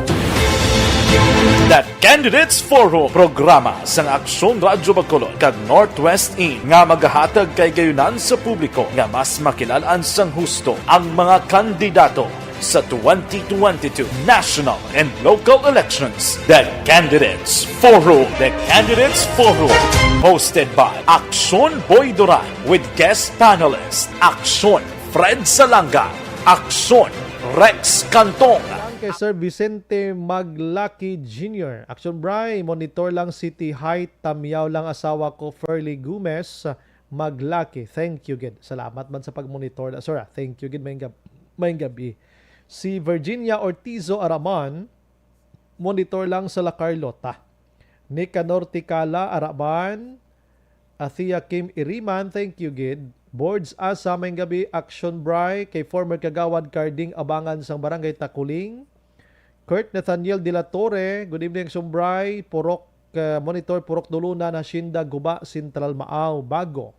The Candidates Forum programa sang Aksyon Radyo Bacolod kag Northwest In nga magahatag kay gayunan sa publiko nga mas makilalaan sang husto ang mga kandidato sa 2022 national and local elections. The Candidates Forum. The Candidates Forum. Hosted by Aksyon Boy Duran with guest panelist Aksyon Fred Salanga, Aksyon Rex Cantong. Kay Sir Vicente Maglaki Jr. Action Bry, monitor lang City Height, Tamiyaw lang asawa ko Ferlie Gomez Maglaki. Thank you gid. Salamat man sa pagmonitor. Sir, thank you gid may gabi. Si Virginia Ortizo Araman, monitor lang sa La Carlota. Nicanor Ticala, Araban, Athea Kim Iriman, thank you, Gid. Boards asa may gabi, Action Bry, kay former Kagawad Carding Abangan sang Barangay Takuling. Kurt Nathaniel de la Torre, good evening, Action Bry, Purok, monitor Purok Duluna, Hacienda, Guba, Central Maaw, Bago.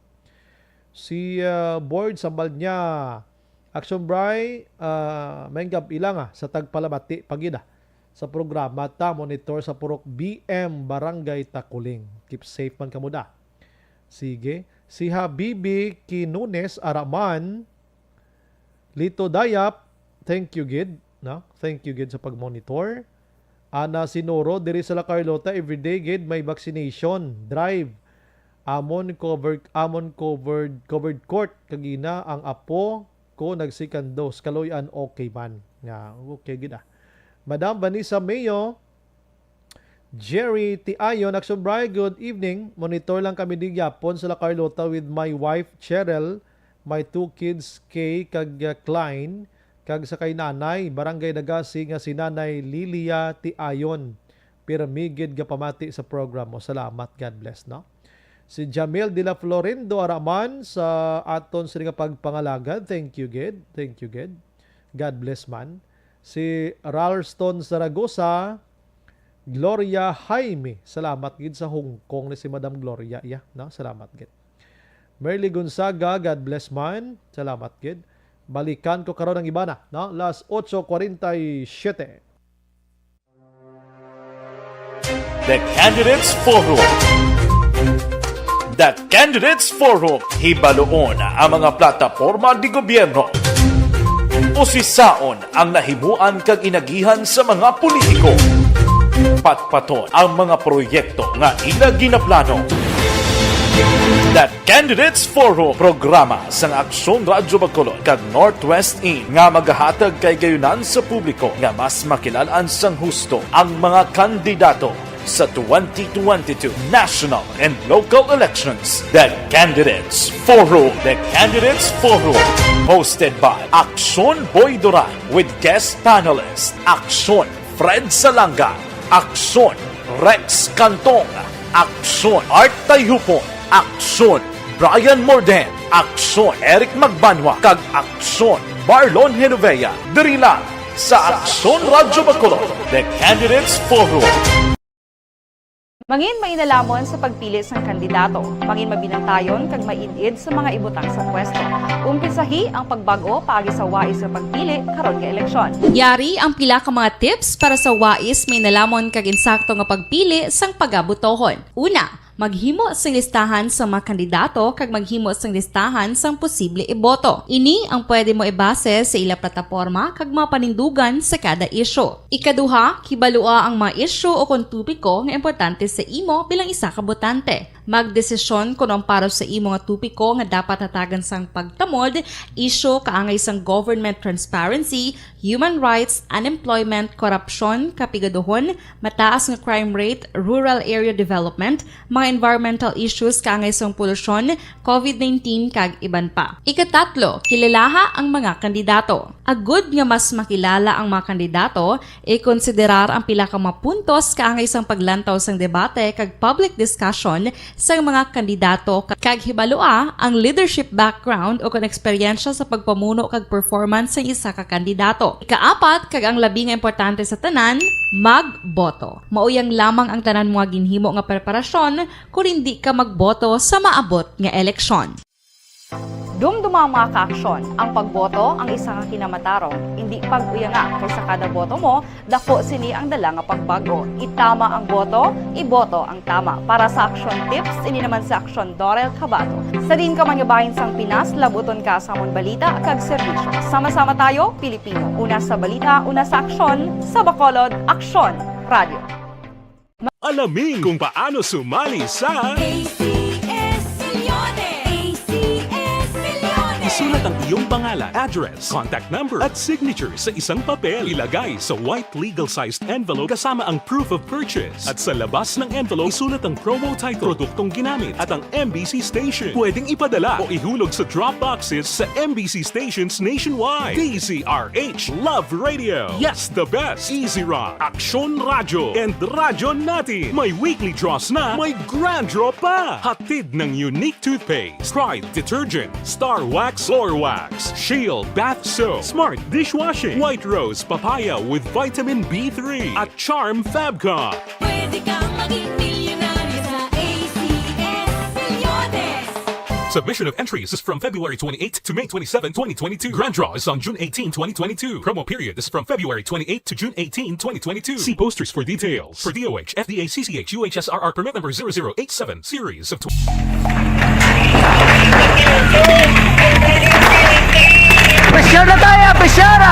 Si Board Sambal niya, Action Bry, may gabi ilang sa Tagpalamati, Pagida. Sa programa ta, monitor sa Purok BM, Barangay Takuling. Keep safe man kamuda. Sige. Si Habibi Kinunes Araman, Lito Dayap, thank you, Gid. No? Thank you, Gid, sa pag-monitor. Ana Sinoro, diri sa La Carlota, everyday, Gid, may vaccination drive. Amon covered court. Kagina, ang apo ko nag-second dose. Kaloyan, okay man. Okay, Gid. Madam Vanessa Mayo, Jerry Tiayon, Action Bry, good evening. Monitor lang kami di Yapon sa La Carlota with my wife Cheryl, my 2 kids Kay kag Klein, kag sa kay nanay, Barangay Nagasi nga si Nanay Lilia Tiayon. Piramigid ga pamati sa program mo. Salamat, God bless, no? Si Jamil de la Florendo Araman sa aton sa nga pagpangalagad. Thank you, Gid. Thank you, Gid. God bless man. Si Ralston Zaragoza, Gloria Jaime, salamat gid sa Hong Kong ni si Madam Gloria, no? Salamat gid. Merly Gonzaga, God bless man, salamat gid. Balikan ko karon ang iba na, no? Las 8:47. The Candidates Forum. The Candidates Forum, hibaloon ang mga plataporma di gobyerno. Usisaon ang nahimuan kag inagihan sa mga politiko. Patpaton ang mga proyekto nga ila ginaplano. The Candidates Forum, programa sang Aksyon Radyo Bacolod kag Northwest In nga magahatag kay gayunan sa publiko nga mas makilalaan sang husto ang mga kandidato sa 2022 national and local elections. The Candidates Forum. The Candidates Forum, hosted by Aksyon Boy Duran with guest panelist Aksyon Fred Salanga, Aksyon Rex Cantong, Aksyon Art Tayhupon, Aksyon Brian Morden, Aksyon Eric Magbanwa, kag Aksyon Marlon Genovea. Diri lang sa Aksyon Radyo Bacolod. The Candidates Forum. Mangin mainalamon sa pagpili sang kandidato, mangin mabinantayon kag mainid sa mga ibutang sa pwesto. Umpisahi ang pagbago paagi sa wais sa pagpili karon nga eleksyon. Yari ang pila ka mga tips para sa wais may nalamon kag insakto nga pagpili sang pagabutohon. Una, maghimo sang listahan sa mga kandidato kag maghimo sang listahan sang posible iboto. Ini ang pwede mo ibase sa ila plataporma kag mga panindugan sa kada isyu. Ikaduha, kibalua ang mga isyu o kung tupiko nga importante sa imo bilang isa ka botante. Magdesisyon kung ang para sa imo nga tupiko nga dapat hatagan sang pagtamod, isyu kaangay sang government transparency, human rights, unemployment, korupsyon, kapigaduhon, mataas nga crime rate, rural area development, mga environmental issues kaangay sang polusyon, COVID-19 kag iban pa. Ikatatlo, kilalaha ang mga kandidato. Agud nga mas makilala ang mga kandidato, i-konsiderar ang pila ka mga puntos kaangay sang paglantaw sang debate kag public discussion sang mga kandidato kag hibalua ang leadership background o kon eksperyensya sa pagpamuno kag performance sa isa ka kandidato. Ikaapat, kag ang labi nga importante sa tanan, magboto. Mauyang lamang ang tanan mga ginhimo nga preparasyon kung hindi ka magboto sa maabot nga eleksyon. Dumduma ang mga kaaksyon, ang pagboto ang isa ka kinamatarong, hindi pag-uyanga kay sa kada boto mo, dako sini ang dala nga pagbago. Itama ang boto, iboto ang tama. Para sa action tips, ini naman sa Aksyon Dorel Cabato. Sa din ka manyabahin sang Pinas, labuton ka sa amon balita kag serbisyo. Sama-sama tayo, Pilipino. Una sa balita, una sa aksyon, sa Bacolod, Aksyon Radio. Alamin kung paano sumali sa ACS Milyones! ACS Milyones! Isulat ang iyong pangalan, address, contact number at signature sa isang papel. Ilagay sa white legal-sized envelope kasama ang proof of purchase. At sa labas ng envelope, isulat ang promo title, produktong ginamit at ang MBC station. Pwedeng ipadala o ihulog sa drop boxes sa MBC stations nationwide. DZRH Love Radio. Yes, the best. Easy Rock, Aksyon Radyo, and Radyo Natin. May weekly draws na, may grand draw pa. Hatid ng unique toothpaste, Pride Detergent, Star Wax Floor Wax, Shield Bath Soap, Smart Dishwashing, White Rose Papaya with Vitamin B3 at Charm Fabcon. Pwede kang maging milyonaryo sa ACS Milyones. Submission of entries is from February 28 to May 27, 2022. Grand draw is on June 18, 2022. Promo period is from February 28 to June 18, 2022. See posters for details. For DOH, FDA, CCH, UHSRR permit number 0087, series of... Pressure na tayo! Pressure!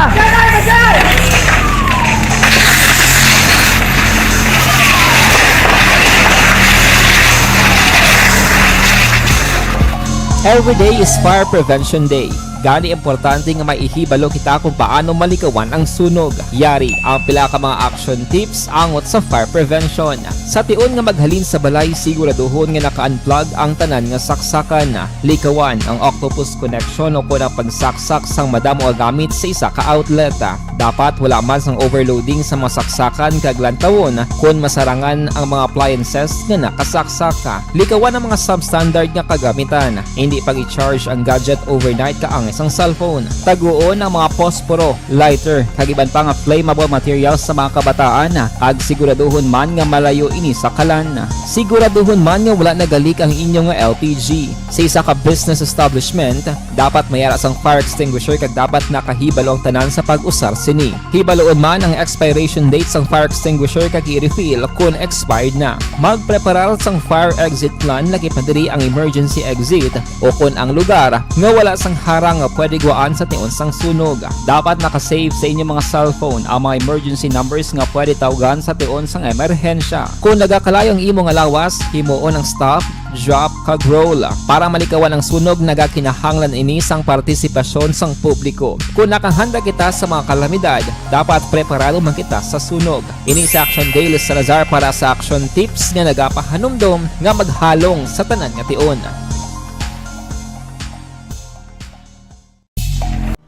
Every day is Fire Prevention Day. Gani importante nga maihibalo kita kung paano malikawan ang sunog. Yari ang pila ka mga action tips angot sa fire prevention. Sa tion nga maghalin sa balay, siguraduhon nga naka-unplug ang tanan nga saksakan. Likawan ang octopus connection o kung ang pagsaksak sang madamo nga gamit sa isa ka outlet. Dapat wala man sang overloading sa mga saksakan kag lantawon kung masarangan ang mga appliances nga nakasaksaka. Likawan ang mga substandard nga kagamitan. Hindi pag i-charge ang gadget overnight kaang isang cellphone. Taguon ang mga posporo, lighter, kag iban pa nga flammable materials sa mga kabataan. Ag siguraduhon man nga malayo ini sa kalan. Siguraduhon man nga wala nagalik ang inyong LPG. Sa isa ka business establishment, dapat mayara sang fire extinguisher kag dapat nakahibalo ang tanan sa pag-usar sini. Hibaloon man ang expiration date sang fire extinguisher kag i-refill kung expired na. Magpreparar sang fire exit plan lagi pa diri ang emergency exit o kung ang lugar nga wala sang harang nga pwede guwaan sa tion sang sunog. Dapat nakasave sa inyong mga cellphone ang mga emergency numbers nga pwede tawagan sa tion sang emerhensya. Kung nagakalayo ang imong lawas, himuon ang stop, drop, kag roll. Para malikawan ang sunog, nagakinahanglan ini sang partisipasyon sang publiko. Kung nakahanda kita sa mga kalamidad, dapat preparado man kita sa sunog. Ini sa Action Daily Salazar para sa action tips nga nagapahanumdom nga maghalong sa tanan nga tion.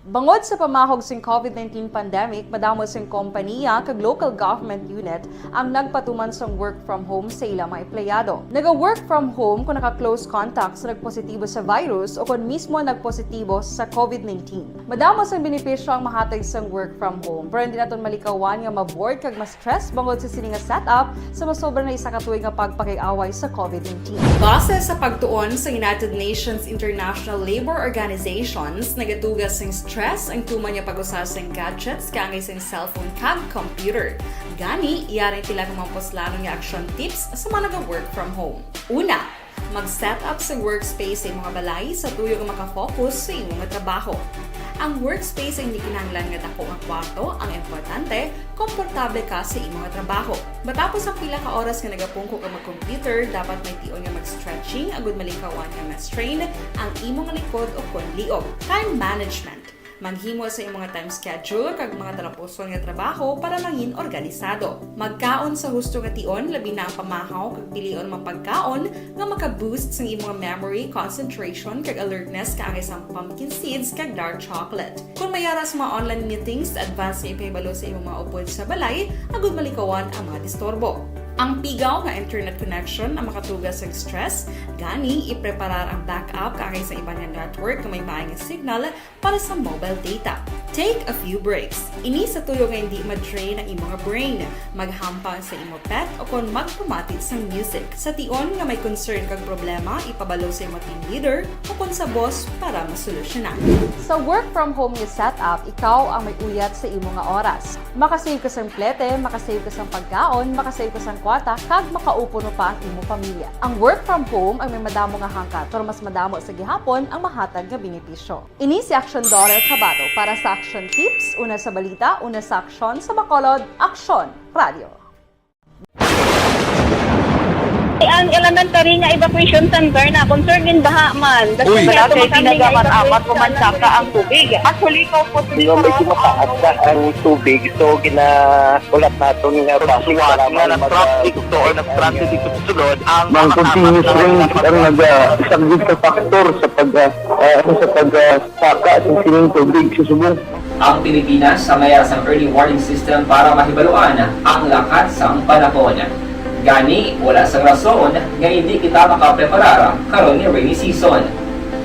Bangod sa pamahog sing COVID-19 pandemic, madamo sing kompanya kag local government unit ang nagpatuman sang work from home sa ilang mga empleyado. Naga-work from home kung naka-close contact sa nagpositibo sa virus o kung mismo nagpositibo sa COVID-19. Madamo sang benepisyo ang mahatag sang work from home, pero hindi naton malikawan nga ma-bored kag ma-stress bangod sa sini nga setup sa masobra na isa ka tuig nga pagpakiaway sa COVID-19. Base sa pagtuon sa United Nations International Labour Organizations, nagatugas sing stress ang tuman niya pag-usar sa gadgets kangay sa cellphone kag computer. Gani, iyaring tila ng mga poslano nga action tips sa mga nag-work from home. Una, mag-set up sa workspace sa mga balay sa tuyo nga makafocus sa imong trabaho. Ang workspace ay hindi kinahanglan nga dako nga kwarto, ang importante, komportable ka sa imong trabaho. Matapos ang pila ka oras nga nagapungko ka mag-computer, dapat may tion nga mag-stretching agud malikawan nga ma-strain ang imong likod o kon liog. Time management. Maghimo sa imong time schedule kag mga talapuson nga trabaho para mangin organisado. Magkaon sa husto nga tion, labi na ang pamahaw kag pilion mang pagkaon nga maka-boost sa imong memory, concentration kag alertness kaangay sa pumpkin seeds kag dark chocolate. Kung mayara sa mga online meetings, advance nga ipahibalo sa imong mga upod sa balay, agud malikawan ang mga disturbo. Ang pigaw nga internet connection ang makatugas sa stress, gani ipreparar ang backup kaangay sa ibang network na may maayong signal para sa mobile data. Take a few breaks. Ini sa tuyo nga hindi ma-drain ang imong brain. Maghampang sa imong pet o kung magpumati sa music. Sa tion nga may concern kag problema, ipabalo sa imong team leader o kung sa boss para masolusyonan. Sa work from home nga setup, ikaw ang may uyat sa imong nga oras. Makasave ka sa plete, makasave ka sa pagkaon, makasave ka sa kwata, kag makaupo no pa ang imong pamilya. Ang work from home ay may madamo nga hangkat, pero mas madamo sa gihapon ang mahatag nga benepisyo. Ini si Action Dorel Cabato para sa Action Tips, una sa balita, una sa aksyon sa Bacolod, Aksyon Radio. Ang elementary nga evacuation center na concern din baha man. Uy. Wala kay pinagamat-amat pumansaka ang tubig. Actually, ko po Di ba medyo mataas na ang tubig, so ginaulat natin nga pasuwat nga na-traffic to or na-stranded dito sa sulod ang mga continuous rain ang nag-isang sa factor sa pagsaka at sining tubig sa subong. Ang Pilipinas sa mayroon sa early warning system para mahibaluan ang lakas sa panahon. Gani, wala sa rason nga hindi kita makapreparar karon ni rainy season.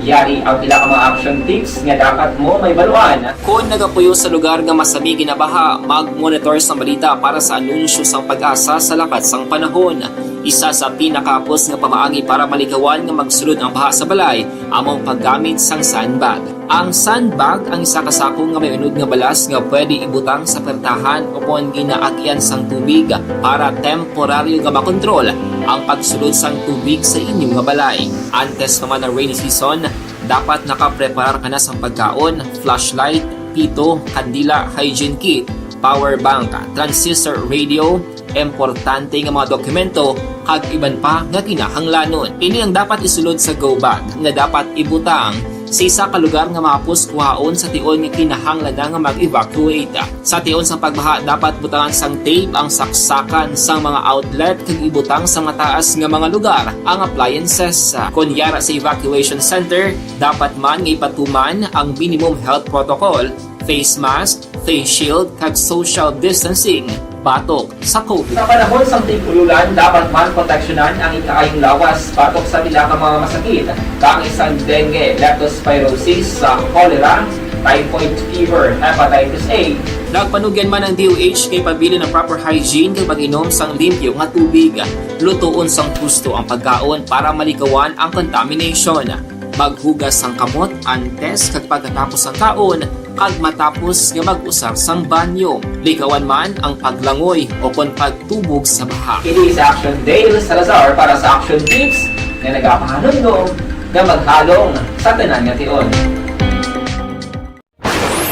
Yari ang pila ka mga action tips nga dapat mo may baluan. Kung nagapuyo sa lugar nga masabi ginabaha, mag-monitor sa balita para sa anunsyo sang pag-asa sa lakas sang panahon. Isa sa pinakapos nga pamaagi para maligawan nga magsulod ang baha sa balay, among paggamit sang sandbag. Ang sandbag ang isa kasakong nga may unod nga balas nga pwede ibutang sa pertahan upon ginaagyan sang tubig para temporaryo nga makontrol ang pagsulod sang tubig sa inyong nga balay. Antes naman ng rainy season, dapat nakapreparar ka na sang pagkaon, flashlight, pito, kandila, hygiene kit, power bank, transistor radio, importante nga mga dokumento kag iban pa nga kinahanglanon. Ini ang dapat isulod sa go bag nga dapat ibutang sa isa ka lugar nga mapos kuhaon sa tion nga kinahanglan nga mag-evacuate. Sa tion sa pagbaha dapat butangan sang tape ang saksakan sang mga outlet kag ibutang sa mataas nga mga lugar ang appliances. Kunyara sa evacuation center, dapat man nga ipatuman ang minimum health protocol, face mask, face shield kag social distancing. Batok sa COVID. Sa panahon sa tigululan, dapat man proteksyonan ang ikaayong lawas batok sa bila ka mga masakit. Kang isang dengue, leptospirosis, cholera, typhoid fever, hepatitis A. Nagpanugyan man ang DOH kay pabili ng proper hygiene kay pag-inom sang limpyo nga tubig. Lutuon sang gusto ang pagkaon para malikawan ang contamination. Maghugas sang kamot antes kag pagkatapos ang kaon kag matapos nga mag-usar sang banyo. Likawan man ang paglangoy o kon pagtubog sa baha. It is Action Dale Salazar para sa Action Tips na nagapahanong nga maghalong sa tanan nga tion.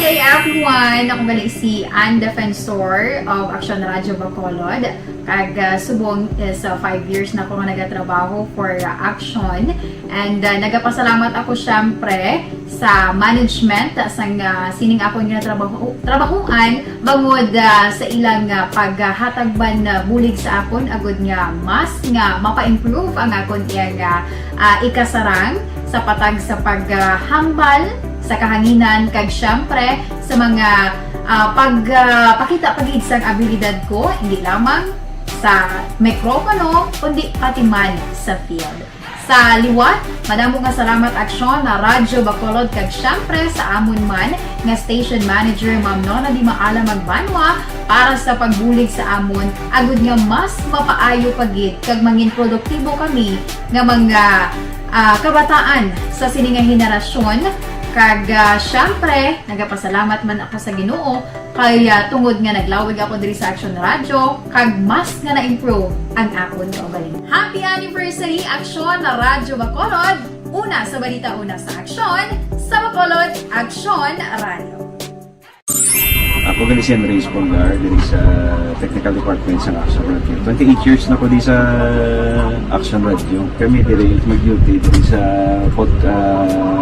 Hey everyone! Ako balik si Ann Defensor of Action Radio Bacolod. Kag subong sa 5 years na ako nga nagatrabaho for Action. And nagapasalamat ako syempre sa management sang sining ako nga trabahuan bangod sa ilang paghatagban bulig sa akon agud nga mas nga mapa-improve ang akon iyang ikasarang sa patag sa paghambal sa kahanginan kag syempre sa mga pakita pagid sang abilidad ko hindi lamang sa mikropono kundi pati man sa field. Sa liwat, madamo nga salamat Aksyon na Radyo Bacolod kag syempre sa amon man nga station manager Ma'am Nona Di Maala Magbanwa para sa pagbulig sa amon agud nga mas mapaayo pagid kag mangin produktibo kami nga mga kabataan sa sininga henerasyon. Kag syempre, nagapasalamat man ako sa Ginoo kay tungod nga naglawig ako diri sa Action Radio kag mas nga na-improve ang akon kaugalingon. Happy anniversary Action na Radyo Bacolod! Una sa balita, una sa Action, sa Bacolod, Action Radio. Ako gali si Henry Espolgar diri sa Technical Department sa Action Radio. 28 years na ko di sa Action Radio. Kami diri mag-duty diri sa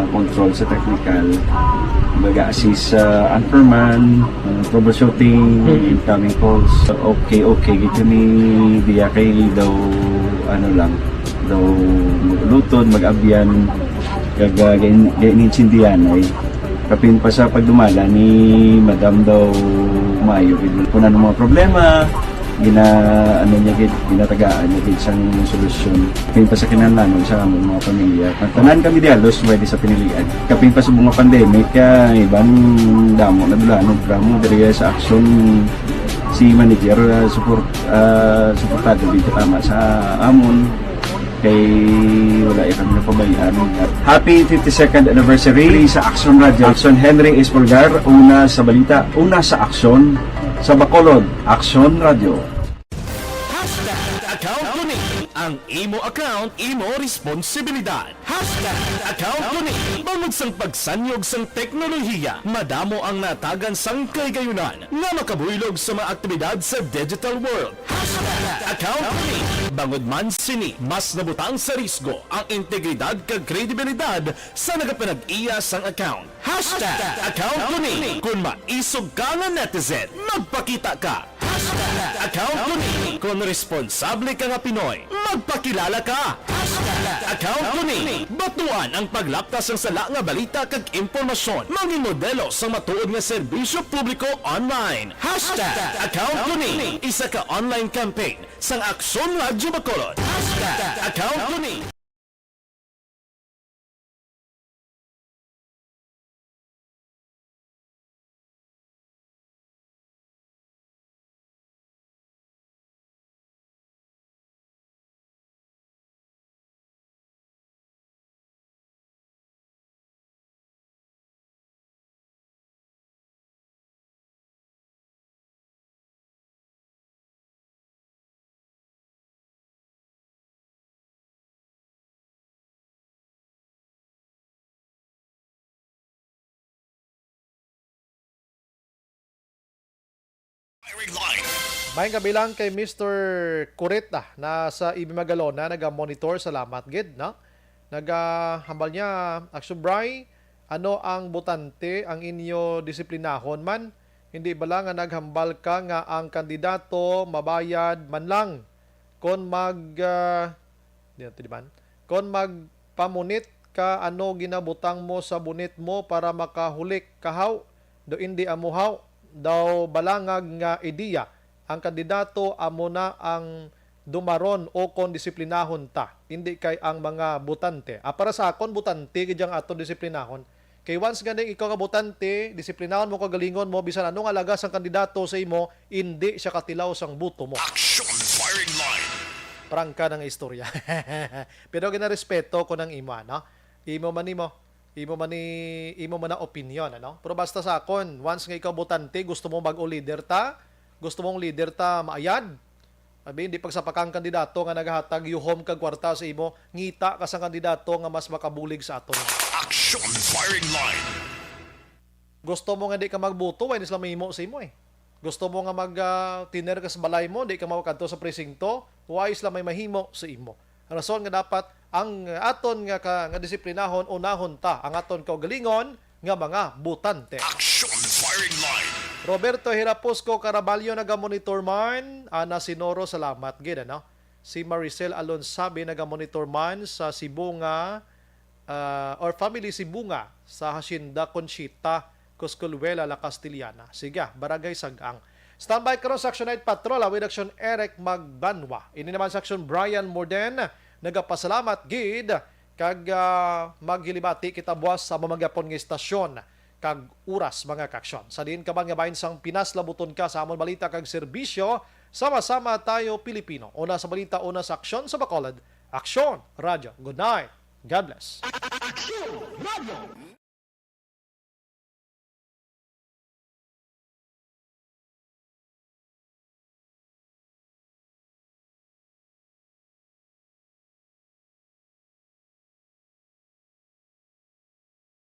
control sa technical. Mag-assist sa anchorman, troubleshooting, incoming calls. Okay. Gito ni diya kay daw daw lutod, mag-abyan, gainin-sindihan ay kapin pa sa pagdumala ni Madam daw Mayo kung ano mga problema ginatagaan niya isang solusyon kapin pa sa kinahanglan sa among mga pamilya tanan kami dialos pwede sa pinilian kapin pa sa bunga pandemic ibang damo na dulanog dramo diri sa Action si manager suportado dito tama sa amon kay wala kami napabayaan. Happy 52nd anniversary sa Action Radio. Action Henry Espolgar, una sa balita, una sa aksyon sa Bacolod, Action Radio. Account Kunin. Ang imo account, imo responsibilidad. Account Kunin. Bangod sang pagsanyog sang teknolohiya, madamo ang natagan sang kaygayunan nga makabuylog sa mga aktibidad sa digital world. Account Kunin. bangod man sini mas nabutang sa risgo ang integridad kag kredibilidad sa nagapanag-iya sang account. #account ko ni. Kung maisog ka nga netizen, magpakita ka. #account ko ni. Kung responsable ka nga Pinoy, magpakilala ka. #account ko ni. Batuan ang paglaptas ng sala nga balita kag impormasyon. Maging modelo sa matuod nga serbisyo publiko online. #account ko ni. Isa ka online campaign sang Aksyon Radyo Bacolod. #account ko ni. May kabilang kay Mr. Curita na sa Ibimagalona naga-monitor, salamat gid no. Nagahambal niya, Action Bray, ano ang butante ang inyo disiplinahon man? Hindi ba lang nga naghambal ka nga ang kandidato mabayad man lang kon kon magpamunit ka ano ginabutang mo sa bunit mo para makahulik kahaw do hindi amuhaw daw balangag nga ideya ang kandidato amo na ang dumaron o kon disiplinahon ta hindi kay ang mga butante. Para sa akon butante gidyang aton disiplinahon kay once gani ikaw nga butante disiplinahon mo kagalingon mo bisan anong alagas ang kandidato sa imo hindi siya katilaw sang buto mo. Action Firing Line. Prangka ng istorya. Pero ginarespeto ko ng imo no. Imo man na opinion ano. Pero basta sa akon once nga ikaw butante gusto mo bag-o leader ta, gusto mong leader ta maayad. Abi hindi pagsapakang kandidato nga nagahatag yuhom kag kwarta sa imo, ngita ka sa kandidato nga mas makabulig sa aton. Action Firing Line. Gusto mo nga di ka magbuto, why isla mahimo sa imo eh. Gusto mo nga mag-tiner ka sa balay mo, di ka mawakadto sa presinto, why isla may mahimo sa imo. Ang rason nga dapat ang aton nga disiplinahon unahon ta ang aton kaugalingon nga mga butante. Action Firing Line. Roberto Hirapusco Caraballo naga-monitor man, Ana Sinoro salamat gid ano. Si Maricel Alonsabe naga-monitor man sa Sibunga or family Sibunga sa Hacienda Conchita, Coscolluela, La Castellana. Siga, Barangay Sagang. Standby karon sa Action Night Patrol with Action Eric Magbanwa. Ini naman sa Action Brian Morden nagapasalamat gid kag maghilibati kita buwas sa mamagapon nga istasyon kag oras mga kaksyon. Sa diin ka man nga bahin sang Pinas labuton ka sa amon balita kag serbisyo, sama-sama tayo Pilipino. Una sa balita, una sa aksyon sa Bacolod. Aksyon Radio. Good night. God bless. Action Radio.